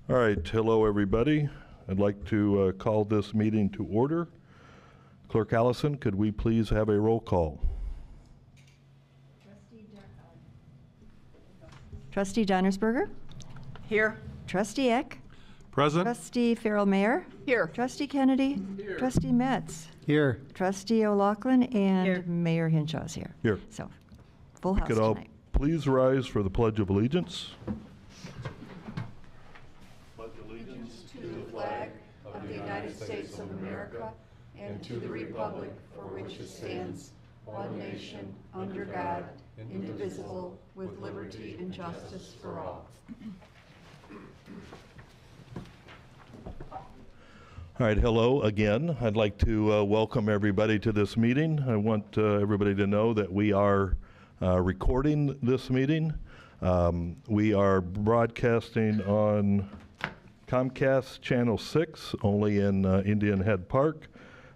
All right, hello everybody. I'd like to call this meeting to order. Clerk Allison, could we please have a roll call? Trustee Donnersberger? Here. Trustee Eck? Present. Trustee Farrell-Mayer? Here. Trustee Kennedy? Here. Trustee Metz? Here. Trustee O'Loughlin? And Here. Mayor Hinshaw's here. Here. So, full house Could all tonight. please rise for the Pledge of Allegiance? To the flag of the United States of America and to the republic for which it stands, one nation, under God, indivisible, with liberty and justice for all. All right, hello again. I'd like to welcome everybody to this meeting. I want everybody to know that we are recording this meeting. We are broadcasting on Comcast Channel 6, only in Indian Head Park,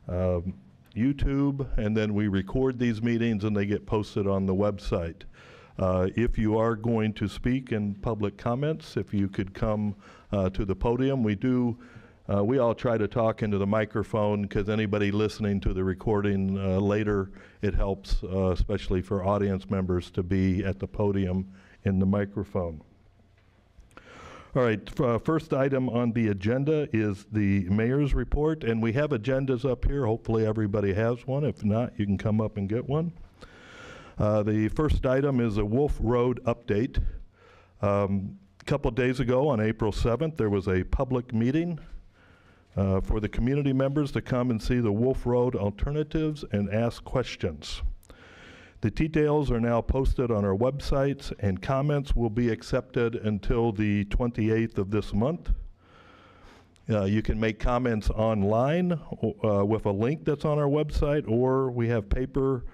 YouTube, and then we record these meetings and they get posted on the website. If you are going to speak in public comments, if you could come to the podium. We all try to talk into the microphone because anybody listening to the recording later, it helps, especially for audience members, to be at the podium in the microphone. All right, first item on the agenda is the mayor's report, and we have agendas up here. Hopefully everybody has one. If not, you can come up and get one. The first item is a Wolf Road update. A couple days ago on April 7th, there was a public meeting for the community members to come and see the Wolf Road alternatives and ask questions. The details are now posted on our websites, and comments will be accepted until the 28th of this month. You can make comments online with a link that's on our website, or we have paper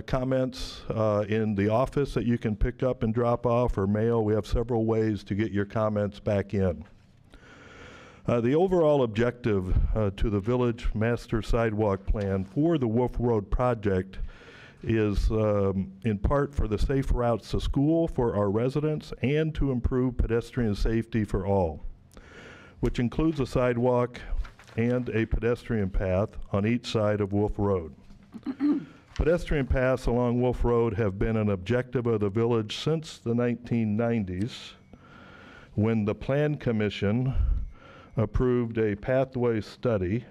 comments in the office that you can pick up and drop off, or mail. We have several ways to get your comments back in. The overall objective to the Village Master Sidewalk Plan for the Wolf Road project is in part for the safe routes to school for our residents and to improve pedestrian safety for all, which includes a sidewalk and a pedestrian path on each side of Wolf Road. Pedestrian paths along Wolf Road have been an objective of the village since the 1990s, when the Plan Commission approved a pathway study.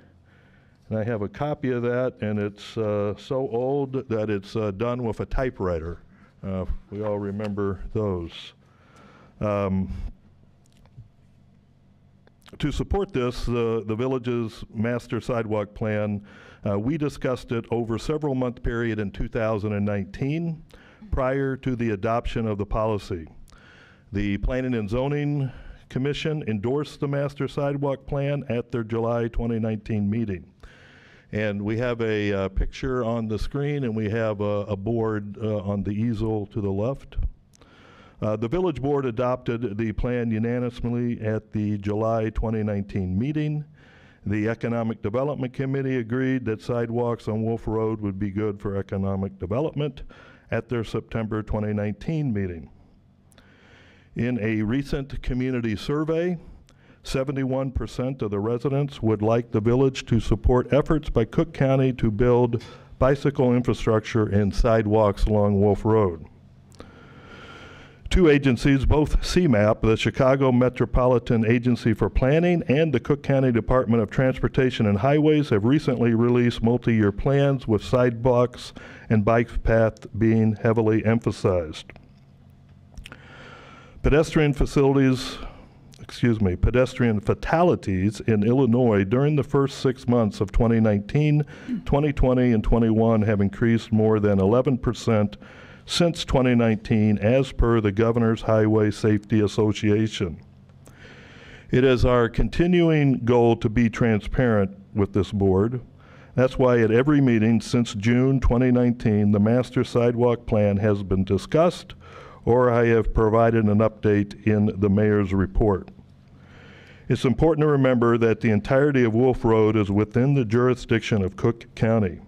And I have a copy of that, and it's so old that it's done with a typewriter. We all remember those. To support this, the village's master sidewalk plan, we discussed it over several month period in 2019, prior to the adoption of the policy. The Planning and Zoning Commission endorsed the master sidewalk plan at their July 2019 meeting. And we have a picture on the screen, and we have a board on the easel to the left. The village board adopted the plan unanimously at the July 2019 meeting. The Economic Development Committee agreed that sidewalks on Wolf Road would be good for economic development at their September 2019 meeting. In a recent community survey, 71% of the residents would like the village to support efforts by Cook County to build bicycle infrastructure and sidewalks along Wolf Road. Two agencies, both CMAP, the Chicago Metropolitan Agency for Planning, and the Cook County Department of Transportation and Highways, have recently released multi-year plans with sidewalks and bike paths being heavily emphasized. Pedestrian fatalities in Illinois during the first 6 months of 2019, 2020, and 21 have increased more than 11% since 2019, as per the Governor's Highway Safety Association. It is our continuing goal to be transparent with this board. That's why at every meeting since June 2019, the Master Sidewalk Plan has been discussed, or I have provided an update in the mayor's report. It's important to remember that the entirety of Wolf Road is within the jurisdiction of Cook County.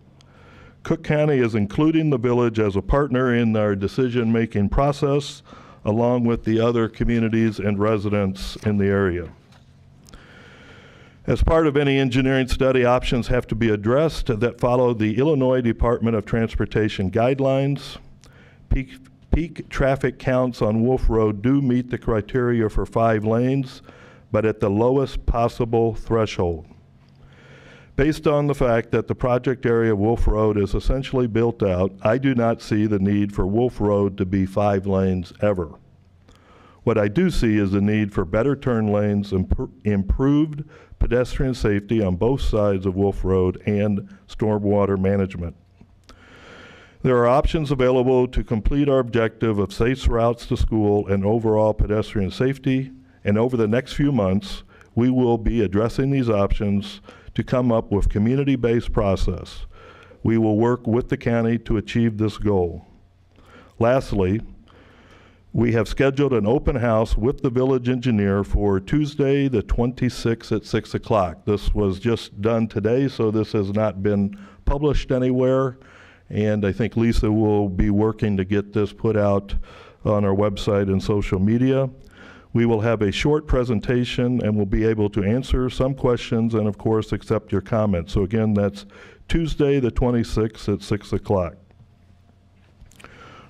Cook County is including the village as a partner in our decision-making process, along with the other communities and residents in the area. As part of any engineering study, options have to be addressed that follow the Illinois Department of Transportation guidelines. Peak traffic counts on Wolf Road do meet the criteria for 5 lanes, but at the lowest possible threshold. Based on the fact that the project area of Wolf Road is essentially built out, I do not see the need for Wolf Road to be 5 lanes ever. What I do see is the need for better turn lanes, improved pedestrian safety on both sides of Wolf Road, and stormwater management. There are options available to complete our objective of safe routes to school and overall pedestrian safety, and over the next few months, we will be addressing these options to come up with community-based process. We will work with the county to achieve this goal. Lastly, we have scheduled an open house with the village engineer for Tuesday the 26th at 6 o'clock. This was just done today, so this has not been published anywhere, and I think Lisa will be working to get this put out on our website and social media. We will have a short presentation and we'll be able to answer some questions and of course accept your comments. So again, that's Tuesday the 26th at 6 o'clock.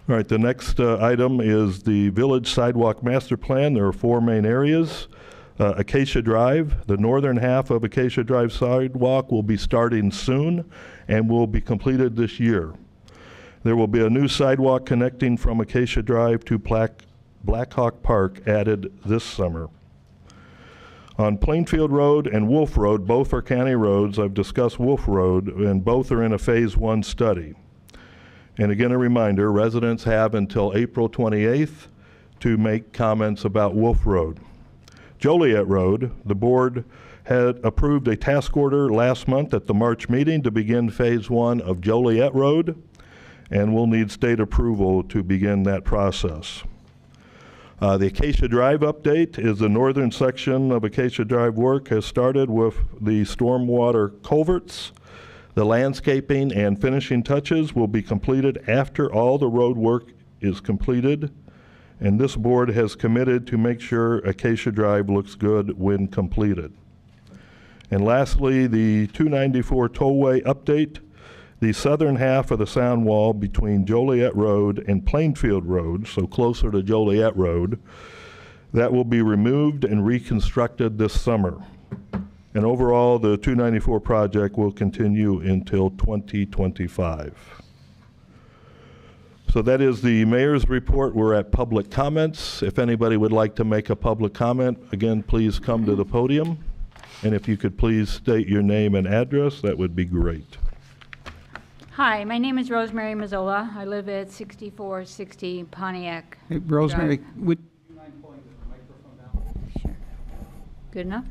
All right, the next item is the Village Sidewalk Master Plan. There are 4 main areas. Acacia Drive, the northern half of Acacia Drive Sidewalk will be starting soon and will be completed this year. There will be a new sidewalk connecting from Acacia Drive to Black Hawk Park added this summer. On Plainfield Road and Wolf Road, both are county roads. I've discussed Wolf Road, and both are in a Phase 1 study. And again, a reminder, residents have until April 28th to make comments about Wolf Road. Joliet Road, the board had approved a task order last month at the March meeting to begin Phase 1 of Joliet Road, and we'll need state approval to begin that process. The Acacia Drive update is the northern section of Acacia Drive work has started with the stormwater culverts. The landscaping and finishing touches will be completed after all the road work is completed, and this board has committed to make sure Acacia Drive looks good when completed. And lastly, the 294 Tollway update. The southern half of the sound wall between Joliet Road and Plainfield Road, so closer to Joliet Road, that will be removed and reconstructed this summer. And overall, the 294 project will continue until 2025. So that is the mayor's report. We're at public comments. If anybody would like to make a public comment, again, please come to the podium. And if you could please state your name and address, that would be great. Hi, my name is Rosemary Mazzola. I live at 6460 Pontiac. Hey, Rosemary, Drive. would you mind pulling the microphone down? Sure. Good enough?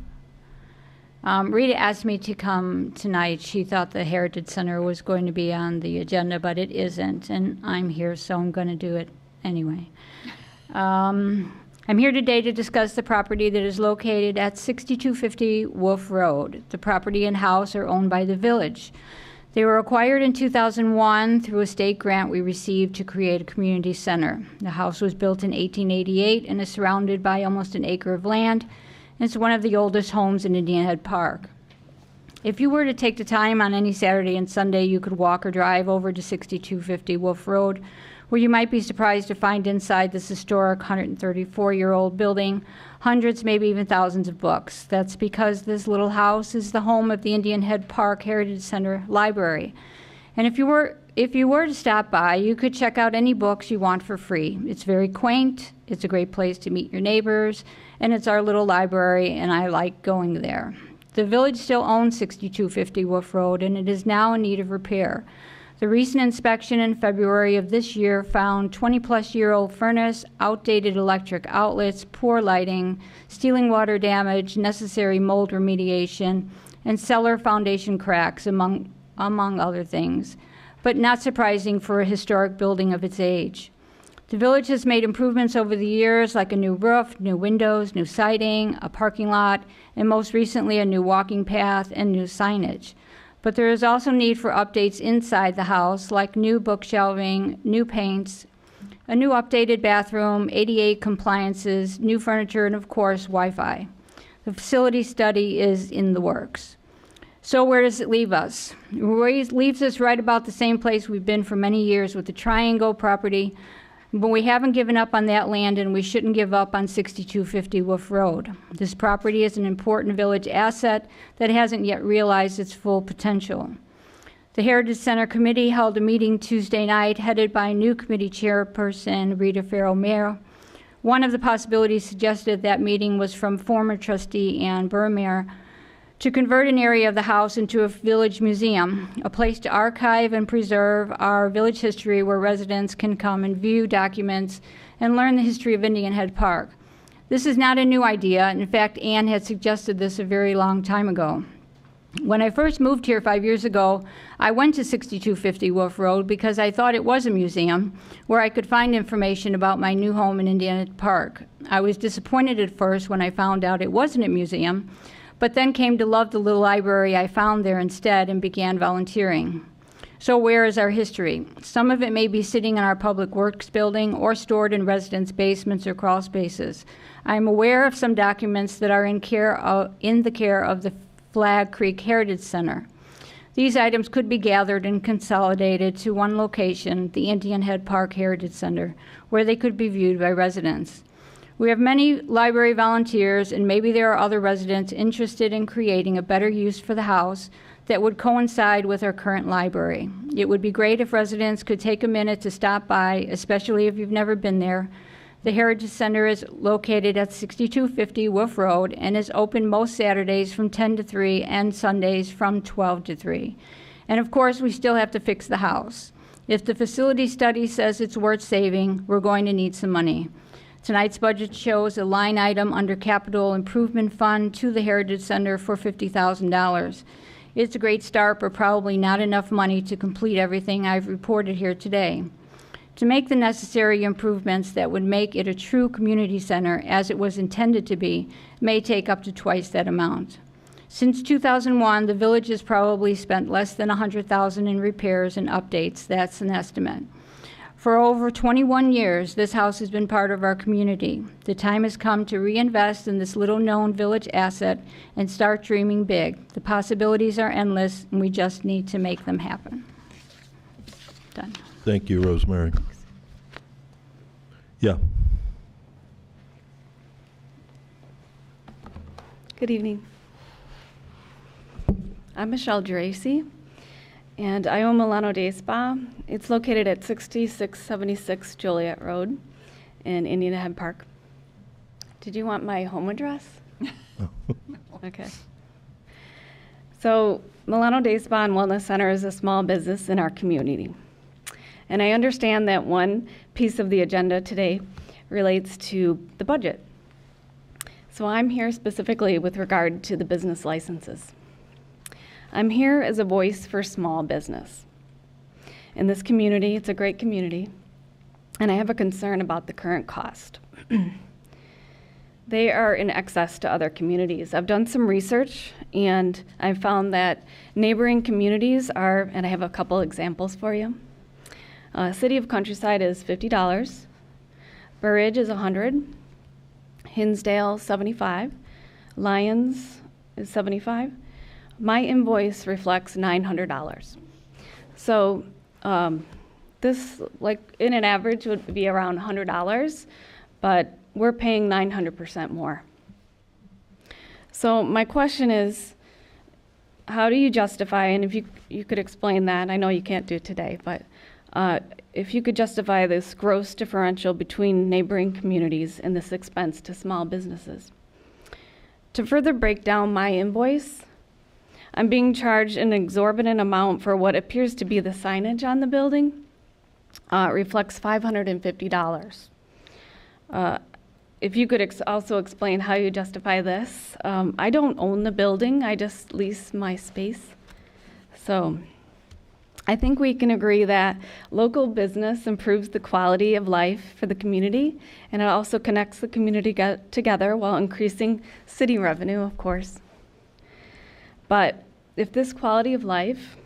Rita asked me to come tonight. She thought the Heritage Center was going to be on the agenda, but it isn't, and I'm here, so I'm going to do it anyway. I'm here today to discuss the property that is located at 6250 Wolf Road. The property and house are owned by the village. They were acquired in 2001 through a state grant we received to create a community center. The house was built in 1888 and is surrounded by almost an acre of land. It's one of the oldest homes in Indian Head Park. If you were to take the time on any Saturday and Sunday, you could walk or drive over to 6250 Wolf Road, where you might be surprised to find inside this historic 134-year-old building hundreds, maybe even thousands of books. That's because this little house is the home of the Indian Head Park Heritage Center Library. And if you were to stop by, you could check out any books you want for free. It's very quaint, it's a great place to meet your neighbors, and it's our little library, and I like going there. The village still owns 6250 Wolf Road, and it is now in need of repair. The recent inspection in February of this year found 20-plus-year-old furnace, outdated electric outlets, poor lighting, stealing water damage, necessary mold remediation, and cellar foundation cracks, among other things, but not surprising for a historic building of its age. The village has made improvements over the years, like a new roof, new windows, new siding, a parking lot, and most recently a new walking path and new signage. But there is also need for updates inside the house, like new bookshelving, new paints, a new updated bathroom, ADA compliances, new furniture, and of course, Wi-Fi. The facility study is in the works. So where does it leave us? It leaves us right about the same place we've been for many years with the Triangle property, but we haven't given up on that land, and we shouldn't give up on 6250 Wolf Road. This property is an important village asset that hasn't yet realized its full potential. The Heritage Center Committee held a meeting Tuesday night headed by new committee chairperson Rita Farrell-Mayer. One of the possibilities suggested at that meeting was from former trustee Ann Burmere to convert an area of the house into a village museum, a place to archive and preserve our village history where residents can come and view documents and learn the history of Indian Head Park. This is not a new idea. In fact, Ann had suggested this a very long time ago. When I first moved here 5 years ago, I went to 6250 Wolf Road because I thought it was a museum where I could find information about my new home in Indian Head Park. I was disappointed at first when I found out it wasn't a museum, but then came to love the little library I found there instead and began volunteering. So where is our history? Some of it may be sitting in our public works building or stored in residents' basements or crawl spaces. I am aware of some documents that are in the care of the Flag Creek Heritage Center. These items could be gathered and consolidated to one location, the Indian Head Park Heritage Center, where they could be viewed by residents. We have many library volunteers, and maybe there are other residents interested in creating a better use for the house that would coincide with our current library. It would be great if residents could take a minute to stop by, especially if you've never been there. The Heritage Center is located at 6250 Wolf Road and is open most Saturdays from 10 to 3 and Sundays from 12 to 3. And of course, we still have to fix the house. If the facility study says it's worth saving, we're going to need some money. Tonight's budget shows a line item under Capital Improvement Fund to the Heritage Center for $50,000. It's a great start, but probably not enough money to complete everything I've reported here today. To make the necessary improvements that would make it a true community center, as it was intended to be, may take up to twice that amount. Since 2001, the village has probably spent less than $100,000 in repairs and updates. That's an estimate. For over 21 years, this house has been part of our community. The time has come to reinvest in this little-known village asset and start dreaming big. The possibilities are endless, and we just need to make them happen. Done. Thank you, Rosemary. Yeah. Good evening. I'm Michelle Geraci, and I own Milano Day Spa. It's located at 6676 Joliet Road in Indian Head Park. Did you want my home address? Okay. So Milano Day Spa and Wellness Center is a small business in our community. And I understand that one piece of the agenda today relates to the budget. So I'm here specifically with regard to the business licenses. I'm here as a voice for small business. In this community, it's a great community, and I have a concern about the current cost. They are in excess to other communities. I've done some research, and I've found that neighboring communities are, and I have a couple examples for you. City of Countryside is $50, Burridge is $100, Hinsdale $75, Lyons is $75. My invoice reflects $900. So this, like in an average, would be around $100, but we're paying 900% more. So my question is, how do you justify, and if you could explain that, I know you can't do it today, but if you could justify this gross differential between neighboring communities and this expense to small businesses. To further break down my invoice, I'm being charged an exorbitant amount for what appears to be the signage on the building. It reflects $550. If you could also explain how you justify this. I don't own the building, I just lease my space. So I think we can agree that local business improves the quality of life for the community, and it also connects the community together while increasing city revenue, of course. But if this quality of life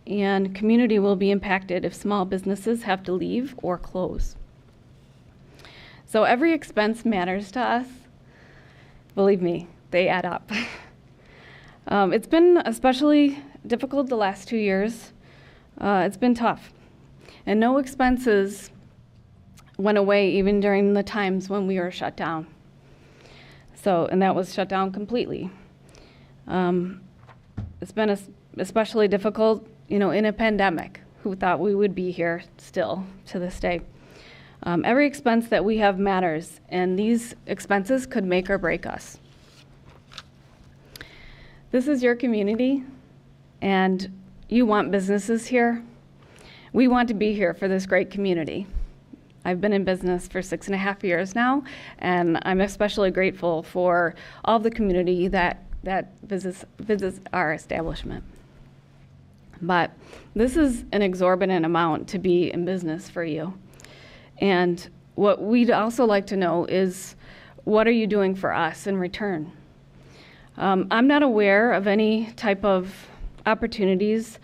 and community will be impacted if small businesses have to leave or close. So every expense matters to us. Believe me, they add up. It's been especially difficult the last 2 years. It's been tough. And no expenses went away even during the times when we were shut down. And that was shut down completely. It's been especially difficult, in a pandemic. Who thought we would be here still to this day? Every expense that we have matters, and these expenses could make or break us. This is your community, and you want businesses here. We want to be here for this great community. I've been in business for 6.5 years now, and I'm especially grateful for all the community that visits our establishment. But this is an exorbitant amount to be in business for you. And what we'd also like to know is, what are you doing for us in return? I'm not aware of any type of opportunities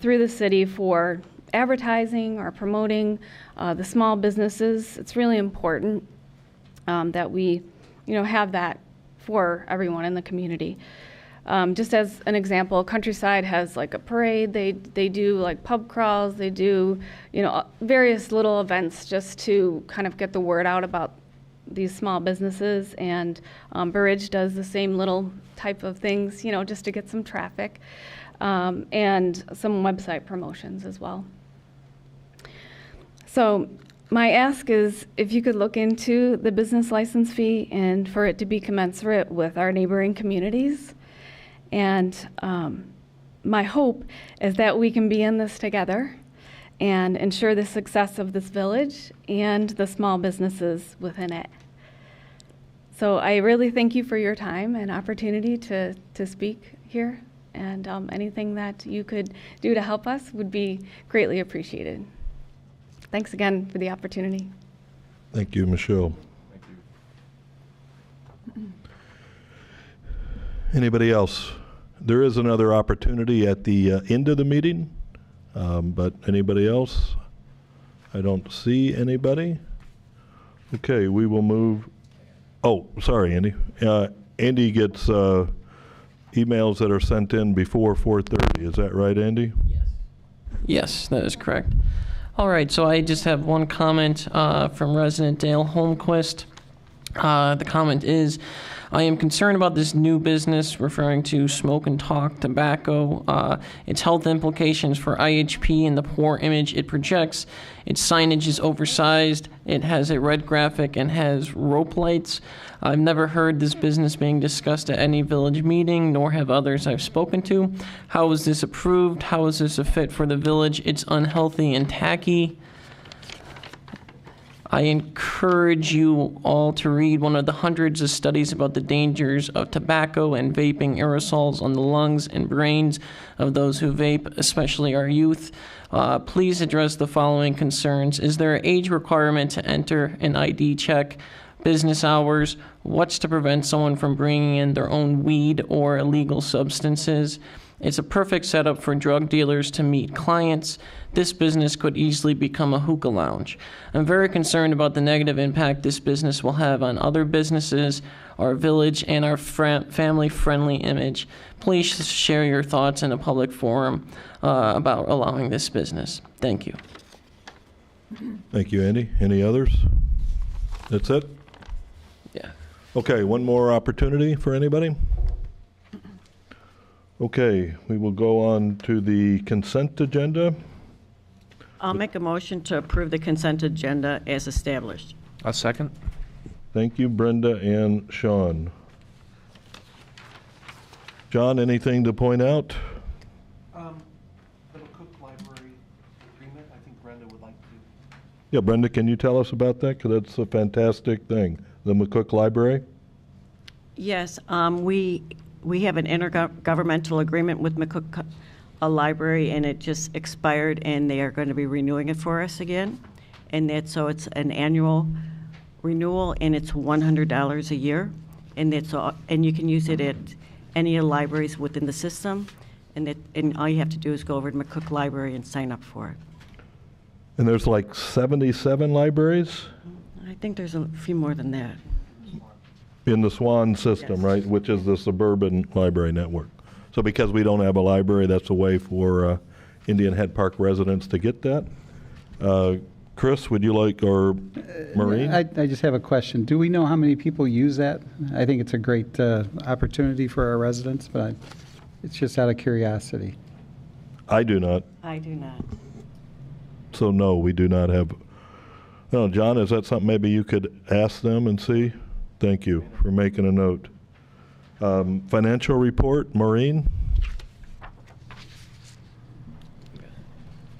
through the city for advertising or promoting the small businesses. It's really important that we, have that for everyone in the community. Just as an example, Countryside has like a parade. They do like pub crawls. They do, various little events just to kind of get the word out about these small businesses. And Burridge does the same little type of things, just to get some traffic, and some website promotions as well. So my ask is if you could look into the business license fee and for it to be commensurate with our neighboring communities. And my hope is that we can be in this together and ensure the success of this village and the small businesses within it. So I really thank you for your time and opportunity to speak here. And anything that you could do to help us would be greatly appreciated. Thanks again for the opportunity. Thank you, Michelle. Anybody else? There is another opportunity at the end of the meeting, but anybody else? I don't see anybody. Okay, we will move. Oh, sorry, Andy. Andy gets emails that are sent in before 4:30. Is that right, Andy? Yes, that is correct. All right, so I just have one comment from resident Dale Holmquist. The comment is, I am concerned about this new business, referring to Smoke and Talk Tobacco, its health implications for IHP and the poor image it projects. Its signage is oversized, it has a red graphic, and has rope lights. I've never heard this business being discussed at any village meeting, nor have others I've spoken to. How is this approved? How is this a fit for the village? It's unhealthy and tacky. I encourage you all to read one of the hundreds of studies about the dangers of tobacco and vaping aerosols on the lungs and brains of those who vape, especially our youth. Please address the following concerns. Is there an age requirement to enter an ID check? Business hours? What's to prevent someone from bringing in their own weed or illegal substances? It's a perfect setup for drug dealers to meet clients. This business could easily become a hookah lounge. I'm very concerned about the negative impact this business will have on other businesses, our village, and our family-friendly image. Please share your thoughts in a public forum about allowing this business. Thank you. Thank you, Andy. Any others? That's it? Yeah. Okay, one more opportunity for anybody? Okay, we will go on to the consent agenda. I'll make a motion to approve the consent agenda as established. A second. Thank you, Brenda and Sean. John, anything to point out? The McCook Library agreement, I think Brenda would like to. Yeah, Brenda, can you tell us about that? Because that's a fantastic thing. The McCook Library? Yes, we have an intergovernmental agreement with McCook Library, and it just expired, and they are going to be renewing it for us again. And so it's an annual renewal, and it's $100 a year, and you can use it at any of the libraries within the system, and all you have to do is go over to McCook Library and sign up for it. And there's like 77 libraries? I think there's a few more than that. In the SWAN system, Yes. right, which is the suburban library network. So because we don't have a library, that's a way for Indian Head Park residents to get that. Chris, would you like, or Maureen? I just have a question. Do we know how many people use that? I think it's a great opportunity for our residents, but it's just out of curiosity. I do not. I do not. So no, we do not have. No, John, is that something maybe you could ask them and see? Thank you for making a note. Financial report, Maureen?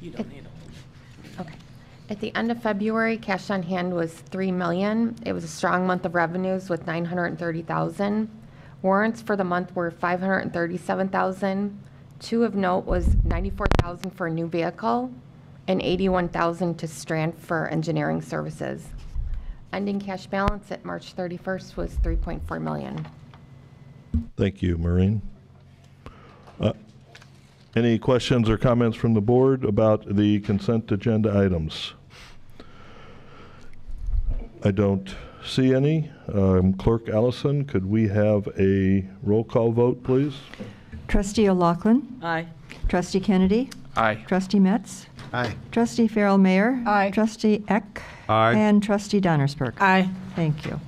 You don't need Okay. At the end of February, cash on hand was $3 million. It was a strong month of revenues with $930,000. Warrants for the month were $537,000. Two of note was $94,000 for a new vehicle and $81,000 to Strand for engineering services. Ending cash balance at March 31st was $3.4 million. Thank you, Maureen. Any questions or comments from the board about the consent agenda items? I don't see any. Clerk Allison, could we have a roll call vote, please? Trustee O'Loughlin. Aye. Trustee Kennedy. Aye. Trustee Metz. Aye. Trustee Farrell Mayer. Aye. Trustee Eck. Aye. And Trustee Donnersberg. Aye. Thank you.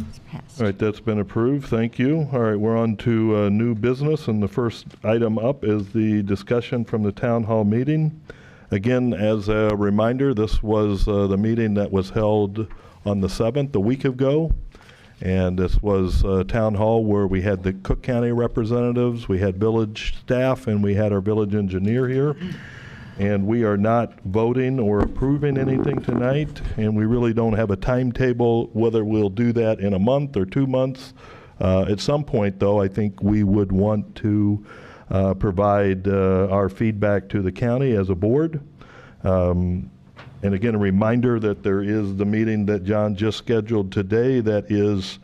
It's passed. All right, that's been approved. Thank you. All right, we're on to new business, and the first item up is the discussion from the town hall meeting. Again, as a reminder, this was the meeting that was held on the 7th, a week ago. And this was town hall where we had the Cook County representatives, we had village staff, and we had our village engineer here. And we are not voting or approving anything tonight, and we really don't have a timetable whether we'll do that in a month or 2 months. At some point, though, I think we would want to provide our feedback to the county as a board. And again, a reminder that there is the meeting that John just scheduled today that is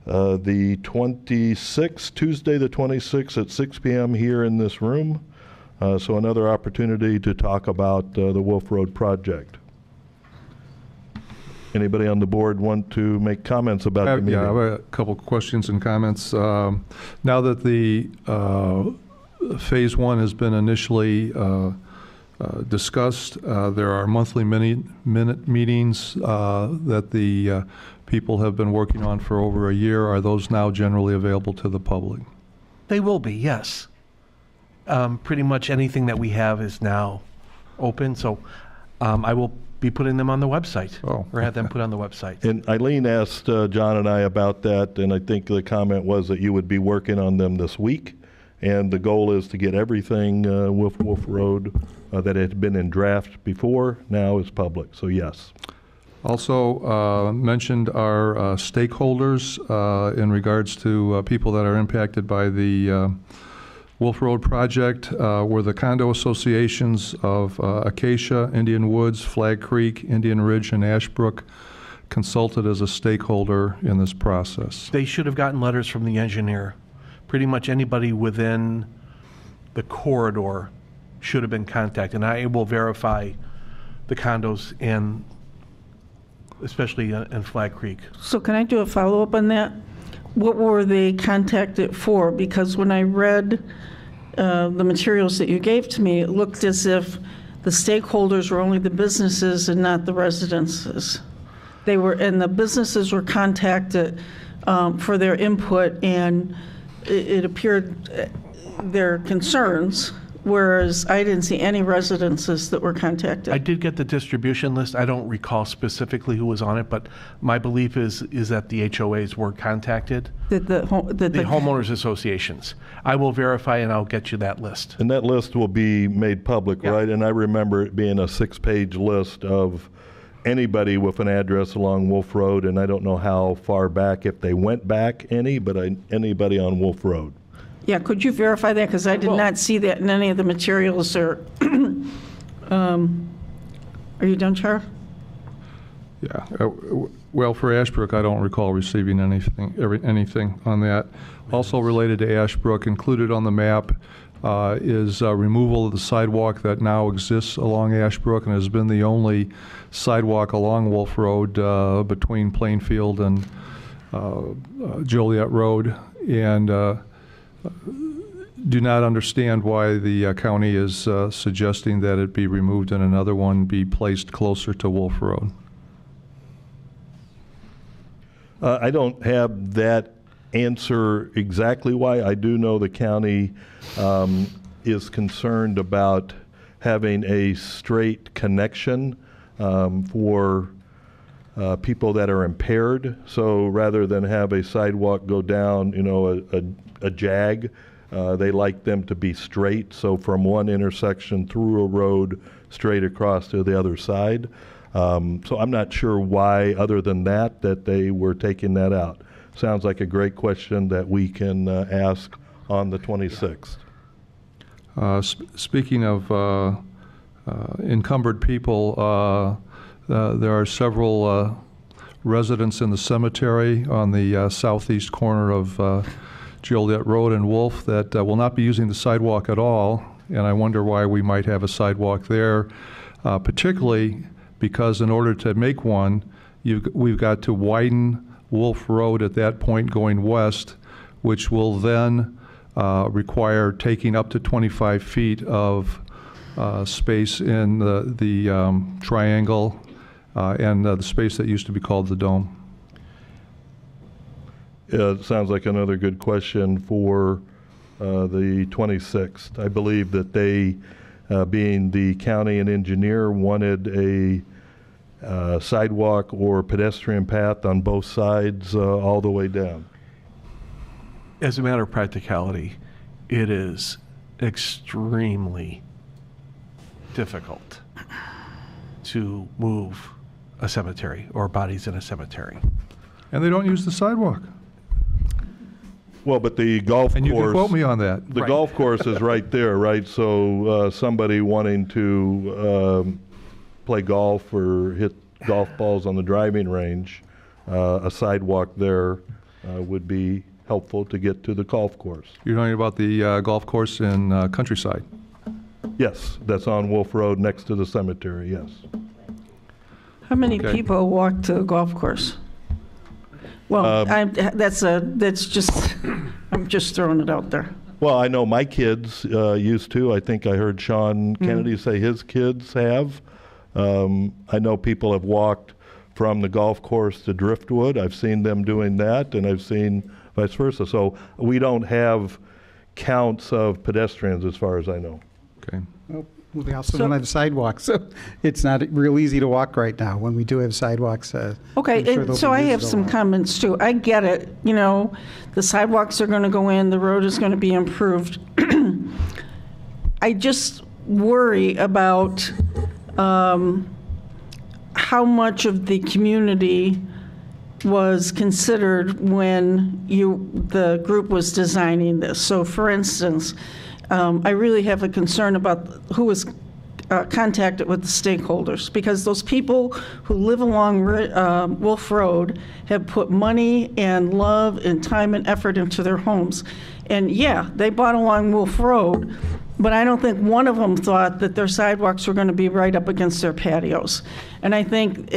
the 26th, Tuesday the 26th at 6 p.m. here in this room. So another opportunity to talk about the Wolf Road project. Anybody on the board want to make comments about the meeting? Yeah, I have a couple questions and comments. Now that the Phase 1 has been initially discussed, there are monthly minute meetings that the people have been working on for over a year. Are those now generally available to the public? They will be, yes. Pretty much anything that we have is now open, so I will be putting them on the website, or have them put on the website. And Eileen asked John and I about that, and I think the comment was that you would be working on them this week. And the goal is to get everything Wolf Road that had been in draft before, now is public, so yes. Also mentioned our stakeholders in regards to people that are impacted by the Wolf Road project, were the condo associations of Acacia, Indian Woods, Flag Creek, Indian Ridge, and Ashbrook consulted as a stakeholder in this process. They should have gotten letters from the engineer. Pretty much anybody within the corridor should have been contacted. And I will verify the condos and especially in Flag Creek. So can I do a follow-up on that? What were they contacted for? Because when I read the materials that you gave to me, it looked as if the stakeholders were only the businesses and not the residences. And the businesses were contacted for their input, and it appeared their concerns, whereas I didn't see any residences that were contacted. I did get the distribution list. I don't recall specifically who was on it, but my belief is that the HOAs were contacted. The homeowners associations. I will verify and I'll get you that list. And that list will be made public, Yep. right? And I remember it being a 6-page list of anybody with an address along Wolf Road, and I don't know how far back, if they went back any, but anybody on Wolf Road. Yeah, could you verify that? Because I did not see that in any of the materials. Or, are you done, Char? Yeah. Well, for Ashbrook, I don't recall receiving anything on that. Also related to Ashbrook, included on the map is removal of the sidewalk that now exists along Ashbrook and has been the only sidewalk along Wolf Road between Plainfield and Joliet Road, and do not understand why the county is suggesting that it be removed and another one be placed closer to Wolf Road. I don't have that answer exactly why. I do know the county is concerned about having a straight connection for people that are impaired. So rather than have a sidewalk go down, you know, a jag, they like them to be straight. So from one intersection through a road straight across to the other side. So I'm not sure why, other than that they were taking that out. Sounds like a great question that we can ask on the 26th. Speaking of encumbered people, there are several residents in the cemetery on the southeast corner of Joliet Road and Wolf that will not be using the sidewalk at all, and I wonder why we might have a sidewalk there, particularly because in order to make one, we've got to widen Wolf Road at that point going west, which will then require taking up to 25 feet of space in the triangle and the space that used to be called the dome. It sounds like another good question for the 26th. I believe that they, being the county and engineer, wanted a sidewalk or pedestrian path on both sides all the way down. As a matter of practicality, it is extremely difficult to move a cemetery or bodies in a cemetery. And they don't use the sidewalk. Well, but the golf course... And you can quote me on that. The golf course is right there, right? So somebody wanting to play golf or hit golf balls on the driving range, a sidewalk there would be helpful to get to the golf course. You're talking about the golf course in Countryside? Yes, that's on Wolf Road next to the cemetery, yes. How many people walk to the golf course? Well, that's just, I'm just throwing it out there. Well, I know my kids used to. I think I heard Sean Kennedy say his kids have. I know people have walked from the golf course to Driftwood. I've seen them doing that, and I've seen vice versa. So we don't have counts of pedestrians as far as I know. Okay. Well, we also don't have sidewalks, so it's not real easy to walk right now. When we do have sidewalks, okay, I'm sure and they'll so be I used have a some lot. comments too. I get it, you know, the sidewalks are going to go in, the road is going to be improved. I just worry about how much of the community was considered when the group was designing this. So for instance, I really have a concern about who was contacted with the stakeholders, because those people who live along Wolf Road have put money and love and time and effort into their homes. And yeah, they bought along Wolf Road, but I don't think one of them thought that their sidewalks were going to be right up against their patios. And I think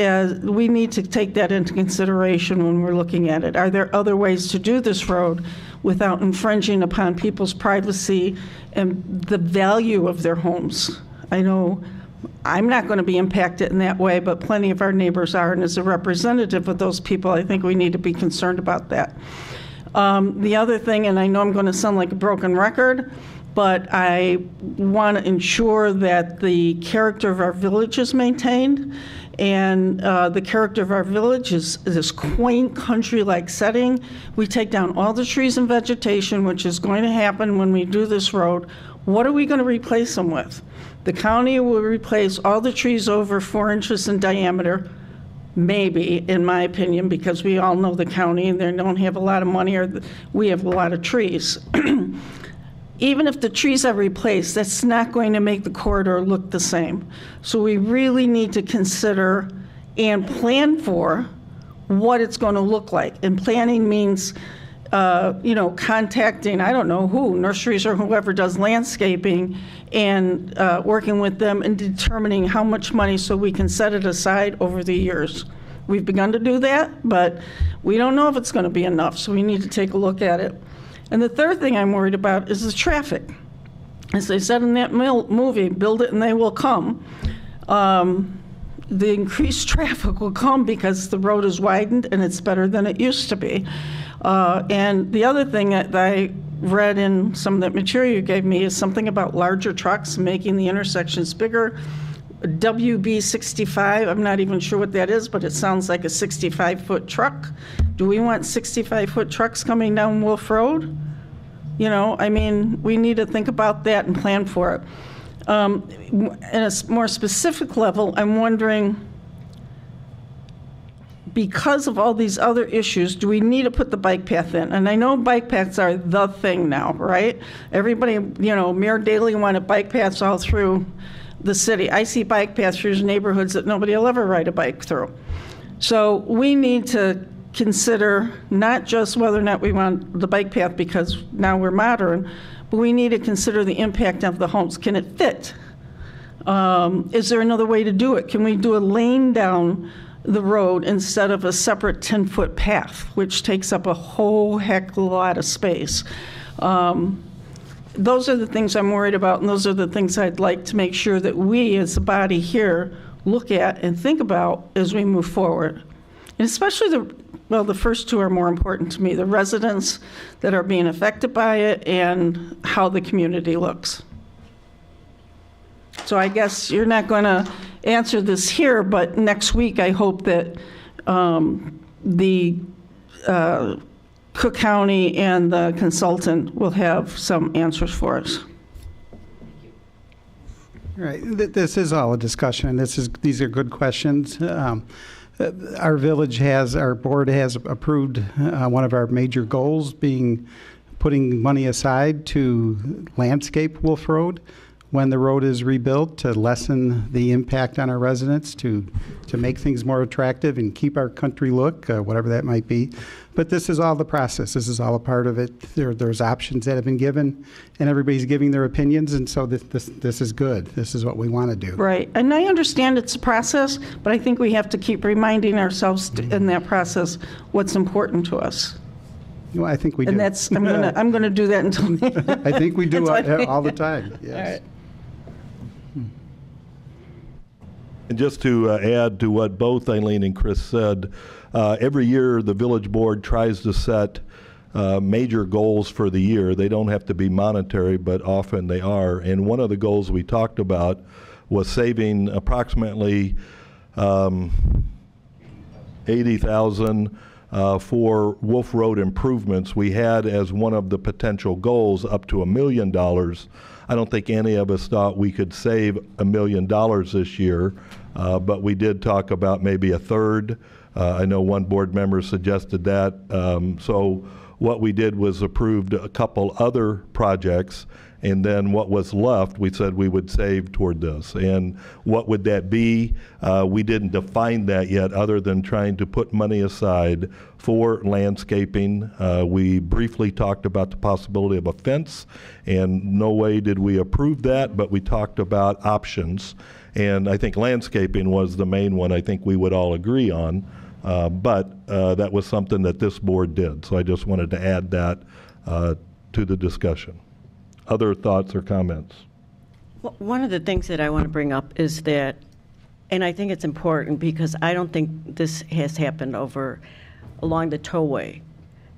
we need to take that into consideration when we're looking at it. Are there other ways to do this road without infringing upon people's privacy and the value of their homes? I know I'm not going to be impacted in that way, but plenty of our neighbors are, and as a representative of those people, I think we need to be concerned about that. The other thing, and I know I'm going to sound like a broken record, but I want to ensure that the character of our village is maintained, and the character of our village is this quaint country-like setting. We take down all the trees and vegetation, which is going to happen when we do this road. What are we going to replace them with? The county will replace all the trees over 4 inches in diameter, maybe, in my opinion, because we all know the county and they don't have a lot of money, or we have a lot of trees. Even if the trees are replaced, that's not going to make the corridor look the same. So we really need to consider and plan for what it's going to look like. And planning means, contacting, I don't know who, nurseries or whoever does landscaping, and working with them and determining how much money so we can set it aside over the years. We've begun to do that, but we don't know if it's going to be enough, so we need to take a look at it. And the third thing I'm worried about is the traffic. As they said in that movie, build it and they will come. The increased traffic will come because the road is widened and it's better than it used to be. And the other thing that I read in some of that material you gave me is something about larger trucks making the intersections bigger. WB 65, I'm not even sure what that is, but it sounds like a 65-foot truck. Do we want 65-foot trucks coming down Wolf Road? You know, I mean, we need to think about that and plan for it. At a more specific level, I'm wondering, because of all these other issues, do we need to put the bike path in? And I know bike paths are the thing now, right? Everybody, you know, Mayor Daley wanted bike paths all through the city. I see bike paths through neighborhoods that nobody will ever ride a bike through. So we need to consider not just whether or not we want the bike path because now we're modern, but we need to consider the impact of the homes. Can it fit? Is there another way to do it? Can we do a lane down the road instead of a separate 10-foot path, which takes up a whole heck of a lot of space? Those are the things I'm worried about, and those are the things I'd like to make sure that we as a body here look at and think about as we move forward. And especially the first two are more important to me, the residents that are being affected by it and how the community looks. So I guess you're not going to answer this here, but next week I hope that the Cook County and the consultant will have some answers for us. Right. This is all a discussion. These are good questions. Our board has approved one of our major goals being putting money aside to landscape Wolf Road when the road is rebuilt, to lessen the impact on our residents, to make things more attractive and keep our country look, whatever that might be. But this is all the process. This is all a part of it. There's options that have been given, and everybody's giving their opinions, and so this is good. This is what we want to do. Right. And I understand it's a process, but I think we have to keep reminding ourselves in that process what's important to us. Well, I think we do. And that's, I'm going to do that until I think we do all the time. Yes. All right. And just to add to what both Eileen and Chris said, every year the village board tries to set major goals for the year. They don't have to be monetary, but often they are. And one of the goals we talked about was saving approximately $80,000 for Wolf Road improvements. We had as one of the potential goals up to $1 million. I don't think any of us thought we could save $1 million this year, but we did talk about maybe a third. I know one board member suggested that. So what we did was approved a couple other projects, and then what was left, we said we would save toward this. And what would that be? We didn't define that yet, other than trying to put money aside for landscaping. We briefly talked about the possibility of a fence, and no way did we approve that, but we talked about options. And I think landscaping was the main one I think we would all agree on. But that was something that this board did. So I just wanted to add that to the discussion. Other thoughts or comments? Well, one of the things that I want to bring up is that, and I think it's important because I don't think this has happened along the Tollway,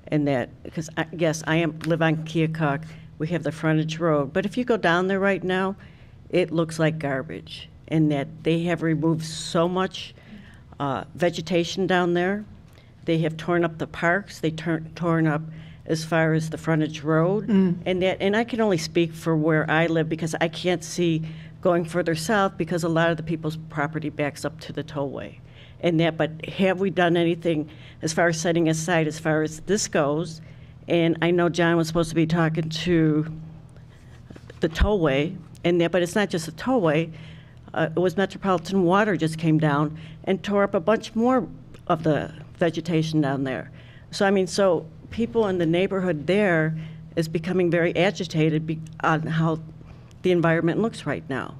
and that, because yes, I live on Keokuk, we have the frontage road, but if you go down there right now, it looks like garbage, and that they have removed so much vegetation down there. They have torn up the parks. They torn up as far as the frontage road, and I can only speak for where I live because I can't see going further south because a lot of the people's property backs up to the Tollway, but have we done anything as far as setting aside as far as this goes? And I know John was supposed to be talking to the Tollway, but it's not just the Tollway. It was Metropolitan Water just came down and tore up a bunch more of the vegetation down there. So people in the neighborhood there is becoming very agitated on how the environment looks right now.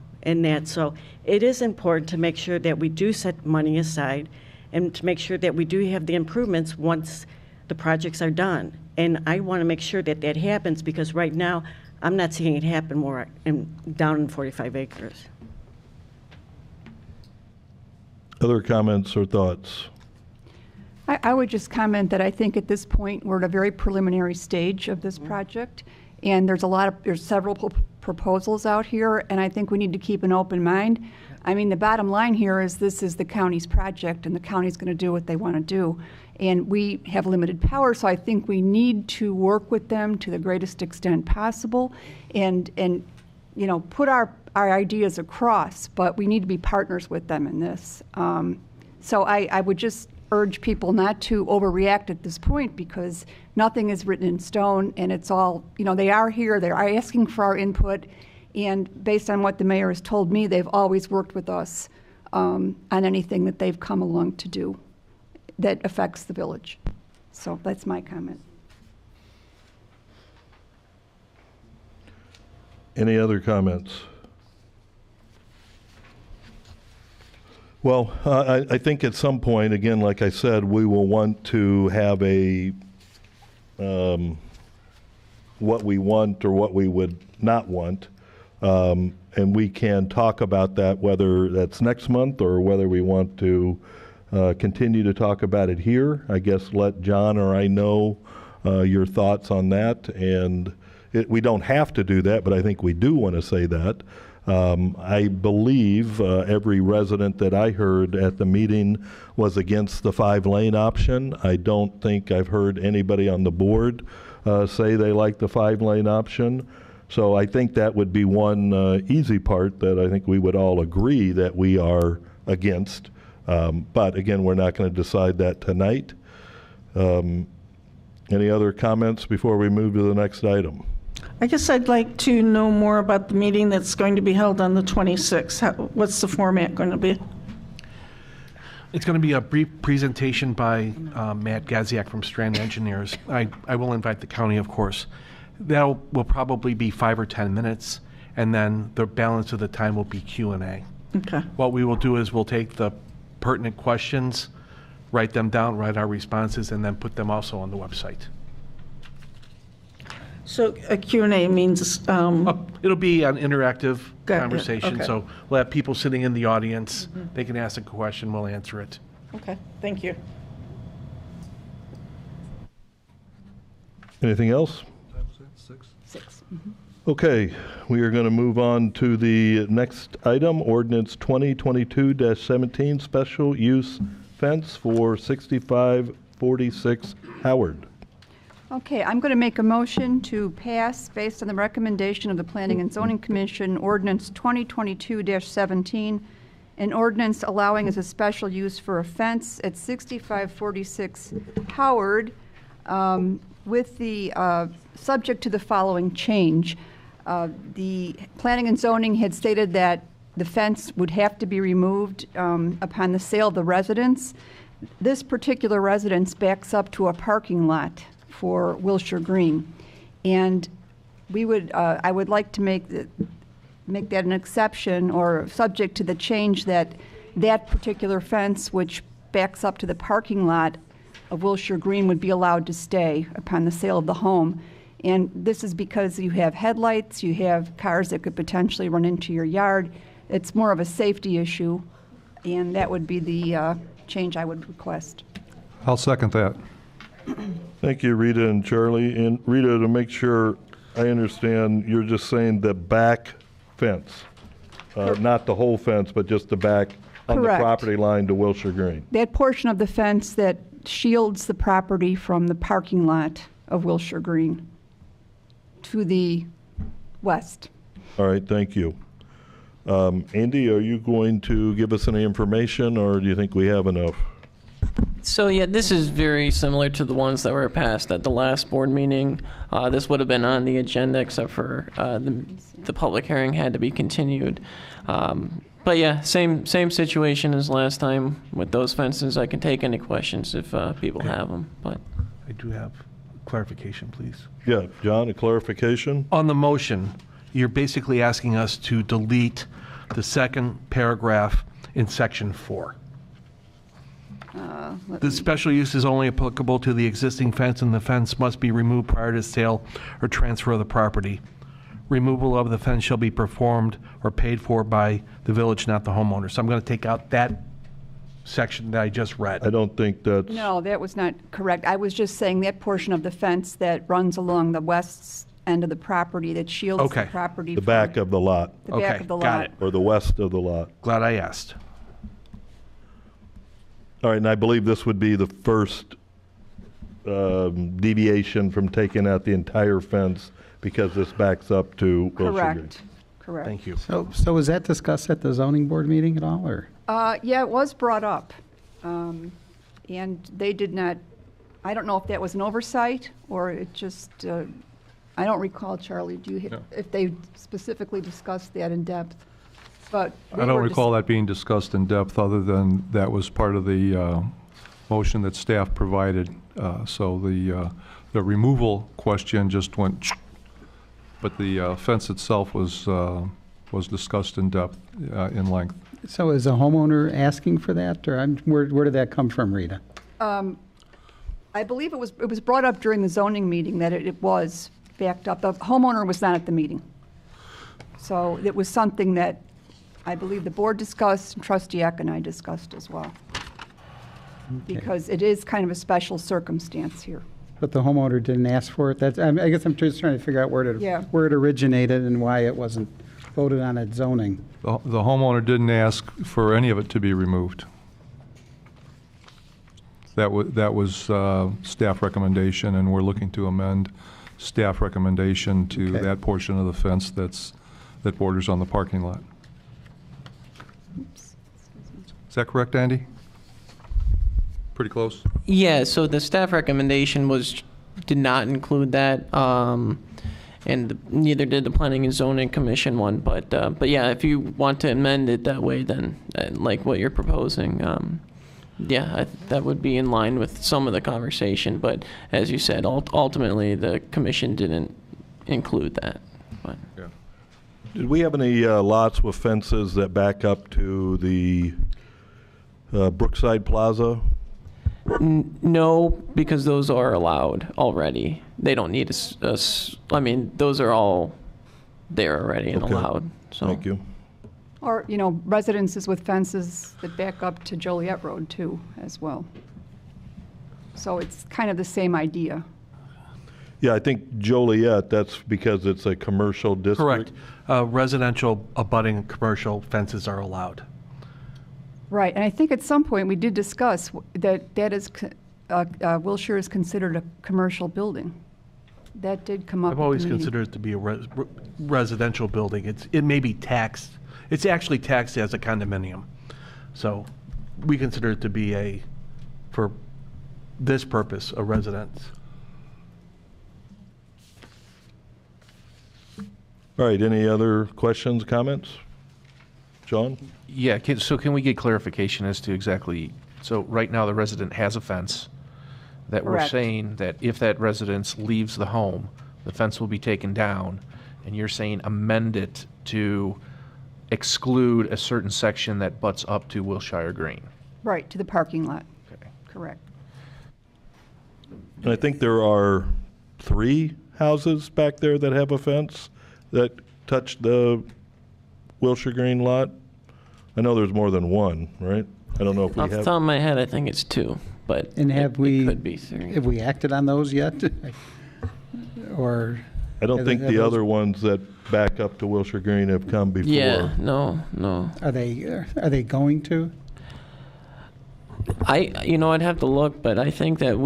So it is important to make sure that we do set money aside and to make sure that we do have the improvements once the projects are done. And I want to make sure that that happens, because right now, I'm not seeing it happen more down in 45 acres. Other comments or thoughts? I would just comment that I think at this point, we're at a very preliminary stage of this project, and there's several proposals out here, and I think we need to keep an open mind. I mean, the bottom line here is this is the county's project, and the county's going to do what they want to do. And we have limited power, so I think we need to work with them to the greatest extent possible and you know, put our ideas across, but we need to be partners with them in this. So I would just urge people not to overreact at this point, because nothing is written in stone, and it's all, you know, they are here, they are asking for our input, and based on what the mayor has told me, they've always worked with us on anything that they've come along to do that affects the village. So that's my comment. Any other comments? Well, I think at some point, again, like I said, we will want to have a what we want or what we would not want, and we can talk about that, whether that's next month or whether we want to continue to talk about it here. I guess let John or I know your thoughts on that, and we don't have to do that, but I think we do want to say that. I believe every resident that I heard at the meeting was against the 5-lane option. I don't think I've heard anybody on the board say they like the 5-lane option. So I think that would be one easy part that I think we would all agree that we are against. But again, we're not going to decide that tonight. Any other comments before we move to the next item? I guess I'd like to know more about the meeting that's going to be held on the 26th. What's the format going to be? It's going to be a brief presentation by Matt Gaziak from Strand Engineers. I will invite the county, of course. That will probably be 5 or 10 minutes, and then the balance of the time will be Q&A. Okay. What we will do is we'll take the pertinent questions, write them down, write our responses, and then put them also on the website. So a Q&A means... It'll be an interactive Got it. conversation, Okay. so we'll have people sitting in the audience. They can ask a question, we'll answer it. Okay, thank you. Anything else? 6. Okay, we are going to move on to the next item, Ordinance 2022-17, Special Use Fence for 6546 Howard. Okay, I'm going to make a motion to pass, based on the recommendation of the Planning and Zoning Commission, Ordinance 2022-17, an ordinance allowing as a special use for a fence at 6546 Howard, with the subject to the following change. The Planning and Zoning had stated that the fence would have to be removed upon the sale of the residence. This particular residence backs up to a parking lot for Wilshire Green, and we would I would like to make that an exception, or subject to the change that that particular fence, which backs up to the parking lot of Wilshire Green, would be allowed to stay upon the sale of the home. And this is because you have headlights, you have cars that could potentially run into your yard. It's more of a safety issue, and that would be the change I would request. I'll second that. Thank you, Rita and Charlie. And Rita, to make sure I understand, you're just saying the back fence, not the whole fence, but just the back on the Correct. property line to Wilshire Green. That portion of the fence that shields the property from the parking lot of Wilshire Green to the west. All right, thank you. Andy, are you going to give us any information, or do you think we have enough? So yeah, this is very similar to the ones that were passed at the last board meeting. This would have been on the agenda, except for the public hearing had to be continued. But yeah, same situation as last time with those fences. I can take any questions if people have them. But I do have clarification, please. Yeah, John, a clarification? On the motion, you're basically asking us to delete the second paragraph in section 4. The special use is only applicable to the existing fence, and the fence must be removed prior to sale or transfer of the property. Removal of the fence shall be performed or paid for by the village, not the homeowner. So I'm going to take out that section that I just read. I don't think that's, No, that was not correct. I was just saying that portion of the fence that runs along the west end of the property that shields the Okay. property. the back of the lot, The back Okay, of the got lot. it. or the west of the lot. Glad I asked. All right, and I believe this would be the first deviation from taking out the entire fence because this backs up to Wilshire Green. Correct, correct. Thank you. So was that discussed at the zoning board meeting at all, or? Yeah, it was brought up. And they did not, I don't know if that was an oversight or it just, I don't recall, Charlie, if they specifically discussed that in depth. But I don't recall that being discussed in depth, other than that was part of the motion that staff provided. So the removal question just went, but the fence itself was discussed in depth, in length. So is a homeowner asking for that, or where did that come from, Rita? I believe it was brought up during the zoning meeting that it was backed up. The homeowner was not at the meeting. So it was something that I believe the board discussed, and Trustee Eck and I discussed as well. Because it is kind of a special circumstance here. But the homeowner didn't ask for it? I guess I'm just trying to figure out where it originated and why it wasn't voted on at zoning. The homeowner didn't ask for any of it to be removed. That was staff recommendation, and we're looking to amend staff recommendation to Okay. that portion of the fence that borders on the parking lot. Is that correct, Andy? Pretty close? Yeah, so the staff recommendation did not include that, and neither did the Planning and Zoning Commission one. But yeah, if you want to amend it that way, then like what you're proposing, yeah, that would be in line with some of the conversation. But as you said, ultimately the commission didn't include that. But. Yeah. Did we have any lots with fences that back up to the Brookside Plaza? No, because those are allowed already. They don't need I mean, those are all there already and Okay. allowed. So. Thank you. Or, residences with fences that back up to Joliet Road too, as well. So it's kind of the same idea. Yeah, I think Joliet, that's because it's a commercial district. Correct. Residential abutting commercial fences are allowed. Right, and I think at some point we did discuss that Wilshire is considered a commercial building. That did come up. I've at the always meeting. considered it to be a residential building. It may be taxed. It's actually taxed as a condominium. So we consider it to be for this purpose, a residence. All right, any other questions, comments? John? Yeah, so can we get clarification as to exactly, so right now the resident has a fence that we're Correct. saying that if that residence leaves the home, the fence will be taken down, and you're saying amend it to exclude a certain section that butts up to Wilshire Green. Right, to the parking lot. Okay. Correct. And I think there are 3 houses back there that have a fence that touch the Wilshire Green lot. I know there's more than one, right? I don't know if we Off the have. top of my head, I think it's 2, but And it could be 3. have we acted on those yet? Or? I don't think have the those- other ones that back up to Wilshire Green have come before. Yeah, no. Are they going to? I'd have to look, but I think that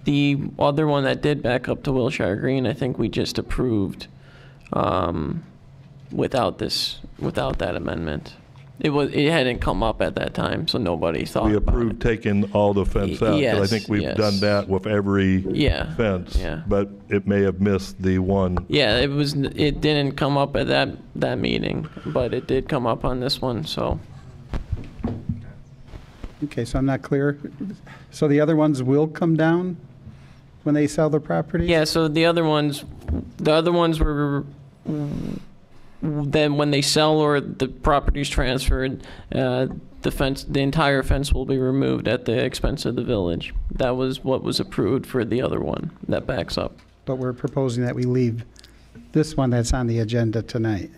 the other one that did back up to Wilshire Green, I think we just approved without that amendment. It hadn't come up at that time, so nobody thought We about approved it. taking all the fence out. 'Cause I Yes, think we've yes. done that with every Yeah, fence. yeah. But it may have missed the one. Yeah, it didn't come up at that meeting, but it did come up on this one, so. Okay, so I'm not clear. So the other ones will come down when they sell the property? Yeah, so the other ones were then when they sell or the property's transferred, the entire fence will be removed at the expense of the village. That was what was approved for the other one that backs up. But we're proposing that we leave this one that's on the agenda tonight.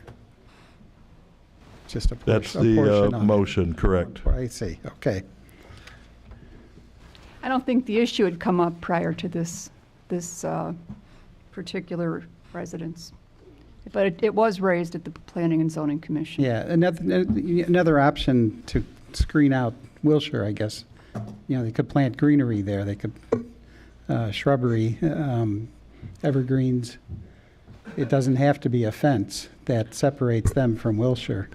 Just a portion. That's the motion, correct. I see, okay. I don't think the issue had come up prior to this particular residence. But it was raised at the Planning and Zoning Commission. Yeah, another option to screen out Wilshire, I guess. You know, they could plant greenery there. They could shrubbery, evergreens. It doesn't have to be a fence that separates them from Wilshire.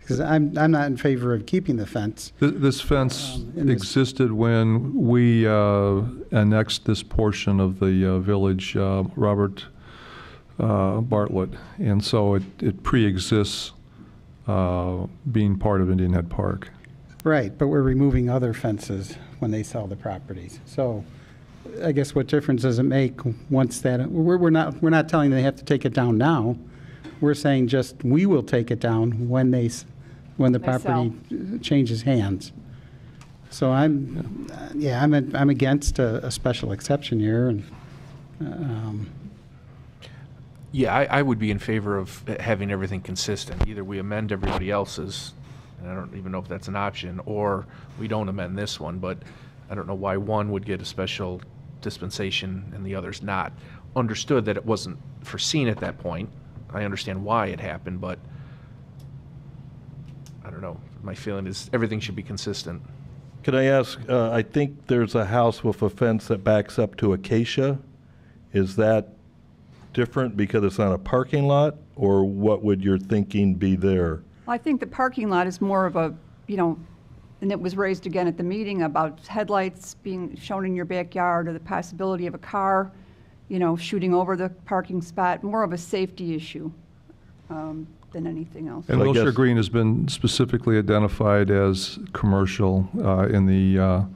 Because I'm not in favor of keeping the fence. This fence existed when we annexed this portion of the village, Robert Bartlett, and so it pre-exists being part of Indian Head Park. Right, but we're removing other fences when they sell the properties. So I guess what difference does it make once that, we're not telling them they have to take it down now. We're saying just we will take it down when the property changes hands. So I'm against a special exception here. And Yeah, I would be in favor of having everything consistent. Either we amend everybody else's, and I don't even know if that's an option, or we don't amend this one, but I don't know why one would get a special dispensation and the other's not. Understood that it wasn't foreseen at that point. I understand why it happened, but I don't know. My feeling is everything should be consistent. Can I ask, I think there's a house with a fence that backs up to Acacia. Is that different because it's on a parking lot, or what would your thinking be there? I think the parking lot is more of a, and it was raised again at the meeting about headlights being shown in your backyard, or the possibility of a car, shooting over the parking spot, more of a safety issue than anything else. And Wilshire Green has been specifically identified as commercial in the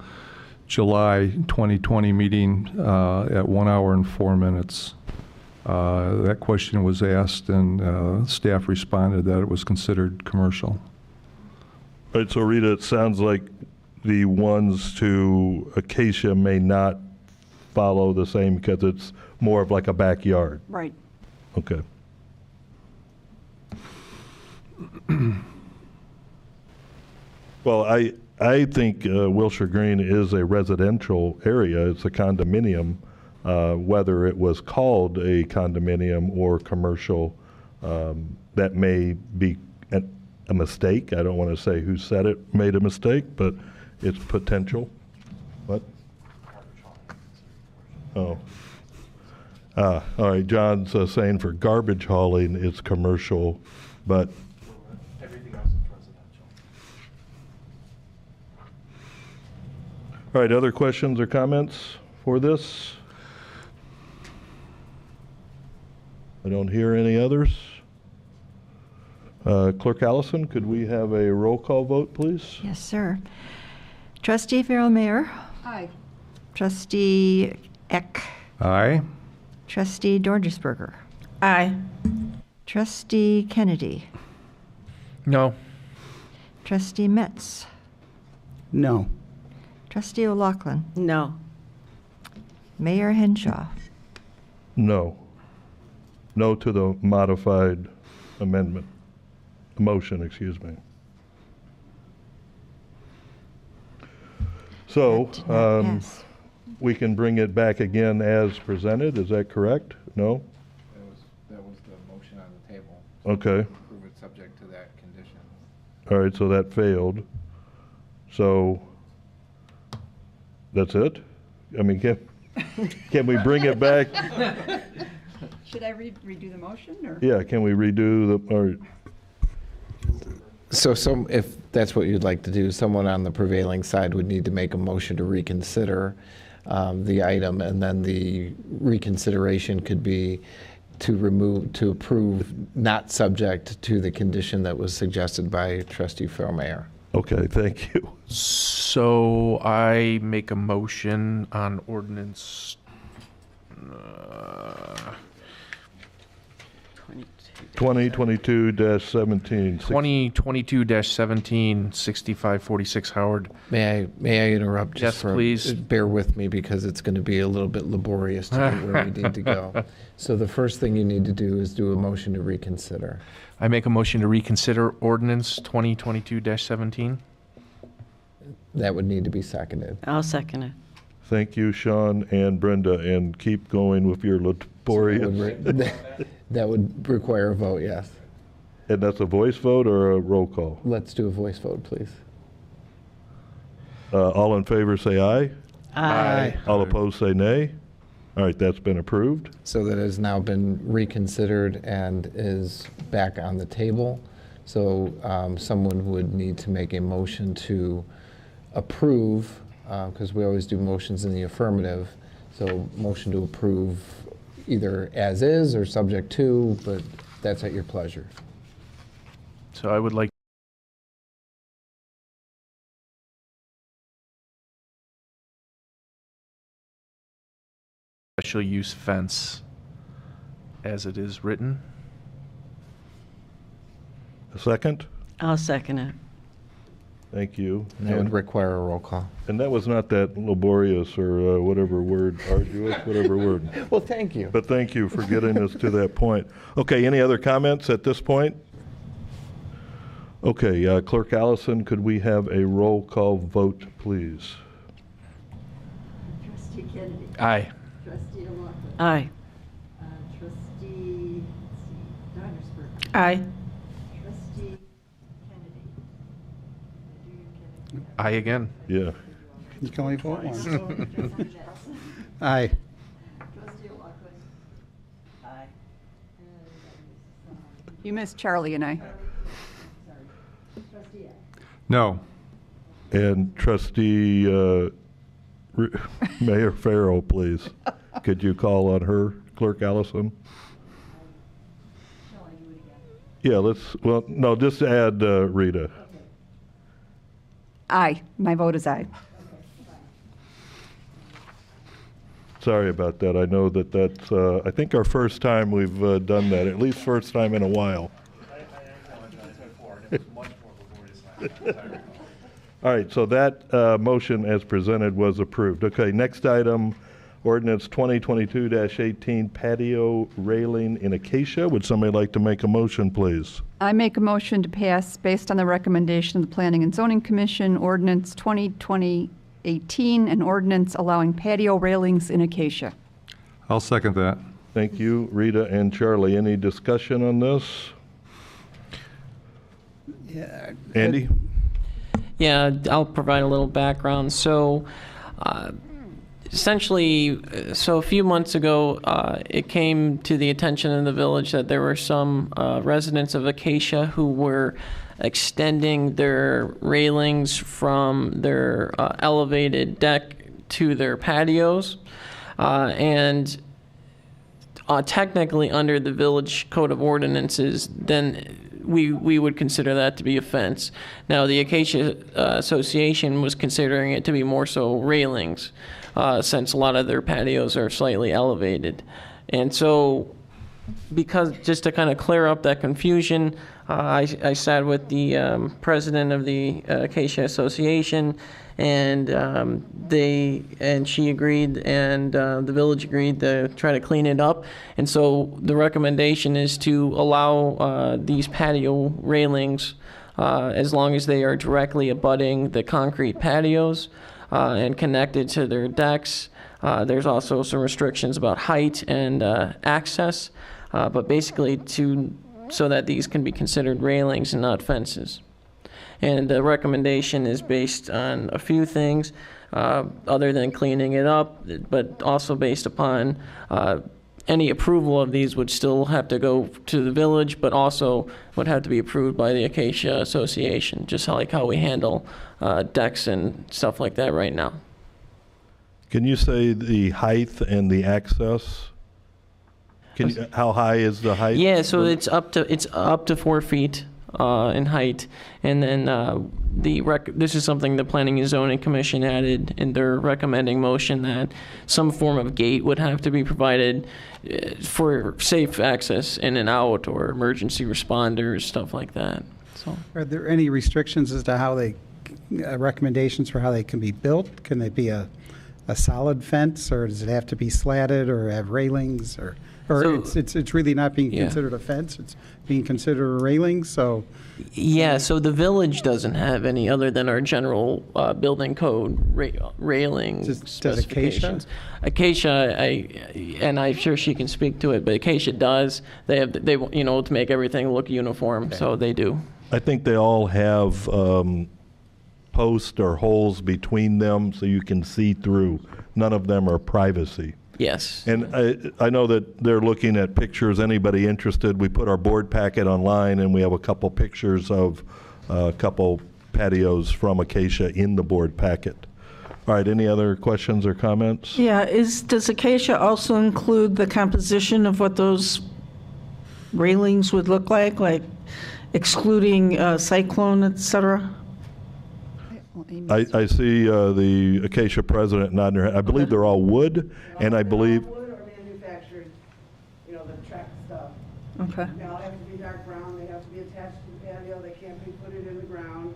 July 2020 meeting at 1 hour and 4 minutes. That question was asked, and staff responded that it was considered commercial. All right, so Rita, it sounds like the ones to Acacia may not follow the same because it's more of like a backyard. Right. Okay. Well, I think Wilshire Green is a residential area. It's a condominium. Whether it was called a condominium or commercial, that may be a mistake. I don't want to say who said it made a mistake, but it's potential. What? Oh. All right, John's saying for garbage hauling, it's commercial, but Everything else is residential. all right, other questions or comments for this? I don't hear any others. Clerk Allison, could we have a roll call vote, please? Yes, sir. Trustee Farrell-Mayer. Aye. Trustee Eck. Aye. Trustee Dorgesberger. Aye. Trustee Kennedy. No. Trustee Metz. no. Trustee O'Loughlin. No. Mayor Henshaw. No. No to the modified amendment, motion, excuse me. So, That did not pass. we can bring it back again as presented, is that correct? No? That was the motion on the table. Okay. Approve it subject to that condition. All right, so that failed. So, that's it? I mean, can we bring it back? Should I redo the motion, or? Yeah, can we redo or So if that's what you'd like to do, someone on the prevailing side would need to make a motion to reconsider the item, and then the reconsideration could be to approve, not subject to the condition that was suggested by Trustee Farrell-Mayer. Okay, thank you. So I make a motion on ordinance 2022-17. 2022-17, 6546 Howard. May I interrupt? Yes, please. Bear with me because it's going to be a little bit laborious to get where we need to go. So the first thing you need to do is do a motion to reconsider. I make a motion to reconsider ordinance 2022-17. That would need to be seconded. I'll second it. Thank you, Sean and Brenda, and keep going with your laborious. That would require a vote, yes. And that's a voice vote or a roll call? Let's do a voice vote, please. All in favor say aye. Aye. All opposed say nay. All right, that's been approved. So that has now been reconsidered and is back on the table. So someone would need to make a motion to approve, because we always do motions in the affirmative. So motion to approve either as is or subject to, but that's at your pleasure. So I would like special use fence as it is written. A second? I'll second it. Thank you. And that would require a roll call. And that was not that laborious or whatever word, arduous, whatever word. Well, thank you. But thank you for getting us to that point. Okay, any other comments at this point? Okay, Clerk Allison, could we have a roll call vote, please? Trustee Kennedy. Aye. Trustee Lockwood. Aye. Trustee Donnersberg. Aye. Trustee Kennedy. Aye again. Yeah. You can only vote once. Trustee Aye. Lockwood. Aye. You missed Charlie and I. No. And Trustee Mayor Farrow, please. Could you call on her, Clerk Allison? Shall I do it again? Yeah, well, no, just add Rita. Aye. My vote is aye. Sorry about that. I know that's, I think our first time we've done that, at least first time in a while. All right, so that motion as presented was approved. Okay, next item, ordinance 2022-18, patio railing in Acacia. Would somebody like to make a motion, please? I make a motion to pass, based on the recommendation of the Planning and Zoning Commission, ordinance 2020-18, an ordinance allowing patio railings in Acacia. I'll second that. Thank you, Rita and Charlie. Any discussion on this? Yeah. Andy? Yeah, I'll provide a little background. So, essentially, so a few months ago, it came to the attention of the village that there were some residents of Acacia who were extending their railings from their elevated deck to their patios, and technically under the village code of ordinances, then we would consider that to be a fence. Now, the Acacia Association was considering it to be more so railings, since a lot of their patios are slightly elevated. And so, because just to kind of clear up that confusion, I sat with the president of the Acacia Association, and she agreed, and the village agreed to try to clean it up. And so the recommendation is to allow these patio railings as long as they are directly abutting the concrete patios and connected to their decks. There's also some restrictions about height and access, but basically so that these can be considered railings and not fences. And the recommendation is based on a few things, other than cleaning it up, but also based upon any approval of these would still have to go to the village, but also would have to be approved by the Acacia Association, just like how we handle decks and stuff like that right now. Can you say the height and the access? How high is the height? Yeah, so it's up to 4 feet in height. And then this is something the Planning and Zoning Commission added in their recommending motion, that some form of gate would have to be provided for safe access in and out, or emergency responders, stuff like that. So, Are there any restrictions as to how they, recommendations for how they can be built? Can they be a solid fence, or does it have to be slatted, or have railings, or So- it's really not being Yeah. considered a fence, it's being considered a railing, so? yeah, so the village doesn't have any other than our general building code railing Does Acacia? specifications. Acacia, I'm sure she can speak to it, but Acacia does. They to make everything look uniform, so they do. I think they all have posts or holes between them so you can see through. None of them are privacy. Yes. And I know that they're looking at pictures. Anybody interested, we put our board packet online, and we have a couple pictures of a couple patios from Acacia in the board packet. All right, any other questions or comments? Yeah, does Acacia also include the composition of what those railings would look like excluding cyclone, et cetera? I see the Acacia president nodding her head. I believe they're all wood, and I believe, Wood or manufactured, the track stuff. Okay. They all have to be dark brown, they have to be attached to the patio, they can't be put in the ground.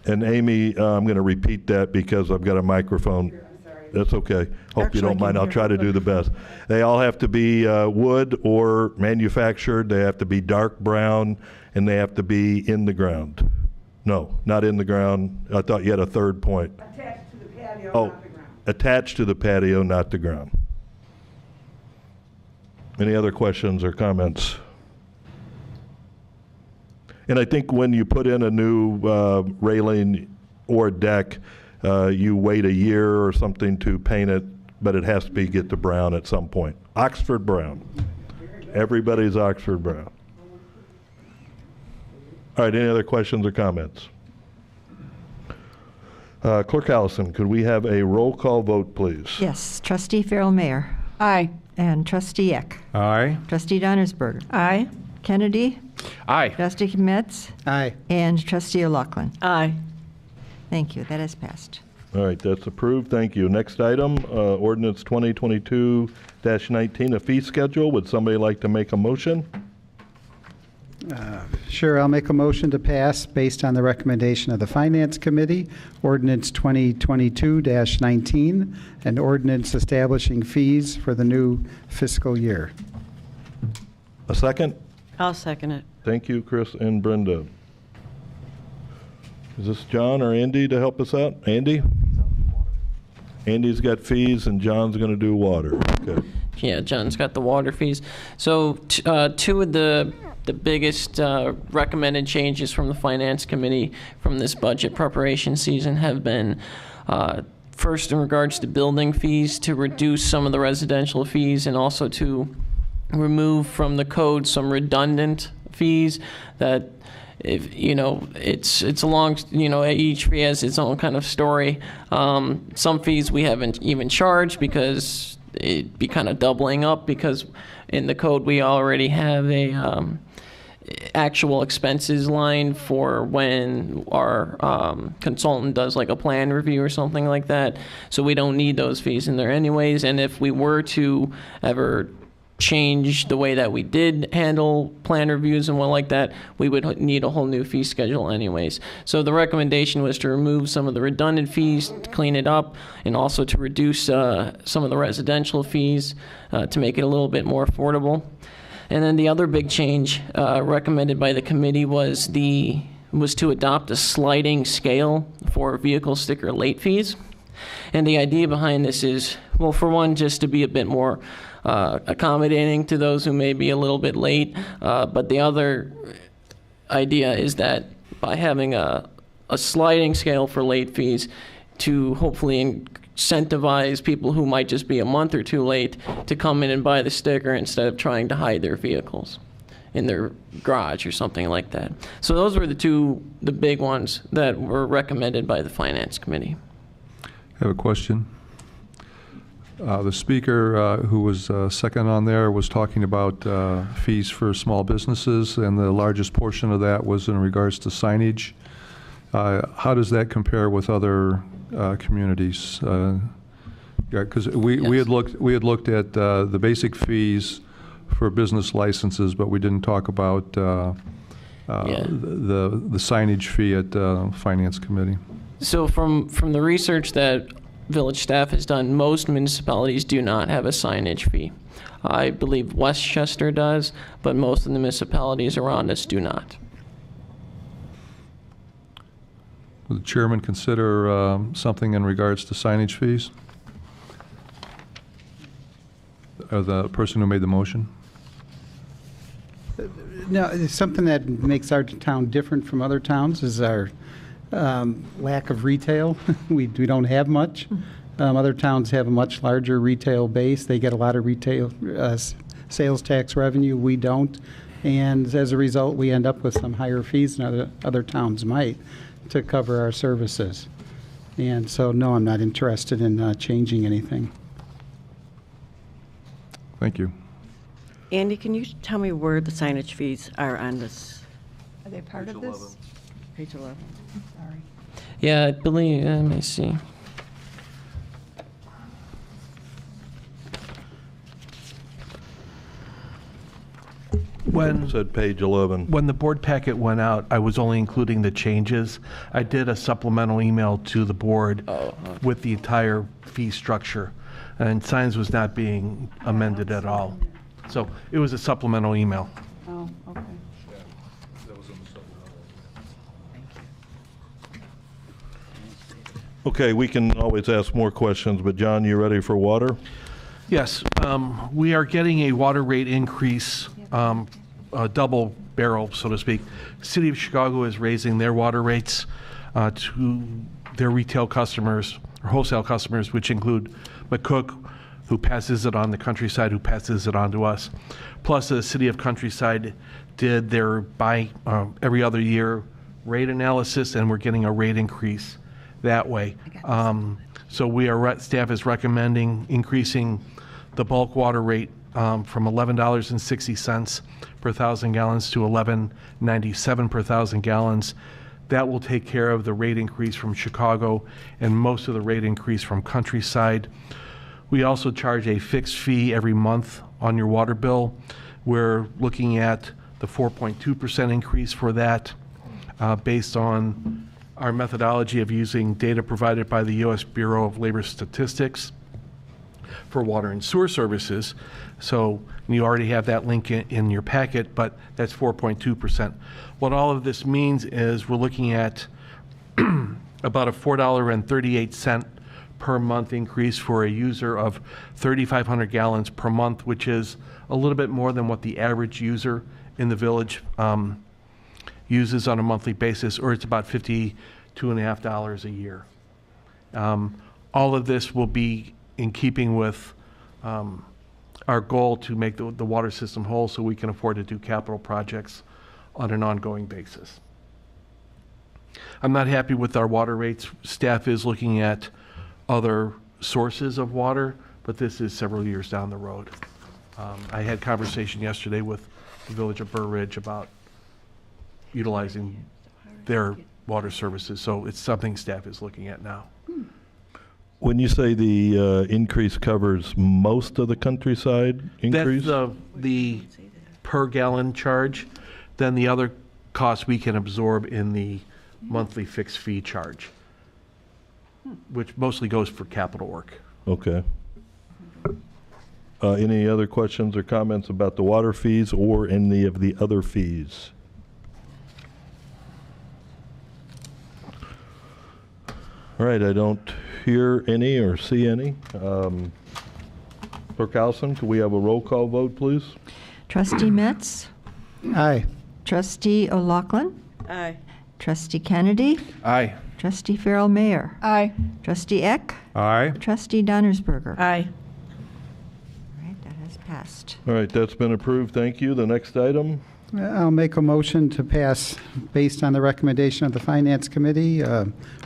and Amy, I'm going to repeat that because I've got a microphone. I'm sorry. That's okay. Hope Actually, you I don't mind. can I'll hear. try to do the best. They all have to be wood or manufactured. They have to be dark brown, and they have to be in the ground. No, not in the ground. I thought you had a third point. Attached to the patio, Oh, not the ground. attached to the patio, not the ground. Any other questions or comments? And I think when you put in a new railing or deck, you wait a year or something to paint it, but it has to get to brown at some point. Oxford brown. Everybody's Oxford brown. All right, any other questions or comments? Clerk Allison, could we have a roll call vote, please? Yes, Trustee Farrell Mayor. Aye. And Trustee Eck. Aye. Trustee Donnersberger. Aye. Kennedy. Aye. Trustee Metz. Aye. And Trustee O'Loughlin. Aye. Thank you, that has passed. All right, that's approved. Thank you. Next item, ordinance 2022-19, a fee schedule. Would somebody like to make a motion? Sure, I'll make a motion to pass based on the recommendation of the Finance Committee, ordinance 2022-19, an ordinance establishing fees for the new fiscal year. A second? I'll second it. Thank you, Chris and Brenda. Is this John or Andy to help us out? Andy? Andy's got fees and John's going to do water. Okay. Yeah, John's got the water fees. So two of the biggest recommended changes from the Finance Committee from this budget preparation season have been, first, in regards to building fees, to reduce some of the residential fees, and also to remove from the code some redundant fees that, if it's a long, each fee has its own kind of story. Some fees we haven't even charged because it'd be kind of doubling up, because in the code we already have a actual expenses line for when our consultant does like a plan review or something like that. So we don't need those fees in there anyways. And if we were to ever change the way that we did handle plan reviews and what like that, we would need a whole new fee schedule anyways. So the recommendation was to remove some of the redundant fees, to clean it up, and also to reduce some of the residential fees to make it a little bit more affordable. And then the other big change recommended by the committee was to adopt a sliding scale for vehicle sticker late fees. And the idea behind this is, well, for one, just to be a bit more accommodating to those who may be a little bit late. But the other idea is that by having a sliding scale for late fees, to hopefully incentivize people who might just be a month or two late to come in and buy the sticker instead of trying to hide their vehicles in their garage or something like that. So those were the big ones that were recommended by the Finance Committee. I have a question. The speaker who was second on there was talking about fees for small businesses, and the largest portion of that was in regards to signage. How does that compare with other communities? Because we had looked at the basic fees for business licenses, but we didn't talk about the signage fee at Finance Committee. So from the research that village staff has done, most municipalities do not have a signage fee. I believe Westchester does, but most of the municipalities around us do not. Would the chairman consider something in regards to signage fees? Or the person who made the motion? No, it's something that makes our town different from other towns is our lack of retail. We don't have much. Other towns have a much larger retail base. They get a lot of retail sales tax revenue. We don't. And as a result, we end up with some higher fees than other towns might to cover our services. And so, no, I'm not interested in changing anything. Thank you. Andy, can you tell me where the signage fees are on this? Are they part of this? Page 11. Sorry. Yeah, I believe, let me see. When Said page 11. When the board packet went out, I was only including the changes. I did a supplemental email to the board with the entire fee structure, and signs was not being amended at all. So it was a supplemental email. Oh, okay. Okay, we can always ask more questions, but John, you ready for water? Yes, we are getting a water rate increase, a double barrel, so to speak. City of Chicago is raising their water rates to their retail customers, or wholesale customers, which include McCook, who passes it on the Countryside, who passes it on to us. Plus, the City of Countryside did their every other year rate analysis, and we're getting a rate increase that way. So staff is recommending increasing the bulk water rate from $11.60 per 1,000 gallons to $11.97 per 1,000 gallons. That will take care of the rate increase from Chicago and most of the rate increase from Countryside. We also charge a fixed fee every month on your water bill. We're looking at the 4.2% increase for that based on our methodology of using data provided by the U.S. Bureau of Labor Statistics for water and sewer services. So you already have that link in your packet, but that's 4.2%. What all of this means is we're looking at about a $4.38 per month increase for a user of 3,500 gallons per month, which is a little bit more than what the average user in the village uses on a monthly basis, or it's about $52.50 a year. All of this will be in keeping with our goal to make the water system whole so we can afford to do capital projects on an ongoing basis. I'm not happy with our water rates. Staff is looking at other sources of water, but this is several years down the road. I had conversation yesterday with the village of Burr Ridge about utilizing their water services, so it's something staff is looking at now. When you say the increase covers most of the Countryside increase? That's the per gallon charge. Then the other costs we can absorb in the monthly fixed fee charge, which mostly goes for capital work. Okay. Any other questions or comments about the water fees or any of the other fees? All right, I don't hear any or see any. Clerk Allison, could we have a roll call vote, please? Trustee Metz? Aye. Trustee O'Loughlin? Aye. Trustee Kennedy? Aye. Trustee Farrell Mayer? Aye. Trustee Eck? Aye. Trustee Donnersberger? Aye. All right, that has passed. All right, that's been approved. Thank you. The next item. I'll make a motion to pass, based on the recommendation of the Finance Committee,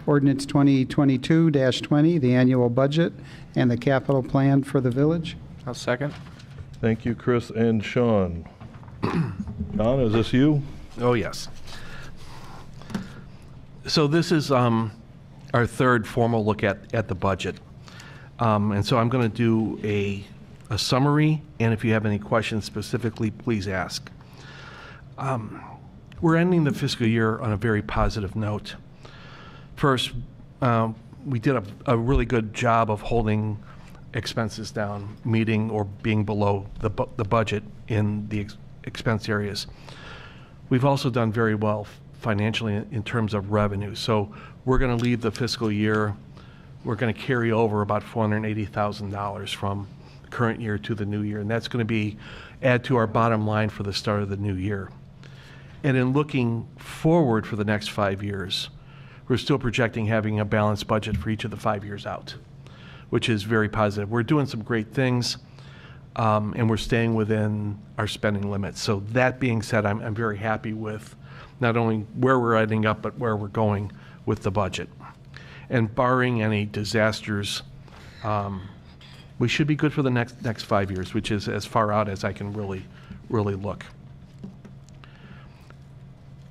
Ordinance 2022-20, the annual budget and the capital plan for the village. I'll second. Thank you, Chris and Sean. Don, is this you? Oh, yes. So this is our third formal look at the budget. And so I'm going to do a summary, and if you have any questions specifically, please ask. We're ending the fiscal year on a very positive note. First, we did a really good job of holding expenses down, meeting or being below the budget in the expense areas. We've also done very well financially in terms of revenue. So we're going to leave the fiscal year, we're going to carry over about $480,000 from the current year to the new year, and that's going to add to our bottom line for the start of the new year. And in looking forward for the next 5 years, we're still projecting having a balanced budget for each of the 5 years out, which is very positive. We're doing some great things, and we're staying within our spending limits. So that being said, I'm very happy with not only where we're ending up, but where we're going with the budget. And barring any disasters, we should be good for the next 5 years, which is as far out as I can really look.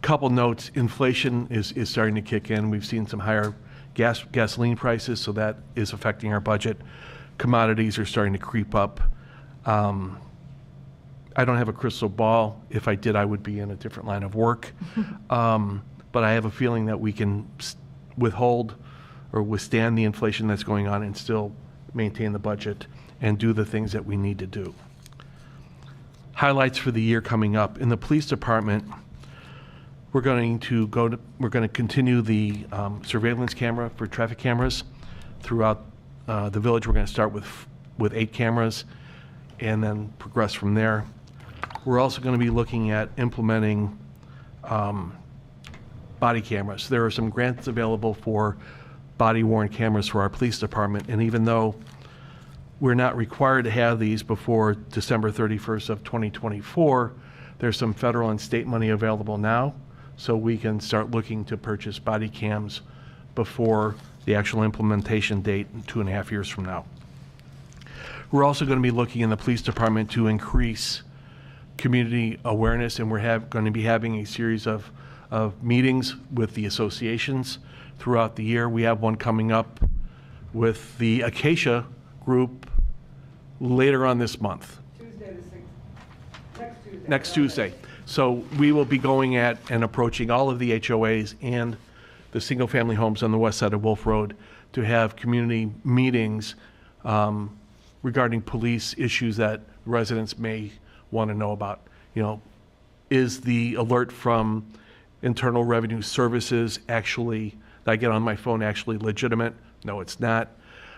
Couple notes, inflation is starting to kick in. We've seen some higher gasoline prices, so that is affecting our budget. Commodities are starting to creep up. I don't have a crystal ball. If I did, I would be in a different line of work. But I have a feeling that we can withhold or withstand the inflation that's going on and still maintain the budget and do the things that we need to do. Highlights for the year coming up. In the police department, we're going to continue the surveillance camera for traffic cameras throughout the village. We're going to start with 8 cameras and then progress from there. We're also going to be looking at implementing body cameras. There are some grants available for body-worn cameras for our police department, and even though we're not required to have these before December 31st of 2024, there's some federal and state money available now, so we can start looking to purchase body cams before the actual implementation date 2.5 years from now. We're also going to be looking in the police department to increase community awareness, and we're going to be having a series of meetings with the associations throughout the year. We have one coming up with the Acacia group later on this month. Tuesday the 6th. Next Tuesday. So we will be going at and approaching all of the HOAs and the single-family homes on the west side of Wolf Road to have community meetings regarding police issues that residents may want to know about. You know, is the alert from Internal Revenue Services actually, that I get on my phone, actually legitimate? No, it's not.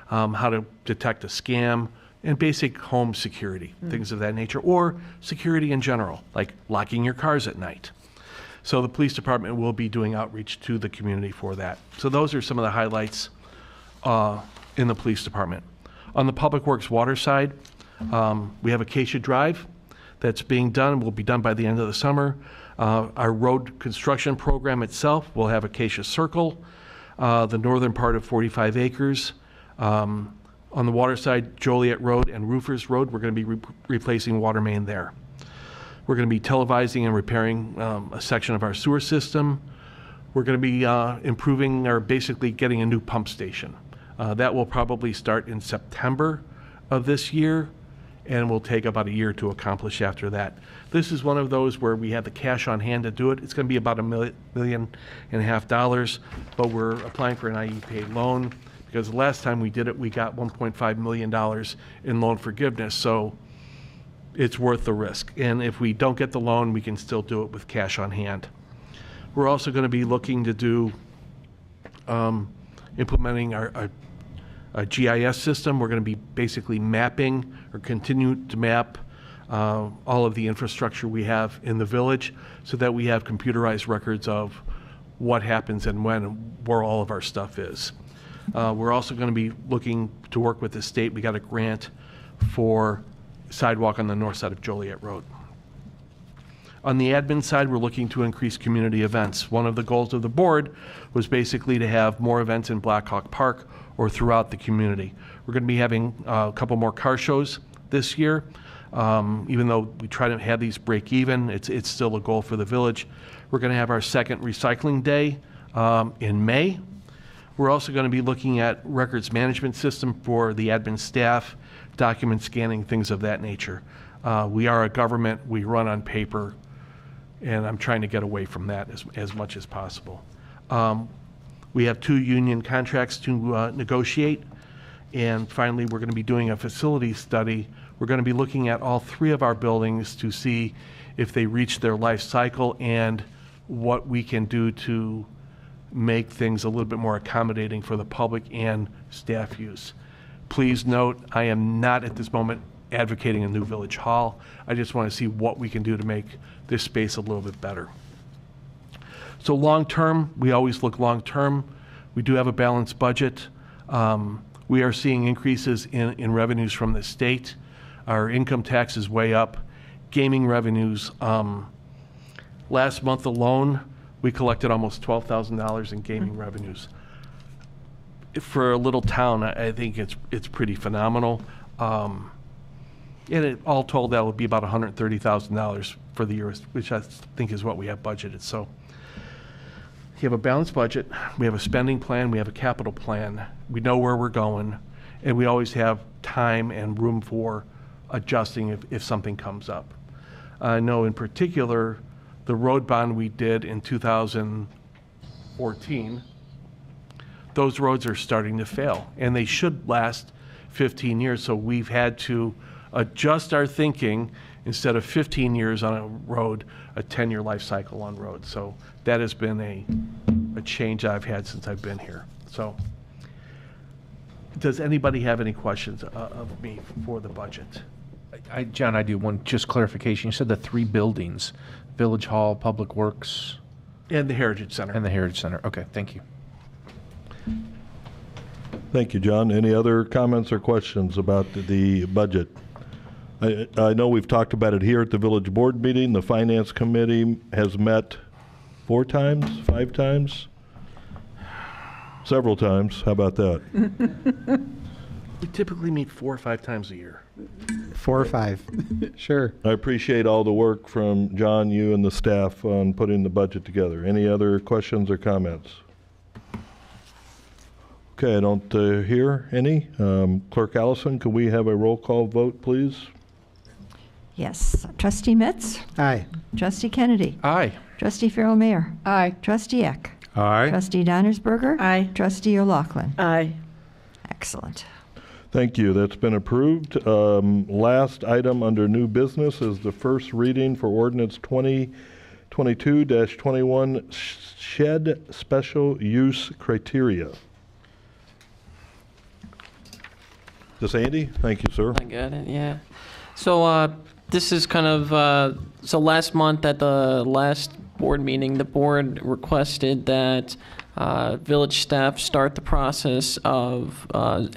How to detect a scam, and basic home security, things of that nature, or security in general, like locking your cars at night. So the police department will be doing outreach to the community for that. So those are some of the highlights in the police department. On the Public Works water side, we have Acacia Drive that's being done, will be done by the end of the summer. Our road construction program itself will have Acacia Circle, the northern part of 45 acres. On the water side, Joliet Road and Roofers Road, we're going to be replacing water main there. We're going to be televising and repairing a section of our sewer system. We're going to be improving, or basically getting a new pump station. That will probably start in September of this year, and will take about a year to accomplish after that. This is one of those where we have the cash on hand to do it. It's going to be about $1.5 million, but we're applying for an IEPA loan, because the last time we did it, we got $1.5 million in loan forgiveness, so it's worth the risk. And if we don't get the loan, we can still do it with cash on hand. We're also going to be looking to do implementing our GIS system. We're going to be basically mapping, or continue to map, all of the infrastructure we have in the village, so that we have computerized records of what happens and when, and where all of our stuff is. We're also going to be looking to work with the state. We got a grant for sidewalk on the north side of Joliet Road. On the admin side, we're looking to increase community events. One of the goals of the board was basically to have more events in Black Hawk Park or throughout the community. We're going to be having a couple more car shows this year. Even though we try to have these break even, it's still a goal for the village. We're going to have our second recycling day in May. We're also going to be looking at records management system for the admin staff, document scanning, things of that nature. We are a government, we run on paper, and I'm trying to get away from that as much as possible. We have 2 union contracts to negotiate, and finally we're going to be doing a facility study. We're going to be looking at all 3 of our buildings to see if they reach their life cycle and what we can do to make things a little bit more accommodating for the public and staff use. Please note, I am not at this moment advocating a new village hall. I just want to see what we can do to make this space a little bit better. So long term, we always look long term. We do have a balanced budget. We are seeing increases in revenues from the state. Our income tax is way up. Gaming revenues, last month alone, we collected almost $12,000 in gaming revenues. For a little town, I think it's pretty phenomenal. And all told, that would be about $130,000 for the year, which I think is what we have budgeted. So you have a balanced budget, we have a spending plan, we have a capital plan, we know where we're going, and we always have time and room for adjusting if something comes up. I know in particular, the road bond we did in 2014, those roads are starting to fail, and they should last 15 years, so we've had to adjust our thinking. Instead of 15 years on a road, a 10-year life cycle on roads. So that has been a change I've had since I've been here. So does anybody have any questions of me for the budget? John, I do one just clarification. You said the 3 buildings, Village Hall, Public Works. And the Heritage Center. And the Heritage Center. Okay, thank you. Thank you, John. Any other comments or questions about the budget? I know we've talked about it here at the village board meeting. The finance committee has met 4 times, 5 times? Several times. How about that? We typically meet 4 or 5 times a year. 4 or 5, sure. I appreciate all the work from John, you, and the staff on putting the budget together. Any other questions or comments? Okay, I don't hear any. Clerk Allison, could we have a roll call vote, please? Yes. Trustee Metz? Aye. Trustee Kennedy? Aye. Trustee Farrell Mayor? Aye. Trustee Eck? Aye. Trustee Donnersberger? Aye. Trustee O'Loughlin? Aye. Excellent. Thank you. That's been approved. Last item under new business is the first reading for Ordinance 2022-21 Shed Special Use Criteria. This Andy? Thank you, sir. I got it, yeah. So this is kind of, so last month at the last board meeting, the board requested that village staff start the process of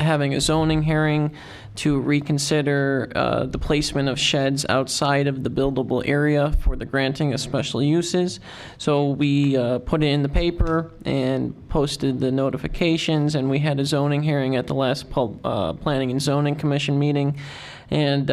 having a zoning hearing to reconsider the placement of sheds outside of the buildable area for the granting of special uses. So we put it in the paper and posted the notifications, and we had a zoning hearing at the last Planning and Zoning Commission meeting. And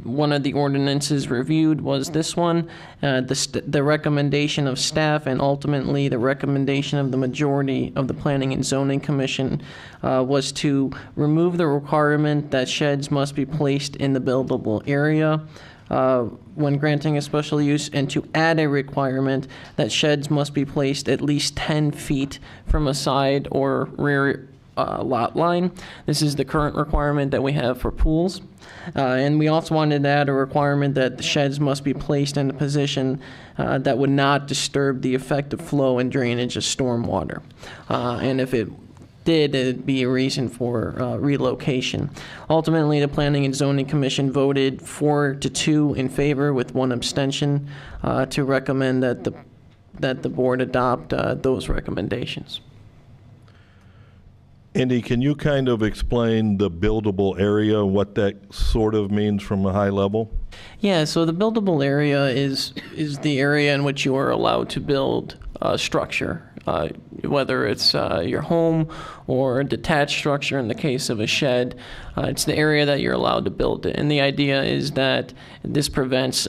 one of the ordinances reviewed was this one, the recommendation of staff, and ultimately the recommendation of the majority of the Planning and Zoning Commission was to remove the requirement that sheds must be placed in the buildable area when granting a special use, and to add a requirement that sheds must be placed at least 10 feet from a side or rear lot line. This is the current requirement that we have for pools. And we also wanted to add a requirement that the sheds must be placed in a position that would not disturb the effective flow and drainage of stormwater. And if it did, it'd be a reason for relocation. Ultimately, the Planning and Zoning Commission voted 4-2 in favor with 1 abstention to recommend that the board adopt those recommendations. Andy, can you kind of explain the buildable area, what that sort of means from a high level? Yeah, so the buildable area is the area in which you are allowed to build a structure, whether it's your home or a detached structure in the case of a shed. It's the area that you're allowed to build it. And the idea is that this prevents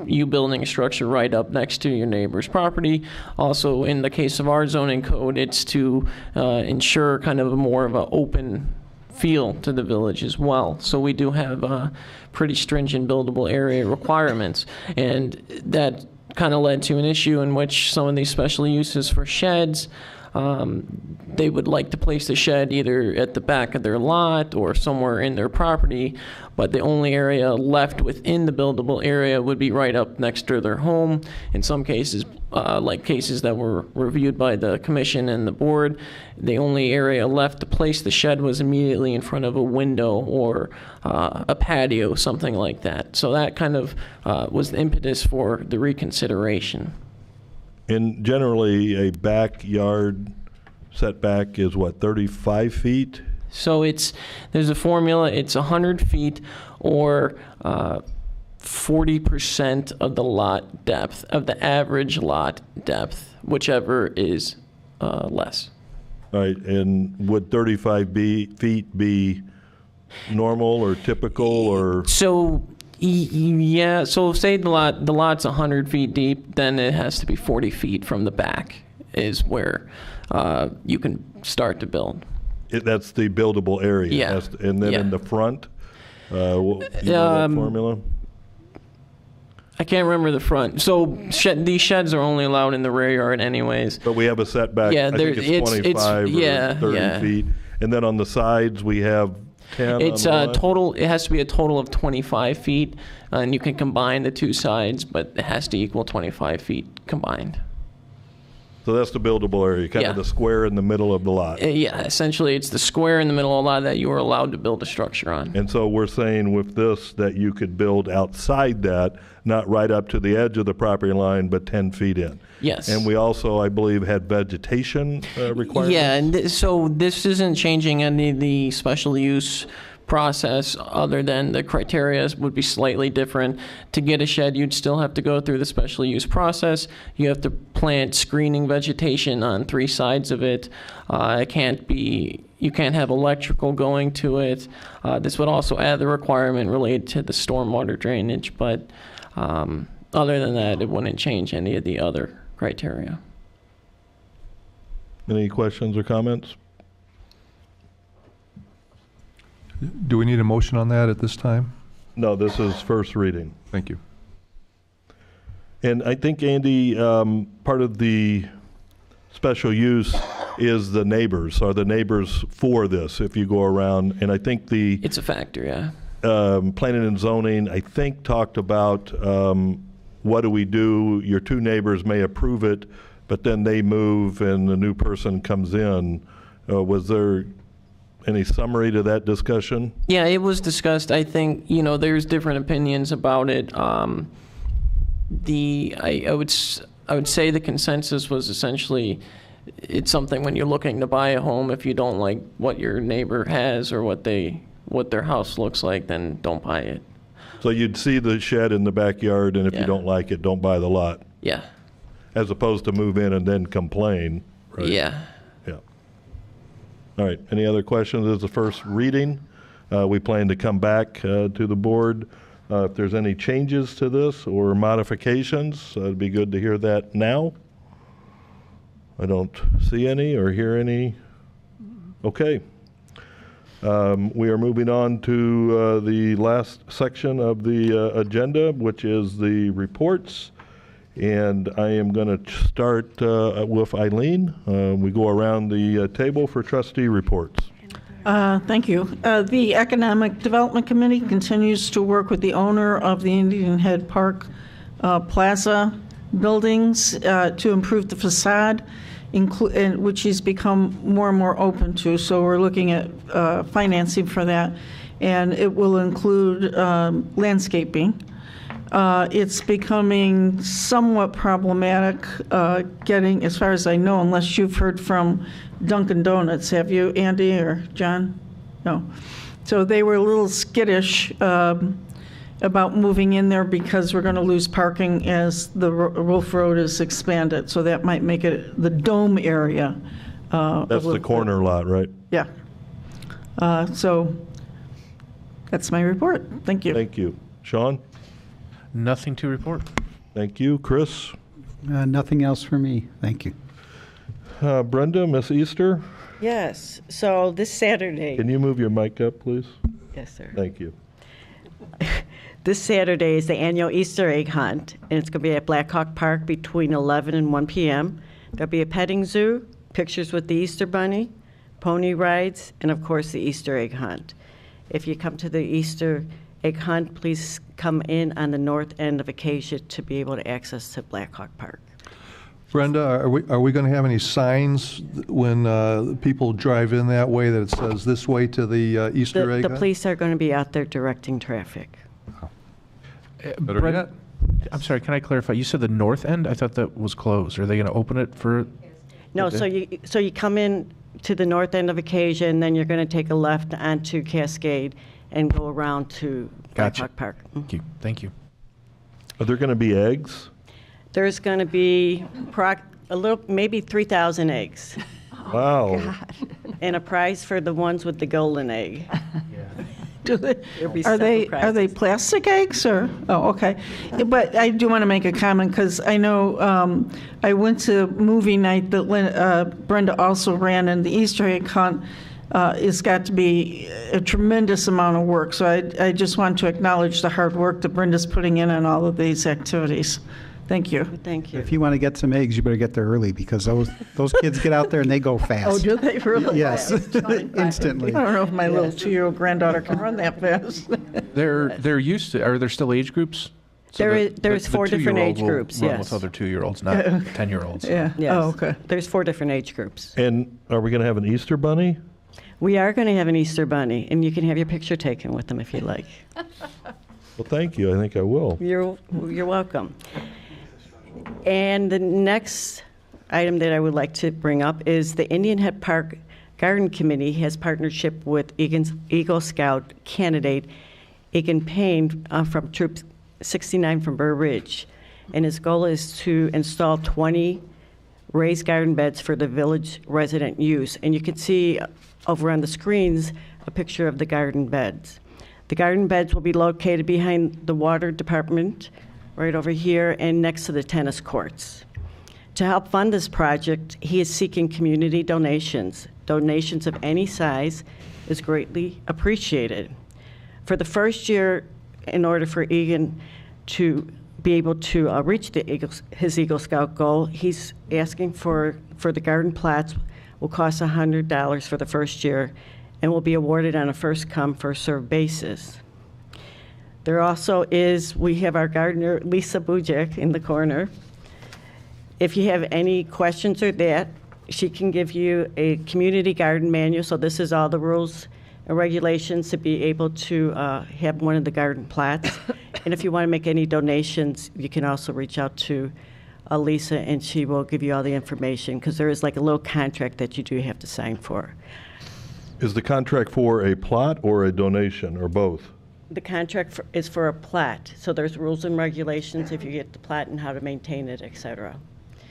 you building a structure right up next to your neighbor's property. Also, in the case of our zoning code, it's to ensure kind of more of an open feel to the village as well. So we do have pretty stringent buildable area requirements, and that kind of led to an issue in which some of these special uses for sheds, they would like to place the shed either at the back of their lot or somewhere in their property, but the only area left within the buildable area would be right up next to their home. In some cases, like cases that were reviewed by the commission and the board, the only area left to place the shed was immediately in front of a window or a patio, something like that. So that kind of was the impetus for the reconsideration. And generally, a backyard setback is what, 35 feet? So there's a formula. It's 100 feet or 40% of the lot depth, of the average lot depth, whichever is less. All right, and would 35 feet be normal or typical, or? So, yeah, so say the lot's 100 feet deep, then it has to be 40 feet from the back is where you can start to build. That's the buildable area. Yeah. And then in the front, you know that formula? I can't remember the front. So these sheds are only allowed in the rear yard anyways. But we have a setback, yeah, I think it's 25 or 30 feet. And then on the sides, we have 10 It's on one? total, it has to be a total of 25 feet, and you can combine the two sides, but it has to equal 25 feet combined. So that's the buildable area, kind of the square in the middle of the lot. Yeah, essentially it's the square in the middle of the lot that you are allowed to build a structure on. And so we're saying with this that you could build outside that, not right up to the edge of the property line, but 10 feet in. Yes. And we also, I believe, had vegetation requirements. Yeah, and so this isn't changing any of the special use process other than the criteria would be slightly different. To get a shed, you'd still have to go through the special use process. You have to plant screening vegetation on 3 sides of it. You can't have electrical going to it. This would also add the requirement related to the stormwater drainage, but other than that, it wouldn't change any of the other criteria. Any questions or comments? Do we need a motion on that at this time? No, this is first reading. Thank you. And I think, Andy, part of the special use is the neighbors. Are the neighbors for this if you go around? And I think it's a factor, yeah. Planning and zoning, I think, talked about what do we do? Your 2 neighbors may approve it, but then they move and the new person comes in. Was there any summary to that discussion? Yeah, it was discussed. I think, there's different opinions about it. I would say the consensus was essentially it's something when you're looking to buy a home, if you don't like what your neighbor has or what their house looks like, then don't buy it. So you'd see the shed in the backyard, and if you don't like it, don't buy the lot. Yeah. As opposed to move in and then complain, right? Yeah. Yeah. All right, any other questions? This is the first reading. We plan to come back to the board if there's any changes to this or modifications. It'd be good to hear that now. I don't see any or hear any. Okay. We are moving on to the last section of the agenda, which is the reports. And I am going to start with Eileen. We go around the table for trustee reports. Thank you. The Economic Development Committee continues to work with the owner of the Indian Head Park Plaza buildings to improve the facade, which he's become more and more open to. So we're looking at financing for that. And it will include landscaping. it's becoming somewhat problematic getting, as far as I know, unless you've heard from Dunkin' Donuts. Have you, Andy or John? No. So they were a little skittish about moving in there because we're going to lose parking as the Wolf Road is expanded. So that might make it the dome area. That's the corner lot, right? Yeah. So that's my report. Thank you. Thank you. Sean? Nothing to report. Thank you. Chris? Nothing else for me. Thank you. Brenda, Miss Easter? Yes, so this Saturday. Can you move your mic up, please? Yes, sir. Thank you. This Saturday is the annual Easter egg hunt, and it's going to be at Black Hawk Park between 11 and 1 p.m. There'll be a petting zoo, pictures with the Easter Bunny, pony rides, and of course the Easter egg hunt. If you come to the Easter egg hunt, please come in on the north end of Acacia to be able to access to Black Hawk Park. Brenda, are we going to have any signs when people drive in that way that it says this way to the Easter egg? The police are going to be out there directing traffic. Better Brent, I'm sorry, can I clarify? You said the north end? I thought that was closed. Are they going to open it for? No, so you come in to the north end of Acacia, and then you're going to take a left onto Cascade and go around to Black Hawk Park. Thank you. Thank you. Are there going to be eggs? There's going to be maybe 3,000 eggs. Wow. And a prize for the ones with the golden egg. Are they plastic eggs or? Oh, okay. But I do want to make a comment because I know I went to movie night that Brenda also ran, and the Easter egg hunt has got to be a tremendous amount of work. So I just want to acknowledge the hard work that Brenda's putting in on all of these activities. Thank you. Thank you. If you want to get some eggs, you better get there early because those kids get out there and they go fast. Oh, do they really? Yes, instantly. I don't know if my little 2-year-old granddaughter can run that fast. They're used to. Are there still age groups? There's 4 different age groups. Run Yes. with other 2-year-olds, not 10-year-olds. Yeah. Yes. Oh, okay. There's 4 different age groups. And are we going to have an Easter bunny? We are going to have an Easter bunny, and you can have your picture taken with them if you like. Well, thank you. I think I will. You're welcome. And the next item that I would like to bring up is the Indian Head Park Garden Committee has partnership with Eagle Scout candidate Egan Payne from Troop 69 from Burr Ridge. And his goal is to install 20 raised garden beds for the village resident use. And you can see over on the screens a picture of the garden beds. The garden beds will be located behind the water department, right over here, and next to the tennis courts. To help fund this project, he is seeking community donations. Donations of any size is greatly appreciated. For the first year, in order for Egan to be able to reach his Eagle Scout goal, he's asking for the garden plots will cost $100 for the first year and will be awarded on a first-come, first-served basis. There also we have our gardener, Lisa Bujek, in the corner. If you have any questions or that, she can give you a community garden manual. So this is all the rules and regulations to be able to have one of the garden plots. And if you want to make any donations, you can also reach out to Lisa, and she will give you all the information, because there is like a little contract that you do have to sign for. Is the contract for a plot or a donation, or both? The contract is for a plat, so there's rules and regulations if you get the plat and how to maintain it, et cetera.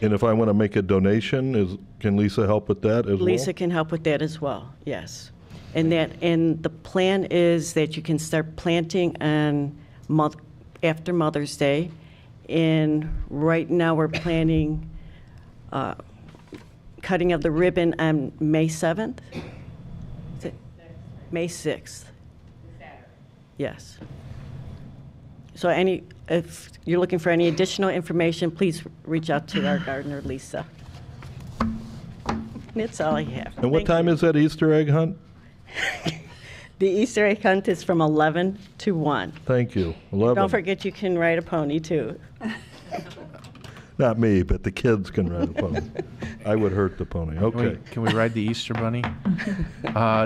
And if I want to make a donation, can Lisa help with that as well? Lisa can help with that as well, yes. And the plan is that you can start planting on after Mother's Day. And right now we're planning cutting of the ribbon on May 7th. Is it? May 6th. Yes. So if you're looking for any additional information, please reach out to our gardener, Lisa. That's all I have. And what time is that Easter egg hunt? The Easter egg hunt is from 11 to 1. Thank you. 11. Don't forget you can ride a pony, too. Not me, but the kids can ride a pony. I would hurt the pony. Okay. Can we ride the Easter bunny?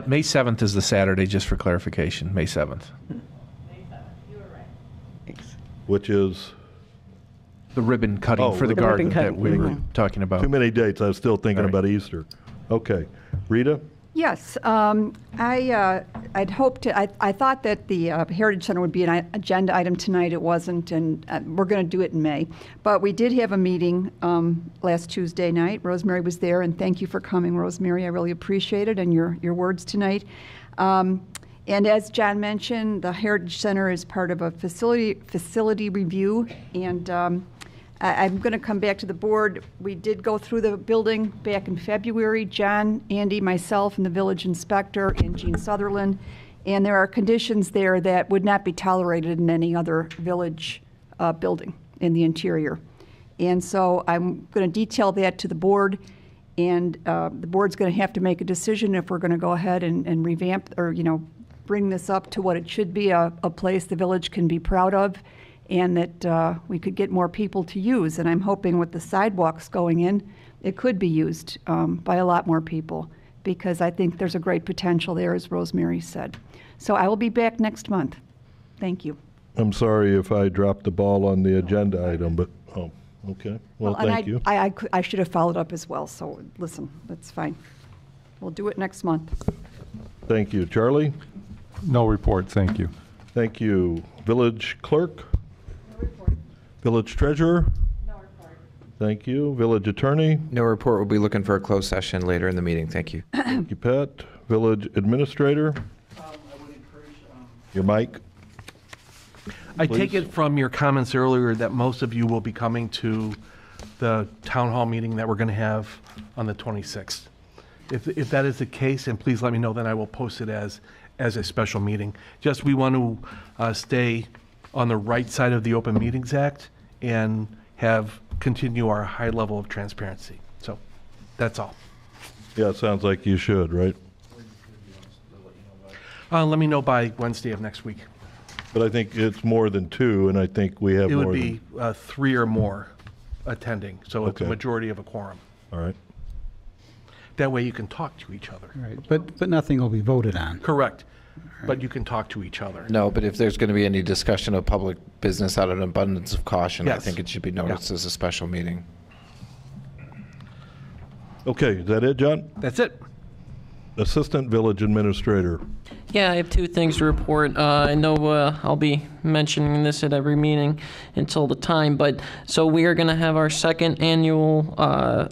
May 7th is the Saturday, just for clarification. May 7th. which is The ribbon cutting for the ribbon garden that cutting. we were talking about. too many dates. I was still thinking All right. about Easter. Okay. Rita? Yes, I'd hoped to, I thought that the Heritage Center would be an agenda item tonight. It wasn't, and we're going to do it in May. But we did have a meeting last Tuesday night. Rosemary was there, and thank you for coming, Rosemary. I really appreciate it and your words tonight. And as John mentioned, the Heritage Center is part of a facility review, and I'm going to come back to the board. We did go through the building back in February, John, Andy, myself, and the village inspector, and Gene Sutherland, and there are conditions there that would not be tolerated in any other village building in the interior. And so I'm going to detail that to the board, and the board's going to have to make a decision if we're going to go ahead and revamp or, bring this up to what it should be, a place the village can be proud of, and that we could get more people to use. And I'm hoping with the sidewalks going in, it could be used by a lot more people, because I think there's a great potential there, as Rosemary said. So I will be back next month. Thank you. I'm sorry if I dropped the ball on the agenda item, but, okay. Well, and thank you. I should have followed up as well, so listen, that's fine. We'll do it next month. Thank you. Charlie? No report, thank you. Thank you. Village clerk? No report. Village treasurer? No report. Thank you. Village attorney? No report. We'll be looking for a closed session later in the meeting. Thank you. Thank you, Pat. Village administrator? Your mic? I Please. take it from your comments earlier that most of you will be coming to the town hall meeting that we're going to have on the 26th. If that is the case, and please let me know, then I will post it as a special meeting. Just we want to stay on the right side of the Open Meetings Act and continue our high level of transparency. So that's all. Yeah, it sounds like you should, right? Let me know by Wednesday of next week. But I think it's more than two, and I think we have It more would than... be 3 or more attending, so it's a Okay. majority of a quorum. All right. That way you can talk to each other. Right, but nothing will be voted on. Correct. But you can talk to each other. No, but if there's going to be any discussion of public business out of an abundance of caution, I Yes. think it should be noticed as a special meeting. Okay, is that it, John? That's it. Assistant Village Administrator. Yeah, I have 2 things to report. I know I'll be mentioning this at every meeting until the time, but so we are going to have our second annual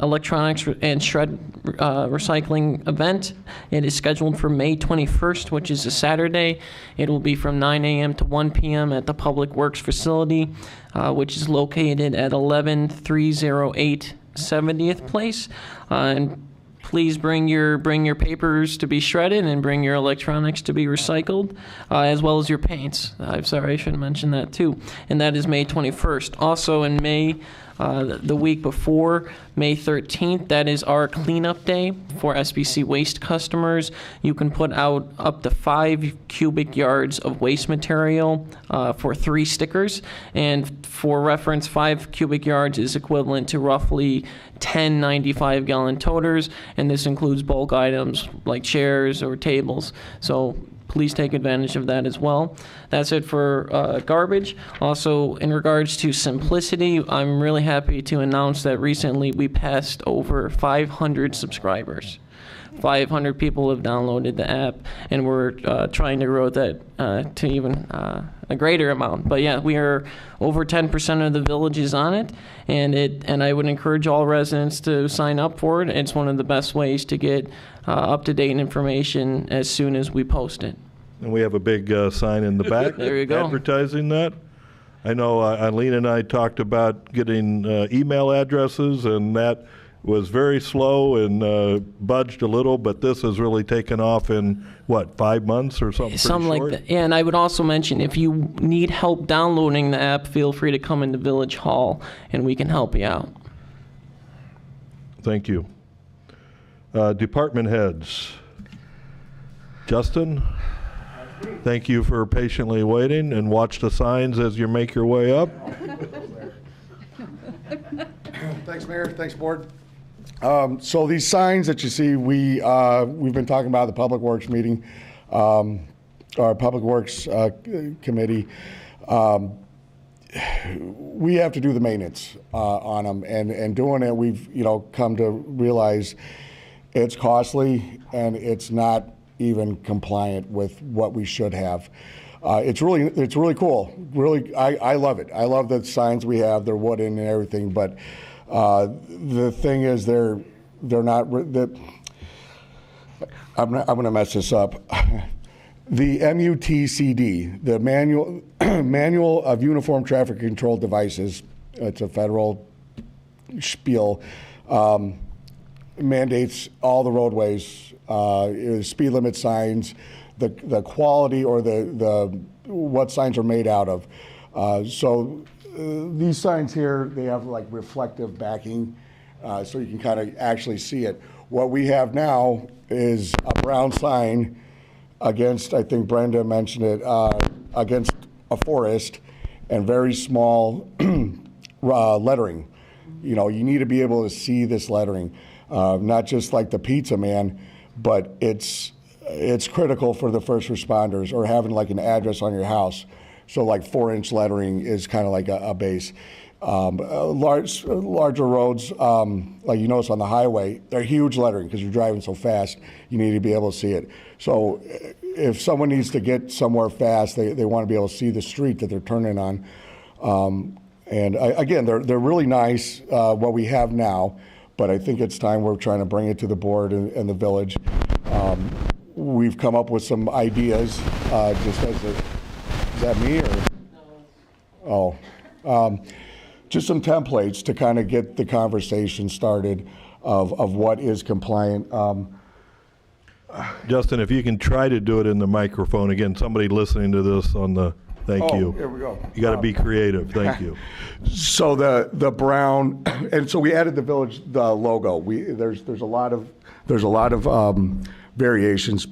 electronics and shred recycling event. It is scheduled for May 21st, which is a Saturday. It will be from 9 a.m. to 1 p.m. at the Public Works facility, which is located at 11308 70th Place. And please bring your papers to be shredded and bring your electronics to be recycled, as well as your paints. I'm sorry, I should have mentioned that too. And that is May 21st. Also in May, the week before, May 13th, that is our cleanup day for SBC waste customers. You can put out up to 5 cubic yards of waste material for 3 stickers. And for reference, 5 cubic yards is equivalent to roughly 10 95-gallon toters, and this includes bulk items like chairs or tables. So please take advantage of that as well. That's it for garbage. Also, in regards to simplicity, I'm really happy to announce that recently we passed over 500 subscribers. 500 people have downloaded the app, and we're trying to grow that to even a greater amount. But yeah, we are over 10% of the villages on it, and I would encourage all residents to sign up for it. It's one of the best ways to get up-to-date information as soon as we post it. And we have a big sign in the back. There you go. Advertising that. I know Eileen and I talked about getting email addresses, and that was very slow and budged a little, but this has really taken off in, 5 months or something? Something like that. And I would also mention, if you need help downloading the app, feel free to come into Village Hall, and we can help you out. Thank you. Department heads. Justin, thank you for patiently waiting, and watch the signs as you make your way up. Thanks, Mayor. Thanks, Board. So these signs that you see, we've been talking about at the Public Works meeting, our Public Works Committee. we have to do the maintenance on them, and doing it, we've come to realize it's costly and it's not even compliant with what we should have. It's really cool. Really, I love it. I love the signs we have. They're wooden and everything, but the thing is, they're not. I'm going to mess this up. The MUTCD, the Manual of Uniform Traffic Control Devices, it's a federal spiel, mandates all the roadways, speed limit signs, the quality or the what signs are made out of. So these signs here, they have like reflective backing, so you can kind of actually see it. What we have now is a brown sign against, I think Brenda mentioned it, against a forest and very small lettering. You need to be able to see this lettering, not just like the pizza man, but it's critical for the first responders, or having like an address on your house. So like 4-inch lettering is kind of like a base. Larger roads, like you notice on the highway, they're huge lettering because you're driving so fast. You need to be able to see it. So if someone needs to get somewhere fast, they want to be able to see the street that they're turning on. Again, they're really nice, what we have now, but I think it's time we're trying to bring it to the board and the village. We've come up with some ideas, just as is that me or? No. Oh. Just some templates to kind of get the conversation started of what is compliant. Justin, if you can try to do it in the microphone. Again, somebody listening to this on the, thank you. Here we go. You got to be creative. Thank you. So the brown, and so we added the village, the logo. There's a lot of variations.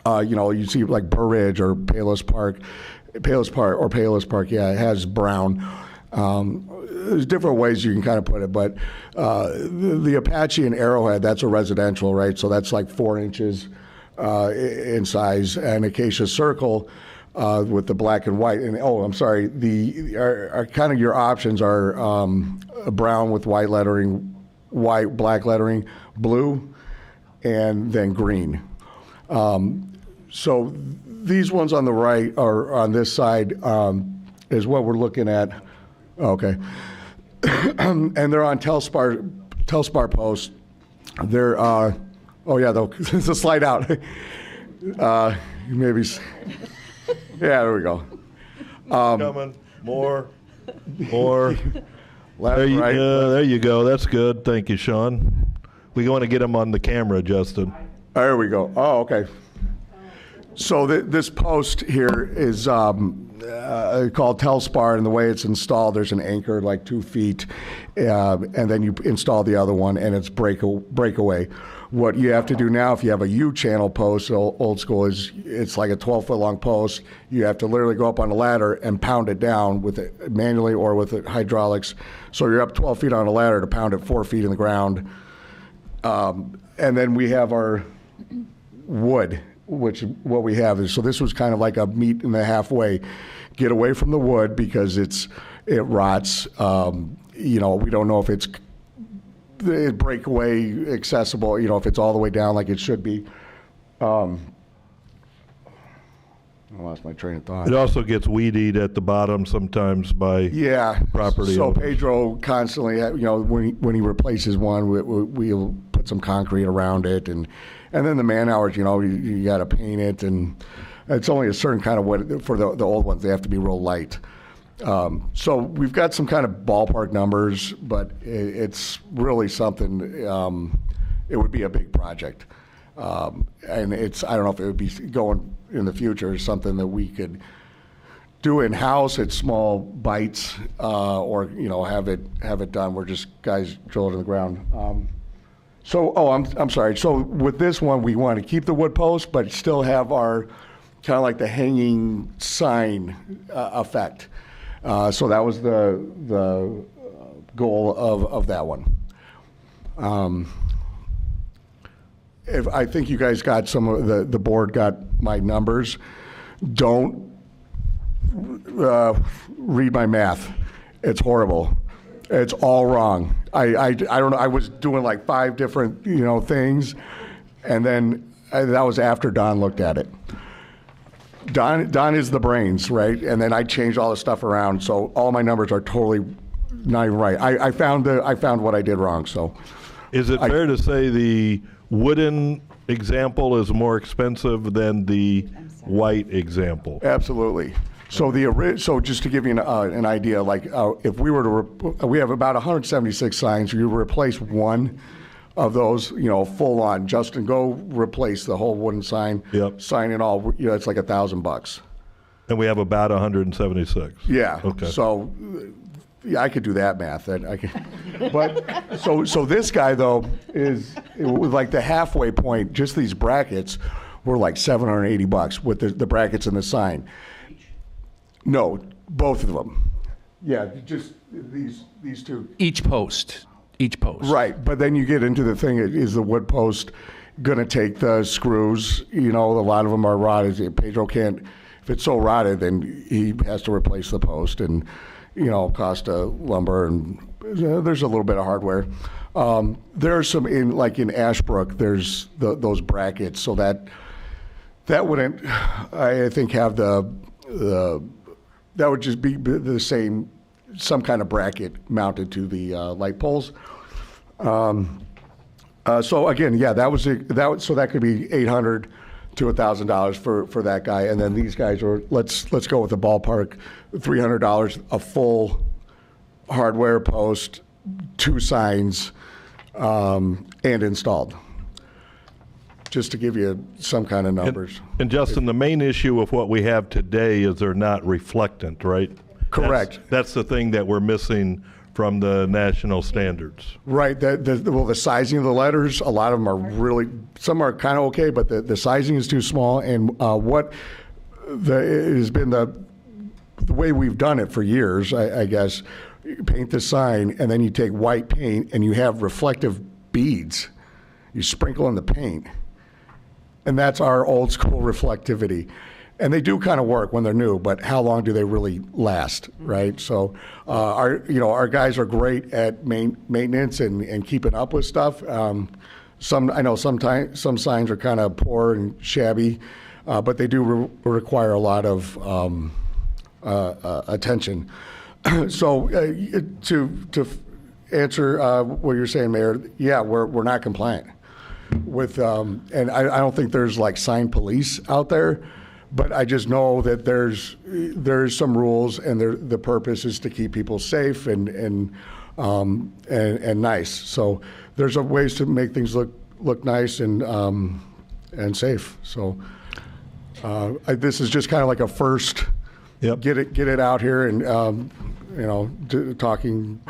You see like Burr Ridge or Palos Park, yeah, it has brown. There's different ways you can kind of put it, but the Apache and Arrowhead, that's a residential, right? So that's like 4 inches in size, and Acacia Circle with the black and white. And I'm sorry, our kind of your options are brown with white lettering, black lettering, blue, and then green. So these ones on the right, or on this side, is what we're looking at. Okay. And they're on Telspar posts. They're, oh yeah, it's a slide out. Maybe, yeah, there we go. Coming, more. Left, there right. There you go. That's good. Thank you, Sean. We want to get them on the camera, Justin. There we go. Oh, okay. So this post here is called Telspar, and the way it's installed, there's an anchor like 2 feet, and then you install the other one, and it's breakaway. What you have to do now, if you have a U-channel post, old school, is it's like a 12-foot long post. You have to literally go up on a ladder and pound it down with it manually or with it hydraulics. So you're up 12 feet on a ladder to pound it 4 feet in the ground. And then we have our wood, which what we have is, so this was kind of like a meet in the halfway. Get away from the wood because it rots. We don't know if it's breakaway accessible, if it's all the way down like it should be. I lost my train of thought. It also gets weedied at the bottom sometimes by property So owners. Pedro constantly, when he replaces one, we'll put some concrete around it, and then the man hours, you got to paint it, and it's only a certain kind of wood. For the old ones, they have to be real light. So we've got some kind of ballpark numbers, but it's really something. It would be a big project, and I don't know if it would be going in the future, something that we could do in-house at small bites, or have it done. We're just guys drill it in the ground. I'm sorry. So with this one, we want to keep the wood post, but still have our kind of like the hanging sign effect. So that was the goal of that one. If I think you guys got some of the board got my numbers. Don't read my math. It's horrible. It's all wrong. I don't know. I was doing like 5 different, things, and then that was after Don looked at it. Don is the brains, right? And then I changed all the stuff around, so all my numbers are totally not even right. I found what I did wrong. So, is it fair to say the wooden example is more expensive than the white example? Absolutely. So so just to give you an idea, like if we were to, we have about 176 signs. You replace one of those, full on. Justin, go replace the whole wooden sign. Yep. Sign and all. It's like $1,000. And we have about 176. Yeah. Okay. So, yeah, I could do that math. I can. But so this guy though is like the halfway point. Just these brackets were like $780 with the brackets and the sign. No, both of them. Yeah, just these two. Each post. Right, but then you get into the thing, is the wood post going to take the screws? A lot of them are rotted. Pedro can't, if it's so rotted, then he has to replace the post and, cost lumber, and there's a little bit of hardware. There's some, in Ashbrook, there's those brackets, so that wouldn't, I think, have that would just be the same, some kind of bracket mounted to the light poles. So again, yeah, so that could be $800 to $1,000 for that guy, and then these guys are, let's go with the ballpark, $300 a full hardware post, 2 signs, and installed. Just to give you some kind of numbers. And Justin, the main issue of what we have today is they're not reflectant, right? Correct. That's the thing that we're missing from the national standards. Right. The sizing of the letters, a lot of them are really, some are kind of okay, but the sizing is too small. And it has been the way we've done it for years, I guess. You paint the sign, and then you take white paint, and you have reflective beads. You sprinkle in the paint. And that's our old school reflectivity. And they do kind of work when they're new, but how long do they really last, right? So our guys are great at maintenance and keeping up with stuff. I know sometimes some signs are kind of poor and shabby, but they do require a lot of attention. So to answer what you're saying, Mayor, yeah, we're not compliant with, and I don't think there's like sign police out there, but I just know that there's some rules, and the purpose is to keep people safe and nice. So there's ways to make things look nice and safe. So this is just kind of like a first. Yep. Get it out here and talking.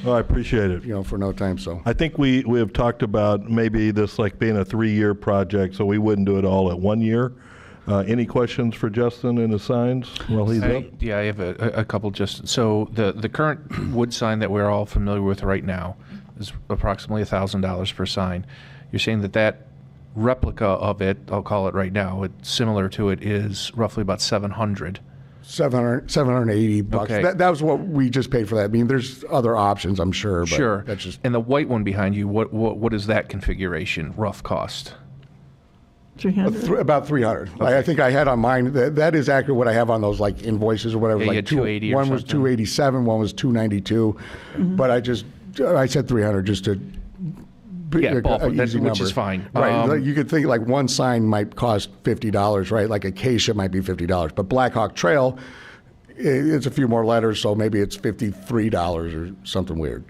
Oh, I appreciate it. For no time. So I think we have talked about maybe this like being a 3-year project, so we wouldn't do it all at 1 year. Any questions for Justin and his signs while he's up? Yeah, I have a couple. Just so the current wood sign that we're all familiar with right now is approximately $1,000 per sign. You're saying that replica of it, I'll call it right now, similar to it, is roughly about $780. Okay. That was what we just paid for that. I mean, there's other options, I'm sure. But sure. That's just. And the white one behind you, what is that configuration, rough cost? 300. About 300. Okay. I think I had on mine. That is accurate. What I have on those like invoices or whatever. Yeah, like 280. One was 287. One was 292. Mm-hmm. But I said 300 just to. Yeah, easy which is fine. Right. You could think like one sign might cost $50, right? Like Acacia might be $50, but Black Hawk Trail, it's a few more letters, so maybe it's $53 or something weird,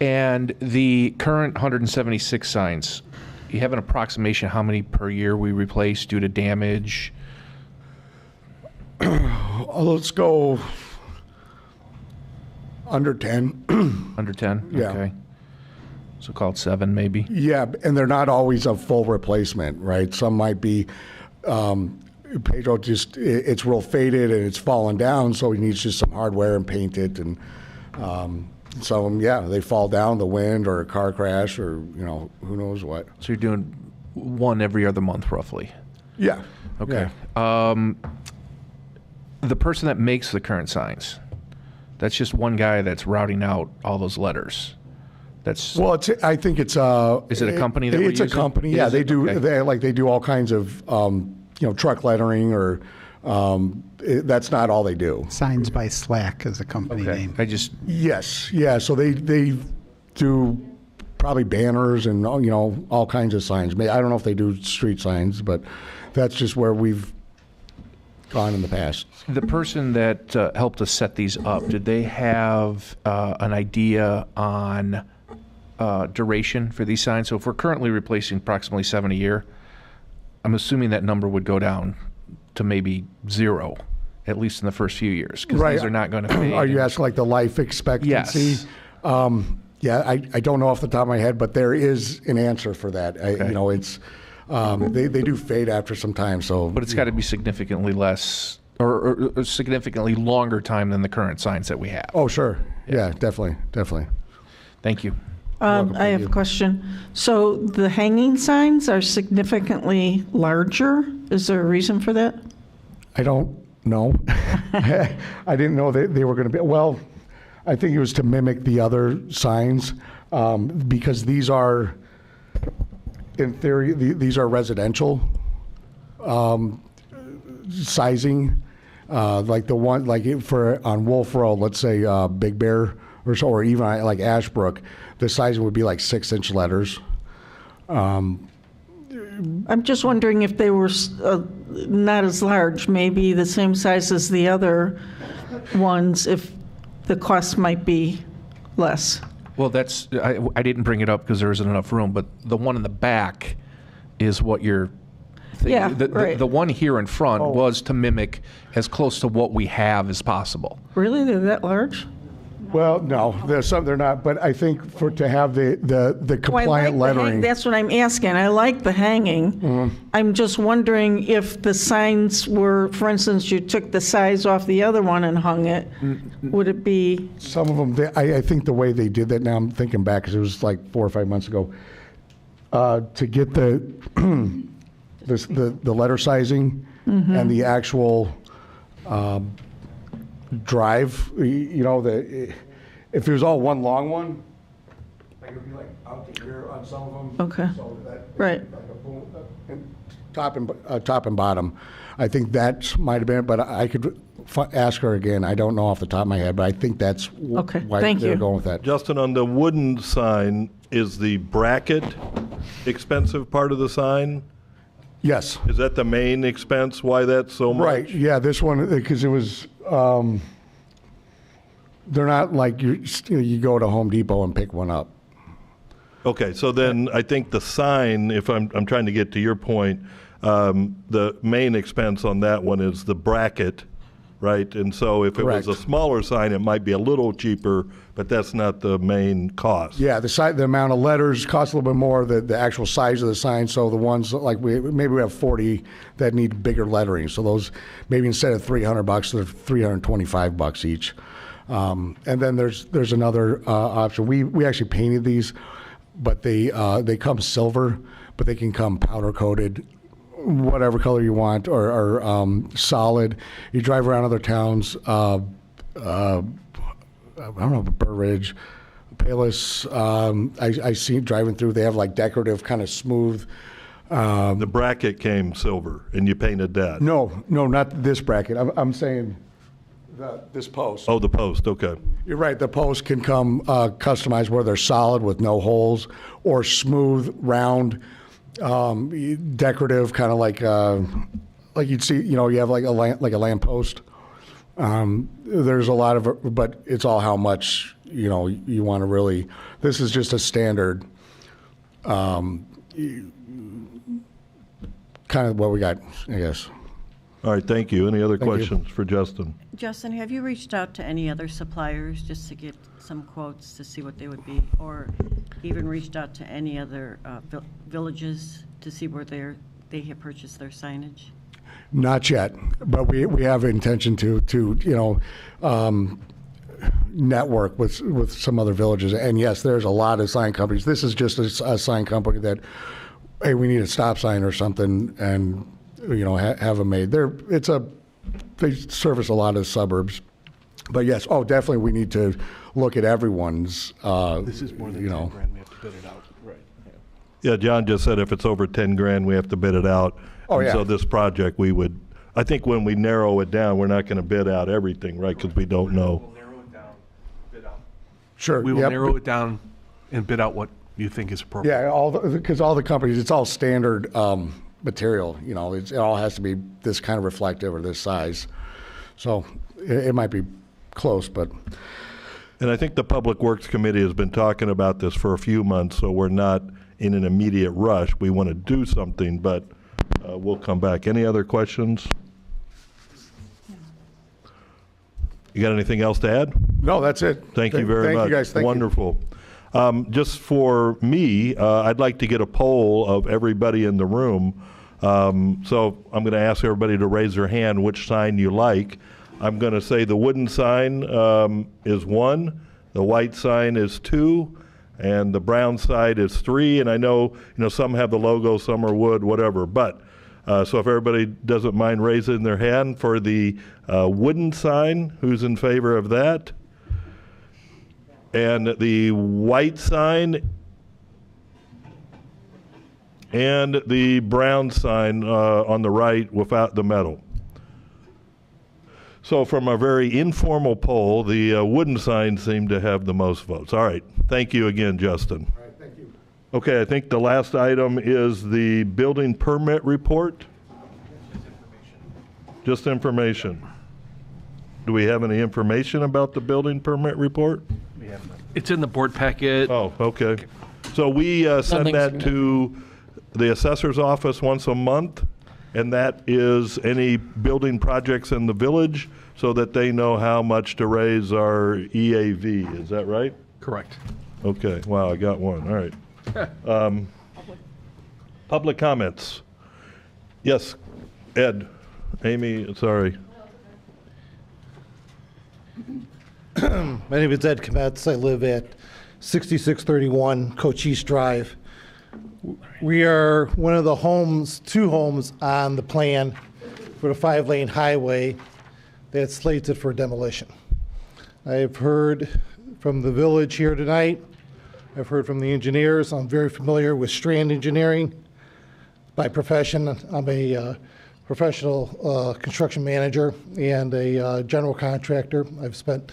And the current 176 signs, you have an approximation how many per year we replace due to damage? Let's go under 10. Under 10? Yeah. Okay. So call it 7 maybe? Yeah, and they're not always a full replacement, right? Some might be, Pedro it's real faded and it's fallen down, so he needs just some hardware and paint it. And so, yeah, they fall down, the wind or a car crash or, who knows what. So you're doing one every other month roughly? Yeah. Okay. Yeah. The person that makes the current signs, that's just one guy that's routing out all those letters. That's Well, I think it's Is it a company that we're it's a using? company. Yeah, Is they it? do. Okay. They do all kinds of truck lettering or that's not all they do. Signs by Slack is a company Okay. name. I just Yes, yeah. So they do probably banners and all kinds of signs. I don't know if they do street signs, but that's just where we've gone in the past. The person that helped us set these up, did they have an idea on duration for these signs? So if we're currently replacing approximately 7 a year, I'm assuming that number would go down to maybe 0, at least in the first few years, because Right. these are not going to fade. Are you asking like the life expectancy? Yes. Yeah, I don't know off the top of my head, but there is an answer for that. Okay. It's they do fade after some time. So, But it's got to be significantly less or significantly longer time than the current signs that we have. Oh, sure. Yeah, definitely. Thank you. I have a question. So the hanging signs are significantly larger? Is there a reason for that? I don't know. I didn't know they were going to be. Well, I think it was to mimic the other signs because these are, in theory, these are residential sizing. Like the one, on Wolf Road, let's say Big Bear or even like Ashbrook, the sizing would be like 6-inch letters. I'm just wondering if they were not as large, maybe the same size as the other ones, if the cost might be less. Well, I didn't bring it up because there isn't enough room, but the one in the back is what you're thinking. Yeah, the right. the one here in front was to mimic as close to what we have as possible. Really? They're that large? Well, no, they're not. But I think to have the compliant lettering. That's what I'm asking. I like the hanging. Mm-hmm. I'm just wondering if the signs were, for instance, you took the size off the other one and hung it, would it be? Some of them, I think the way they did that, now I'm thinking back, because it was like 4 or 5 months ago, to get the letter sizing and the actual drive, if it was all one long one, like it would be like out to here on some of them. Okay. So that, Right. Like a boom, top and bottom. I think that might have been, but I could ask her again. I don't know off the top of my head, but I think that's why Thank they're you. going with that. Justin, on the wooden sign, is the bracket expensive part of the sign? Yes. Is that the main expense? Why that's so much? Right, yeah, this one, because it was, they're not like you go to Home Depot and pick one up. Okay, so then I think the sign, if I'm trying to get to your point, the main expense on that one is the bracket, right? And so if it was a smaller sign, it might be a little cheaper, but that's not the main cost. Yeah, the amount of letters costs a little bit more, the actual size of the sign, so the ones, like maybe we have 40 that need bigger lettering, so those, maybe instead of $300, they're $325 each. And then there's another option. We actually painted these, but they come silver, but they can come powder coated, whatever color you want, or solid. You drive around other towns, I don't know, Burr Ridge, Palos, I see driving through, they have like decorative kind of smooth. The bracket came silver, and you painted that? No, not this bracket. I'm saying this post. Oh, the post, okay. You're right, the post can come customized where they're solid with no holes, or smooth, round, decorative, kind of like you'd see, you have like a lamp post. There's a lot of, but it's all how much, you want to really, this is just a standard, kind of what we got, I guess. All right, thank you. Any other Thank you. questions for Justin? Justin, have you reached out to any other suppliers just to get some quotes to see what they would be? Or even reached out to any other villages to see where they have purchased their signage? Not yet, but we have intention to network with some other villages. And yes, there's a lot of sign companies. This is just a sign company that, hey, we need a stop sign or something, and have them made. It's a they service a lot of suburbs. But yes, definitely we need to look at everyone's, This is more than you 10 know. grand, we have to bid it out. Right. Yeah, John just said if it's over 10 grand, we have to bid it out. Oh, And yeah. so this project, we would, I think when we narrow it down, we're not going to bid out everything, right? Because we don't know. We'll narrow it down, bid out. Sure. We will yep. narrow it down and bid out what you think is appropriate. Yeah, because all the companies, it's all standard material, you know, it all has to be this kind of reflective or this size. So it might be close, but. And I think the Public Works Committee has been talking about this for a few months, so we're not in an immediate rush. We want to do something, but we'll come back. Any other questions? You got anything else to add? No, that's it. Thank you very much. Thank you, guys. Thank you. Wonderful. Just for me, I'd like to get a poll of everybody in the room. So I'm going to ask everybody to raise their hand which sign you like. I'm going to say the wooden sign is 1, the white sign is 2, and the brown side is 3. And I know, some have the logo, some are wood, whatever. But so if everybody doesn't mind raising their hand for the wooden sign, who's in favor of that? And the white sign and the brown sign on the right without the metal. So from a very informal poll, the wooden sign seemed to have the most votes. All right. Thank you again, Justin. All right, thank you. Okay, I think the last item is the building permit report. Just information. Do we have any information about the building permit report? It's in the board packet. Oh, okay. So we send Nothing that significant. to the assessor's office once a month, and that is any building projects in the village so that they know how much to raise our EAV. Is that right? Correct. Okay, wow, I got one. All right. Public comments. Yes, Ed. Amy, sorry. My name is Ed Kometz. I live at 6631 Cochise Drive. We are one of the two homes on the plan for the 5-lane highway that's slated for demolition. I've heard from the village here tonight. I've heard from the engineers. I'm very familiar with Strand Engineering by profession. I'm a professional construction manager and a general contractor. I've spent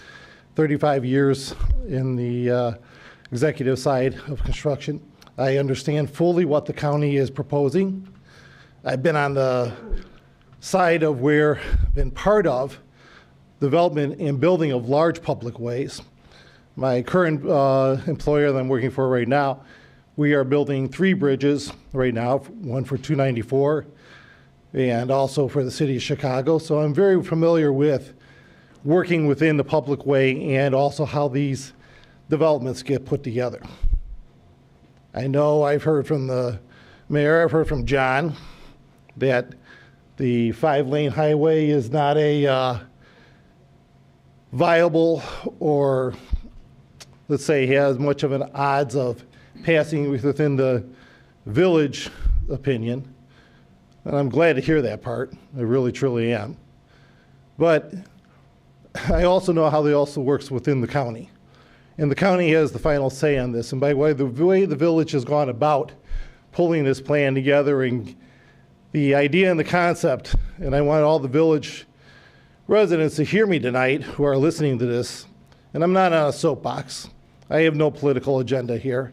35 years in the executive side of construction. I understand fully what the county is proposing. I've been on the side of been part of development and building of large public ways. My current employer that I'm working for right now, we are building 3 bridges right now, one for 294 and also for the city of Chicago. So I'm very familiar with working within the public way and also how these developments get put together. I know I've heard from the mayor, I've heard from John, that the 5-lane highway is not a viable or, let's say, has much of an odds of passing within the village opinion. And I'm glad to hear that part. I really, truly am. But I also know how it also works within the county. And the county has the final say on this. And by the way the village has gone about pulling this plan together and the idea and the concept, and I want all the village residents to hear me tonight who are listening to this, and I'm not on a soapbox. I have no political agenda here.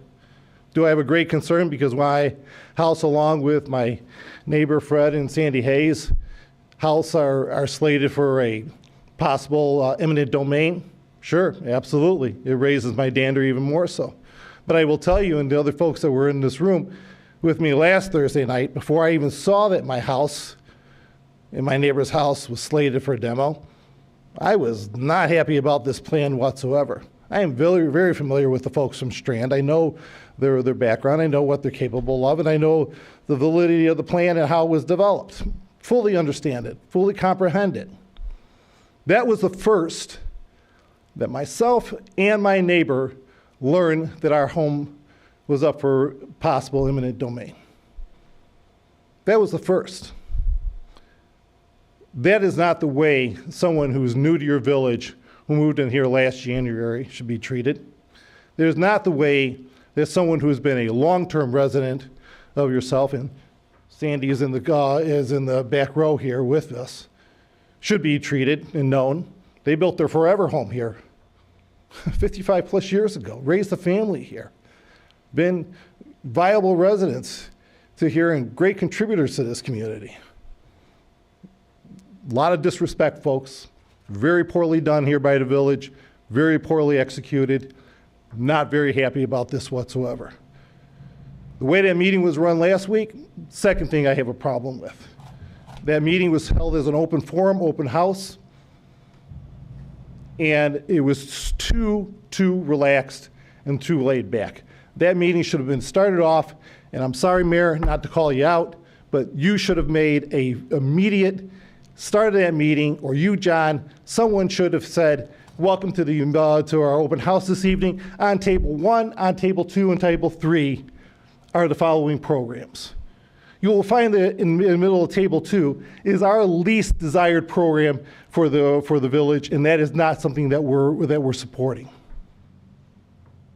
Do I have a great concern because my house, along with my neighbor Fred and Sandy Hayes' house, are slated for a possible eminent domain? Sure, absolutely. It raises my dander even more so. But I will tell you, and the other folks that were in this room with me last Thursday night, before I even saw that my house and my neighbor's house was slated for a demo, I was not happy about this plan whatsoever. I am very, very familiar with the folks from Strand. I know their background, I know what they're capable of, and I know the validity of the plan and how it was developed. Fully understand it, fully comprehend it. That was the first that myself and my neighbor learned that our home was up for possible eminent domain. That was the first. That is not the way someone who's new to your village, who moved in here last January, should be treated. There's not the way that someone who's been a long-term resident of yourself, and Sandy is in the back row here with us, should be treated and known. They built their forever home here 55 plus years ago, raised a family here, been viable residents to here and great contributors to this community. A lot of disrespect, folks. Very poorly done here by the village, very poorly executed. Not very happy about this whatsoever. The way that meeting was run last week, second thing I have a problem with. That meeting was held as an open forum, open house, and it was too relaxed and too laid back. That meeting should have been started off, and I'm sorry, Mayor, not to call you out, but you should have made a immediate start of that meeting, or you, John, someone should have said, welcome to our open house this evening. On table 1, on table 2, and table 3 are the following programs. You will find that in the middle of table 2 is our least desired program for the village, and that is not something that we're supporting.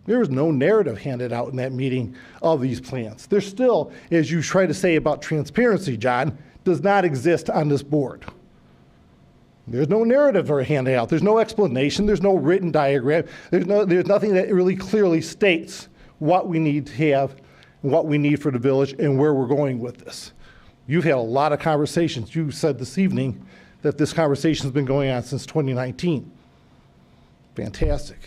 There was no narrative handed out in that meeting of these plans. There's still, as you try to say about transparency, John, does not exist on this board. There's no narrative handed out. There's no explanation. There's no written diagram. There's nothing that really clearly states what we need to have, what we need for the village, and where we're going with this. You've had a lot of conversations. You said this evening that this conversation has been going on since 2019. Fantastic.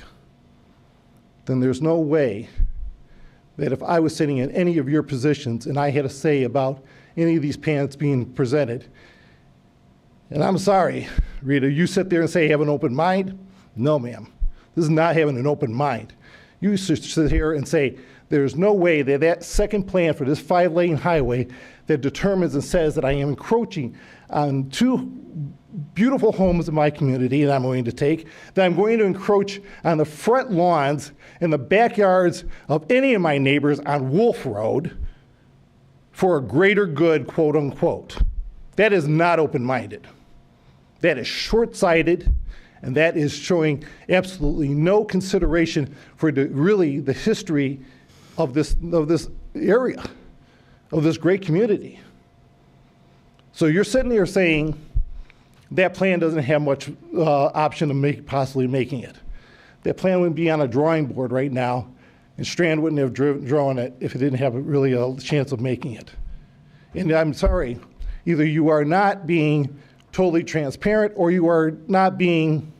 Then there's no way that if I was sitting in any of your positions and I had a say about any of these plans being presented, and I'm sorry, Rita, you sit there and say have an open mind? No, ma'am. This is not having an open mind. You sit here and say there's no way that that second plan for this 5-lane highway that determines and says that I am encroaching on 2 beautiful homes in my community that I'm going to take, that I'm going to encroach on the front lawns and the backyards of any of my neighbors on Wolf Road for a greater good, quote unquote. That is not open-minded. That is short-sighted, and that is showing absolutely no consideration for the history of this area, of this great community. So you're sitting there saying that plan doesn't have much option of possibly making it. That plan would be on a drawing board right now, and Strand wouldn't have drawn it if it didn't have really a chance of making it. And I'm sorry, either you are not being totally transparent or you are not being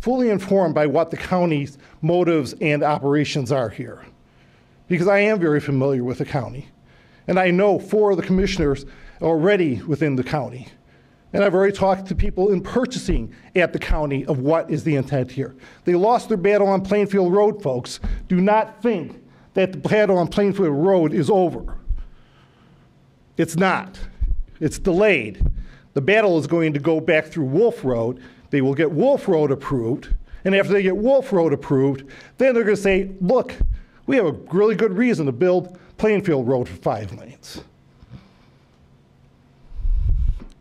fully informed by what the county's motives and operations are here. Because I am very familiar with the county, and I know 4 of the commissioners already within the county. And I've already talked to people in purchasing at the county of what is the intent here. They lost their battle on Plainfield Road, folks. Do not think that the battle on Plainfield Road is over. It's not. It's delayed. The battle is going to go back through Wolf Road. They will get Wolf Road approved. And after they get Wolf Road approved, then they're going to say, look, we have a really good reason to build Plainfield Road for 5 lanes.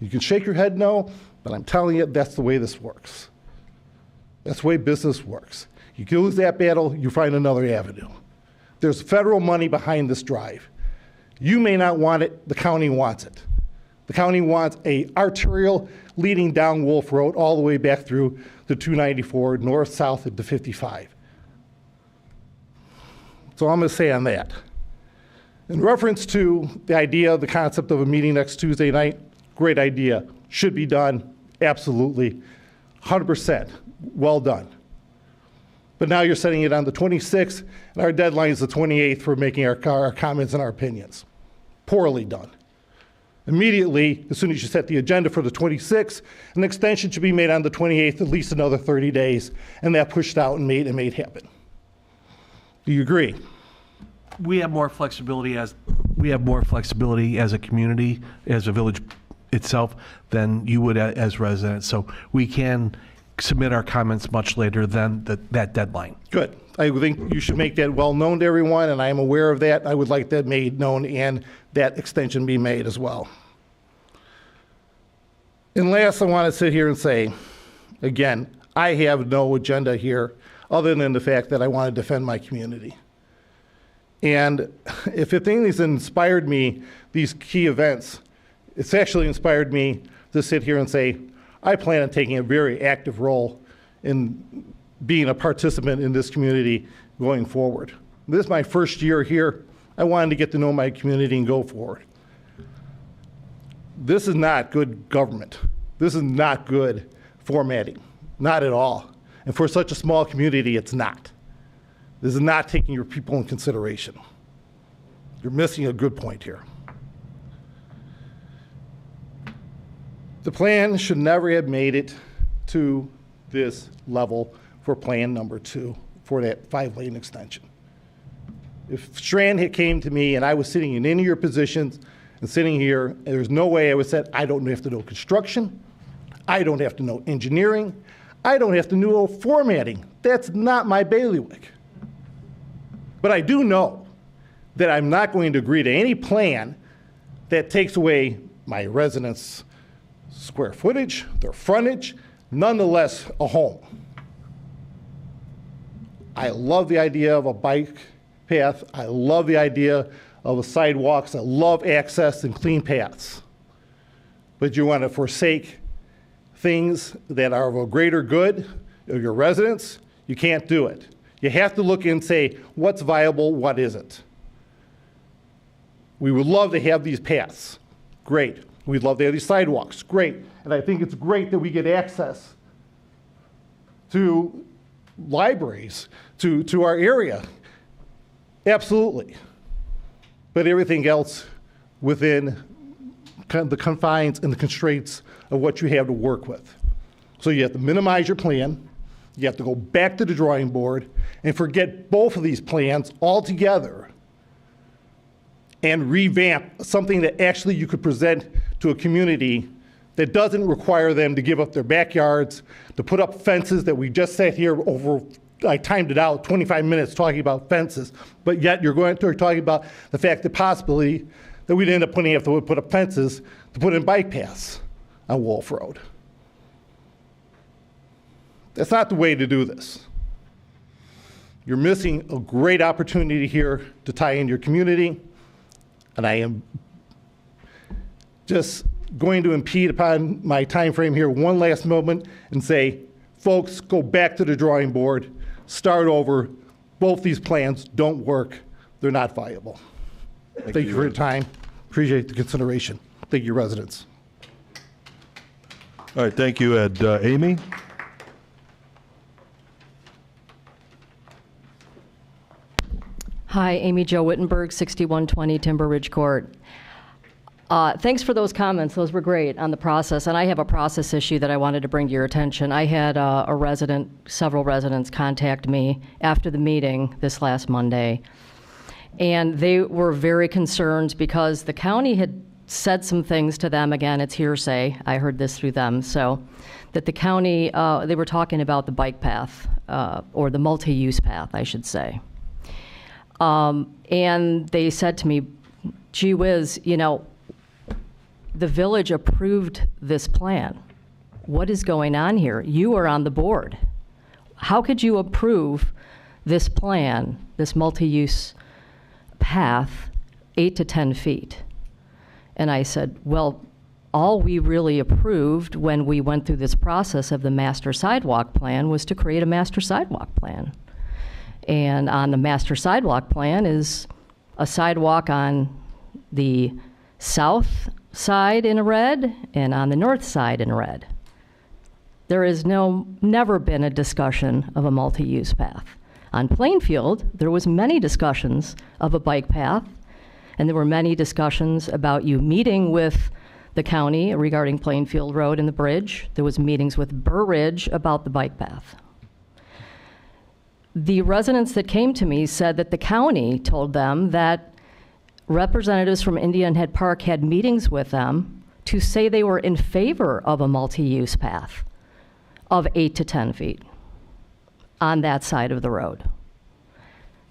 You can shake your head no, but I'm telling you, that's the way this works. That's the way business works. You lose that battle, you find another avenue. There's federal money behind this drive. You may not want it, the county wants it. The county wants an arterial leading down Wolf Road all the way back through the 294, north, south, and to 55. So I'm going to say on that. In reference to the idea, the concept of a meeting next Tuesday night, great idea. Should be done, absolutely. 100%, well done. But now you're setting it on the 26th, and our deadline is the 28th for making our comments and our opinions. Poorly done. Immediately, as soon as you set the agenda for the 26th, an extension should be made on the 28th, at least another 30 days, and that pushed out and made happen. Do you agree? We have more flexibility as a community, as a village itself, than you would as residents. So we can submit our comments much later than that deadline. Good. I think you should make that well known to everyone, and I am aware of that. I would like that made known and that extension be made as well. And last, I want to sit here and say, again, I have no agenda here other than the fact that I want to defend my community. And if a thing has inspired me, these key events, it's actually inspired me to sit here and say, I plan on taking a very active role in being a participant in this community going forward. This is my first year here. I wanted to get to know my community and go forward. This is not good government. This is not good formatting, not at all. And for such a small community, it's not. This is not taking your people in consideration. You're missing a good point here. The plan should never have made it to this level for plan number 2 for that 5-lane extension. If Strand had came to me and I was sitting in any of your positions and sitting here, and there's no way I would say, I don't have to know construction, I don't have to know engineering, I don't have to know formatting. That's not my bailiwick. But I do know that I'm not going to agree to any plan that takes away my residents' square footage, their frontage, nonetheless a home. I love the idea of a bike path. I love the idea of sidewalks. I love access and clean paths. But you want to forsake things that are of a greater good of your residents, you can't do it. You have to look and say, what's viable, what isn't. We would love to have these paths. Great. We'd love to have these sidewalks. Great. And I think it's great that we get access to libraries, to our area. Absolutely. But everything else within the confines and the constraints of what you have to work with. So you have to minimize your plan. You have to go back to the drawing board and forget both of these plans altogether and revamp something that actually you could present to a community that doesn't require them to give up their backyards, to put up fences that we just sat here over, I timed it out, 25 minutes talking about fences, but yet you're going to talking about the fact that possibly that we'd end up have to put up fences to put in bike paths on Wolf Road. That's not the way to do this. You're missing a great opportunity here to tie in your community, and I am just going to impede upon my time frame here one last moment and say, folks, go back to the drawing board, start over. Both these plans don't work. They're not viable. Thank you for your time. Appreciate the consideration. Thank you, residents. All right, thank you, Ed. Amy? Hi, Amy Jo Wittenberg, 6120 Timber Ridge Court. Thanks for those comments. Those were great on the process. And I have a process issue that I wanted to bring to your attention. I had several residents contact me after the meeting this last Monday. And they were very concerned because the county had said some things to them. Again, it's hearsay. I heard this through them. So that the county, they were talking about the bike path, or the multi-use path, I should say. And they said to me, gee whiz, the village approved this plan. What is going on here? You are on the board. How could you approve this plan, this multi-use path, 8 to 10 feet? And I said, well, all we really approved when we went through this process of the master sidewalk plan was to create a master sidewalk plan. And on the master sidewalk plan is a sidewalk on the south side in red and on the north side in red. There is never been a discussion of a multi-use path. On Plainfield, there was many discussions of a bike path, and there were many discussions about you meeting with the county regarding Plainfield Road and the bridge. There was meetings with Burr Ridge about the bike path. The residents that came to me said that the county told them that representatives from Indian Head Park had meetings with them to say they were in favor of a multi-use path of 8 to 10 feet on that side of the road.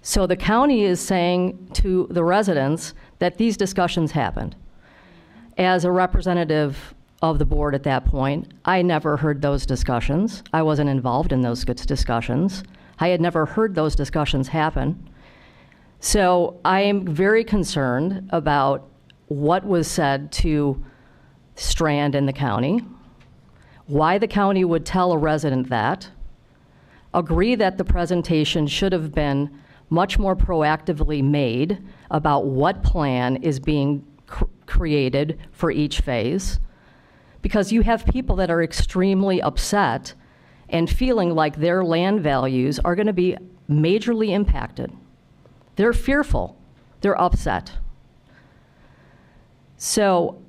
So the county is saying to the residents that these discussions happened. As a representative of the board at that point. I never heard those discussions. I wasn't involved in those discussions. I had never heard those discussions happen. So I am very concerned about what was said to Strand and the county, why the county would tell a resident that, agree that the presentation should have been much more proactively made about what plan is being created for each phase, because you have people that are extremely upset and feeling like their land values are going to be majorly impacted. They're fearful. They're upset. So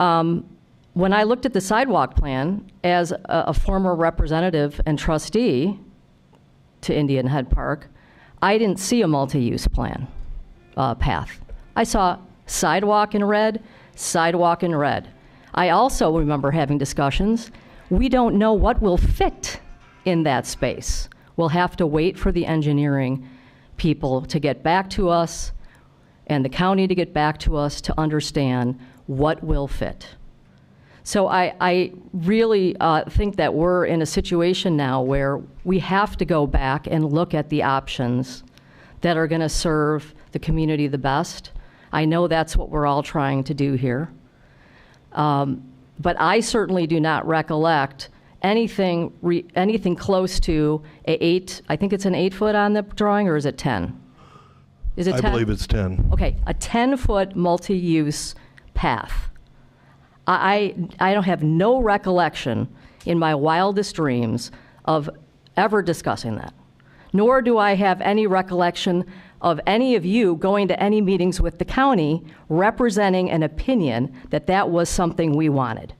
when I looked at the sidewalk plan as a former representative and trustee to Indian Head Park, I didn't see a multi-use plan path. I saw sidewalk in red, sidewalk in red. I also remember having discussions. We don't know what will fit in that space. We'll have to wait for the engineering people to get back to us and the county to get back to us to understand what will fit. So I really think that we're in a situation now where we have to go back and look at the options that are going to serve the community the best. I know that's what we're all trying to do here. But I certainly do not recollect anything close to I think it's an 8-foot on the drawing, or is it 10? Is it 10? I believe it's 10. Okay, a 10-foot multi-use path. I don't have no recollection in my wildest dreams of ever discussing that. Nor do I have any recollection of any of you going to any meetings with the county representing an opinion that that was something we wanted.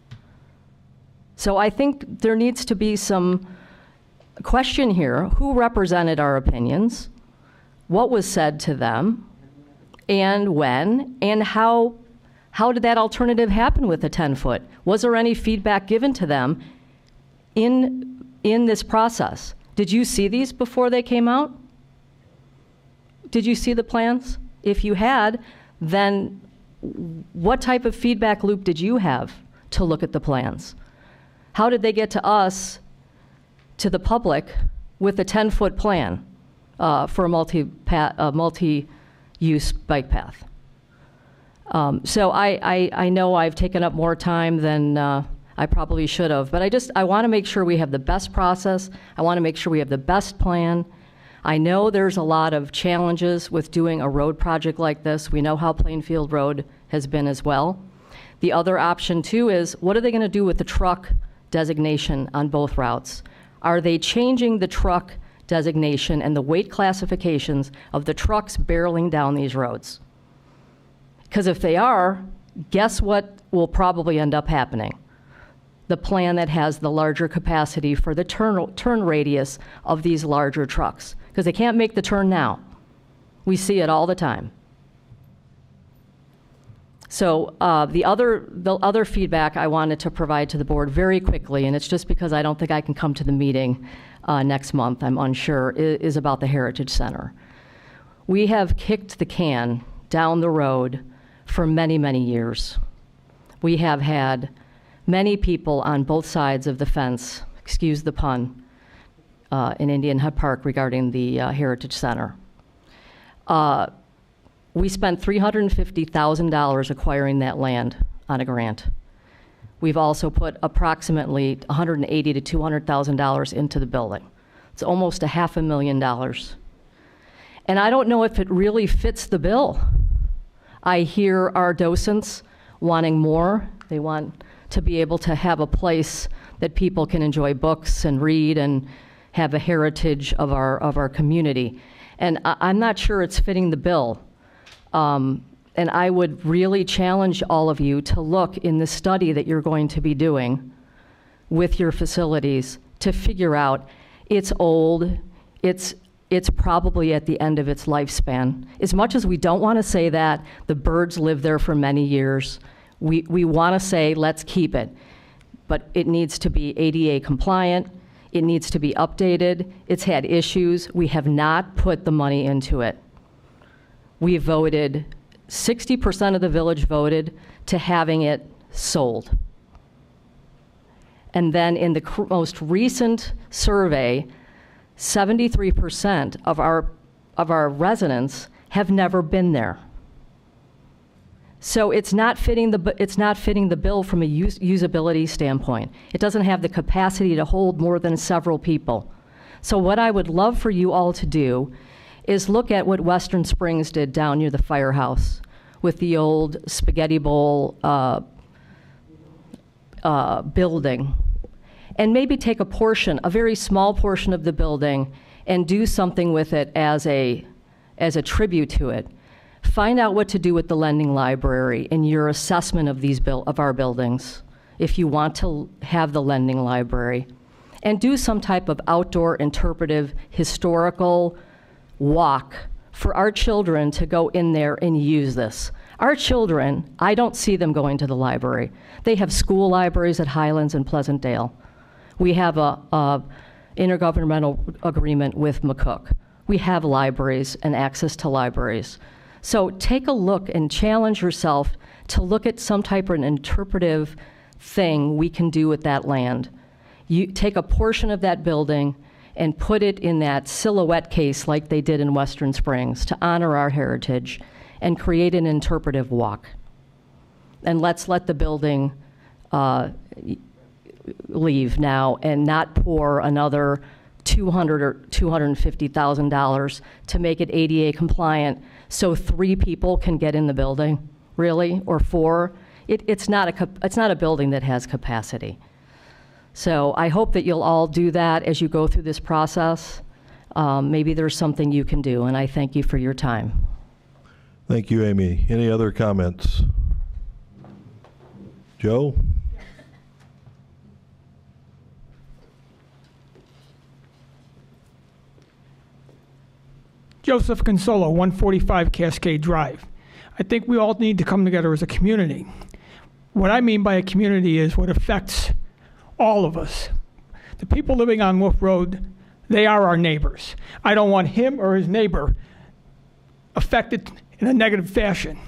So I think there needs to be some question here. Who represented our opinions? What was said to them? And when? And how did that alternative happen with the 10-foot? Was there any feedback given to them in this process? Did you see these before they came out? Did you see the plans? If you had, then what type of feedback loop did you have to look at the plans? How did they get to us, to the public, with a 10-foot plan for a multi-use bike path? So I know I've taken up more time than I probably should have, but I want to make sure we have the best process. I want to make sure we have the best plan. I know there's a lot of challenges with doing a road project like this. We know how Plainfield Road has been as well. The other option too is, what are they going to do with the truck designation on both routes? Are they changing the truck designation and the weight classifications of the trucks barreling down these roads? Because if they are, guess what will probably end up happening? The plan that has the larger capacity for the turn radius of these larger trucks, because they can't make the turn now. We see it all the time. So the other feedback I wanted to provide to the board very quickly, and it's just because I don't think I can come to the meeting next month, I'm unsure, is about the Heritage Center. We have kicked the can down the road for many, many years. We have had many people on both sides of the fence, excuse the pun, in Indian Head Park regarding the Heritage Center. We spent $350,000 acquiring that land on a grant. We've also put approximately $180,000 to $200,000 into the building. It's almost $500,000. And I don't know if it really fits the bill. I hear our docents wanting more. They want to be able to have a place that people can enjoy books and read and have a heritage of our community. And I'm not sure it's fitting the bill. And I would really challenge all of you to look in the study that you're going to be doing with your facilities to figure out it's old, it's probably at the end of its lifespan. As much as we don't want to say that, the birds live there for many years. We want to say, let's keep it. But it needs to be ADA compliant. It needs to be updated. It's had issues. We have not put the money into it. We voted, 60% of the village voted to having it sold. And then in the most recent survey, 73% of our residents have never been there. So it's not fitting the bill from a usability standpoint. It doesn't have the capacity to hold more than several people. So what I would love for you all to do is look at what Western Springs did down near the firehouse with the old spaghetti bowl building, and maybe take a very small portion of the building and do something with it as a tribute to it. Find out what to do with the lending library in your assessment of our buildings, if you want to have the lending library, and do some type of outdoor interpretive historical walk for our children to go in there and use this. Our children, I don't see them going to the library. They have school libraries at Highlands and Pleasantdale. We have a intergovernmental agreement with McCook. We have libraries and access to libraries. So take a look and challenge yourself to look at some type of an interpretive thing we can do with that land. You take a portion of that building and put it in that silhouette case like they did in Western Springs to honor our heritage and create an interpretive walk. And let's let the building leave now and not pour another $200,000 or $250,000 to make it ADA compliant so 3 people can get in the building, really, or 4. It's not a building that has capacity. So I hope that you'll all do that as you go through this process. Maybe there's something you can do, and I thank you for your time. Thank you, Amy. Any other comments? Joe? Joseph Consolo, 145 Cascade Drive. I think we all need to come together as a community. What I mean by a community is what affects all of us. The people living on Wolf Road, they are our neighbors. I don't want him or his neighbor affected in a negative fashion.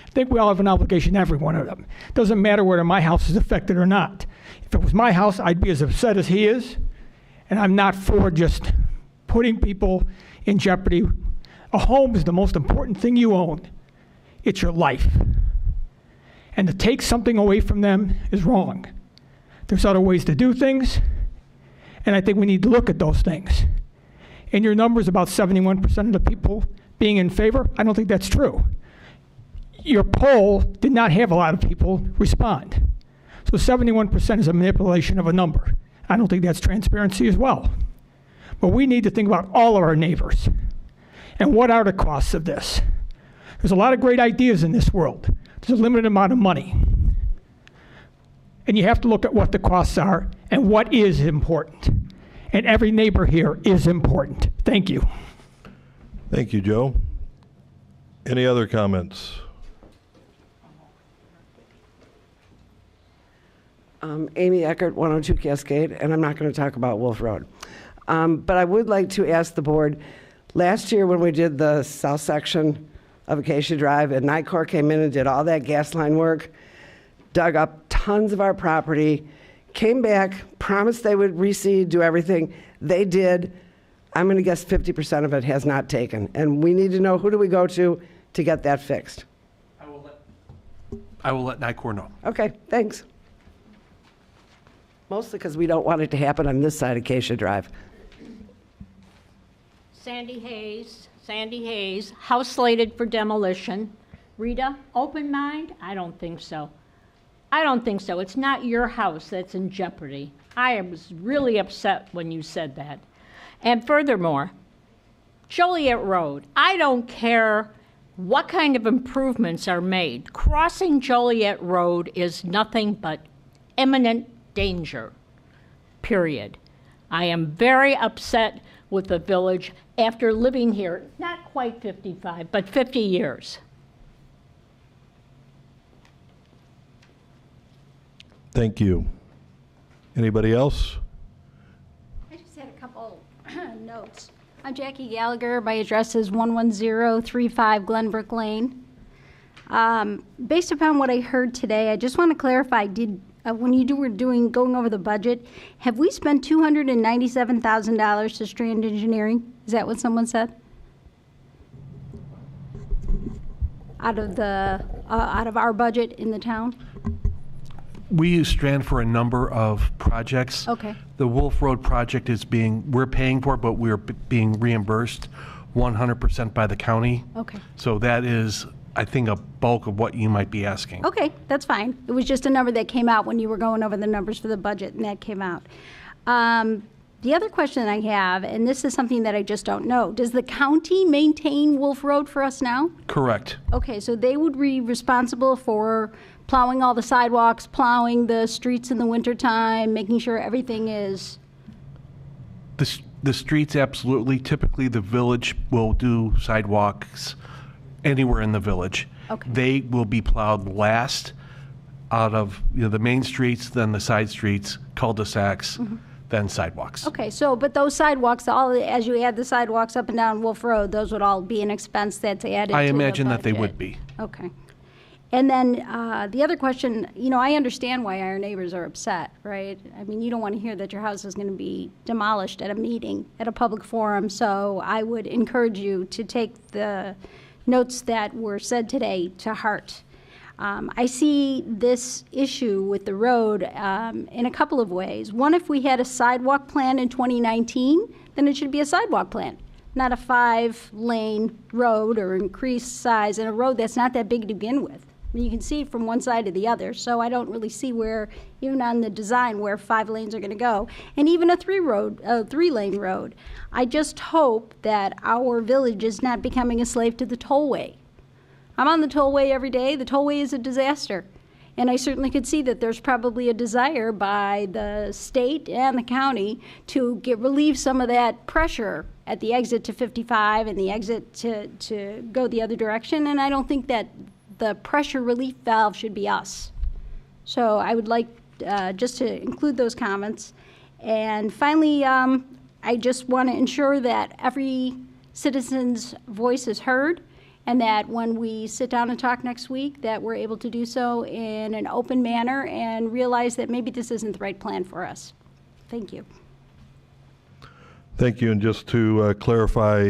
I think we all have an obligation, every one of them. It doesn't matter whether my house is affected or not. If it was my house, I'd be as upset as he is, and I'm not for just putting people in jeopardy. A home is the most important thing you own. It's your life. And to take something away from them is wrong. There's other ways to do things, and I think we need to look at those things. And your numbers about 71% of the people being in favor, I don't think that's true. Your poll did not have a lot of people respond. So 71% is a manipulation of a number. I don't think that's transparency as well. But we need to think about all of our neighbors. And what are the costs of this? There's a lot of great ideas in this world. There's a limited amount of money. And you have to look at what the costs are and what is important. And every neighbor here is important. Thank you. Thank you, Joe. Any other comments? Amy Eckert, 102 Cascade, and I'm not going to talk about Wolf Road. But I would like to ask the board, last year when we did the south section of Acacia Drive, and NICOR came in and did all that gas line work, dug up tons of our property, came back, promised they would reseed, do everything. They did. I'm going to guess 50% of it has not taken. And we need to know, who do we go to get that fixed? I will let NICOR know. Okay, thanks. Mostly because we don't want it to happen on this side of Acacia Drive. Sandy Hayes, house slated for demolition. Rita, open mind? I don't think so. It's not your house that's in jeopardy. I was really upset when you said that. And furthermore, Joliet Road, I don't care what kind of improvements are made. Crossing Joliet Road is nothing but imminent danger, period. I am very upset with the village after living here, not quite 55, but 50 years. Thank you. Anybody else? I just had a couple notes. I'm Jackie Gallagher. My address is 11035 Glenbrook Lane. Based upon what I heard today, I just want to clarify, did when you were going over the budget, have we spent $297,000 to Strand Engineering? Is that what someone said? Out of our budget in the town? We use Strand for a number of projects. Okay. The Wolf Road project we're paying for, but we're being reimbursed 100% by the county. Okay. So that is, I think, a bulk of what you might be asking. Okay, that's fine. It was just a number that came out when you were going over the numbers for the budget, and that came out. The other question I have, and this is something that I just don't know, does the county maintain Wolf Road for us now? Correct. Okay, so they would be responsible for plowing all the sidewalks, plowing the streets in the wintertime, making sure everything is... The streets, absolutely. Typically, the village will do sidewalks anywhere in the village. Okay. They will be plowed last out of the main streets, then the side streets, cul-de-sacs, then sidewalks. Okay, so, but those sidewalks, as you add the sidewalks up and down Wolf Road, those would all be an expense that's added to the I imagine that they budget. would be. Okay. And then the other question, I understand why our neighbors are upset, right? I mean, you don't want to hear that your house is going to be demolished at a meeting, at a public forum, so I would encourage you to take the notes that were said today to heart. I see this issue with the road in a couple of ways. One, if we had a sidewalk plan in 2019, then it should be a sidewalk plan, not a 5-lane road or increased size in a road that's not that big to begin with. I mean, you can see it from one side to the other, so I don't really see where, even on the design, where 5 lanes are going to go. And even a 3-lane road. I just hope that our village is not becoming a slave to the tollway. I'm on the tollway every day. The tollway is a disaster. And I certainly could see that there's probably a desire by the state and the county to relieve some of that pressure at the exit to 55 and the exit to go the other direction. And I don't think that the pressure relief valve should be us. So I would like just to include those comments. And finally, I just want to ensure that every citizen's voice is heard, and that when we sit down and talk next week, that we're able to do so in an open manner and realize that maybe this isn't the right plan for us. Thank you. Thank you. And just to clarify,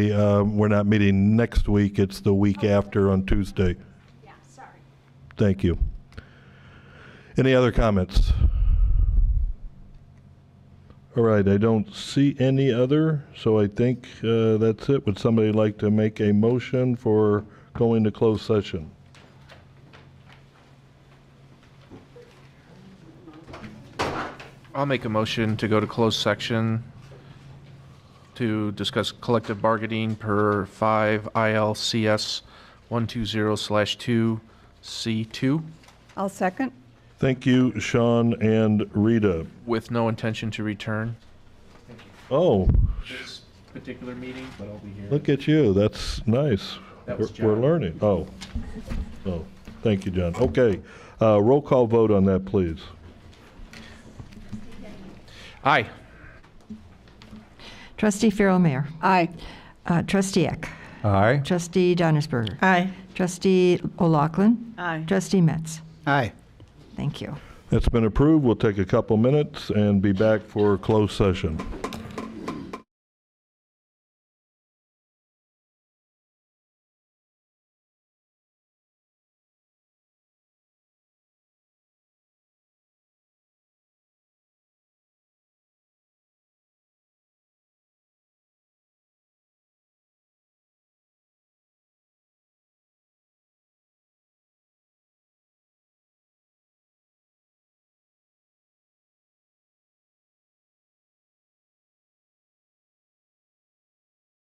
we're not meeting next week. It's the week after on Tuesday. Yeah, sorry. Thank you. Any other comments? All right, I don't see any other, so I think that's it. Would somebody like to make a motion for going to closed session? I'll make a motion to go to closed section to discuss collective bargaining per 5 ILCS 120/2C2. I'll second. Thank you, Sean and Rita. With no intention to return. Oh, This particular meeting, but I'll be here. look at you. That's nice. That was We're John. learning. Oh, thank you, John. Okay, roll call vote on that, please. Aye. Trustee Farrell-Mayer. Aye. Trustee Eck. Aye. Trustee Donnersberger. Aye. Trustee O'Loughlin. Aye. Trustee Metz. Aye. Thank you. That's been approved. We'll take a couple minutes and be back for closed session.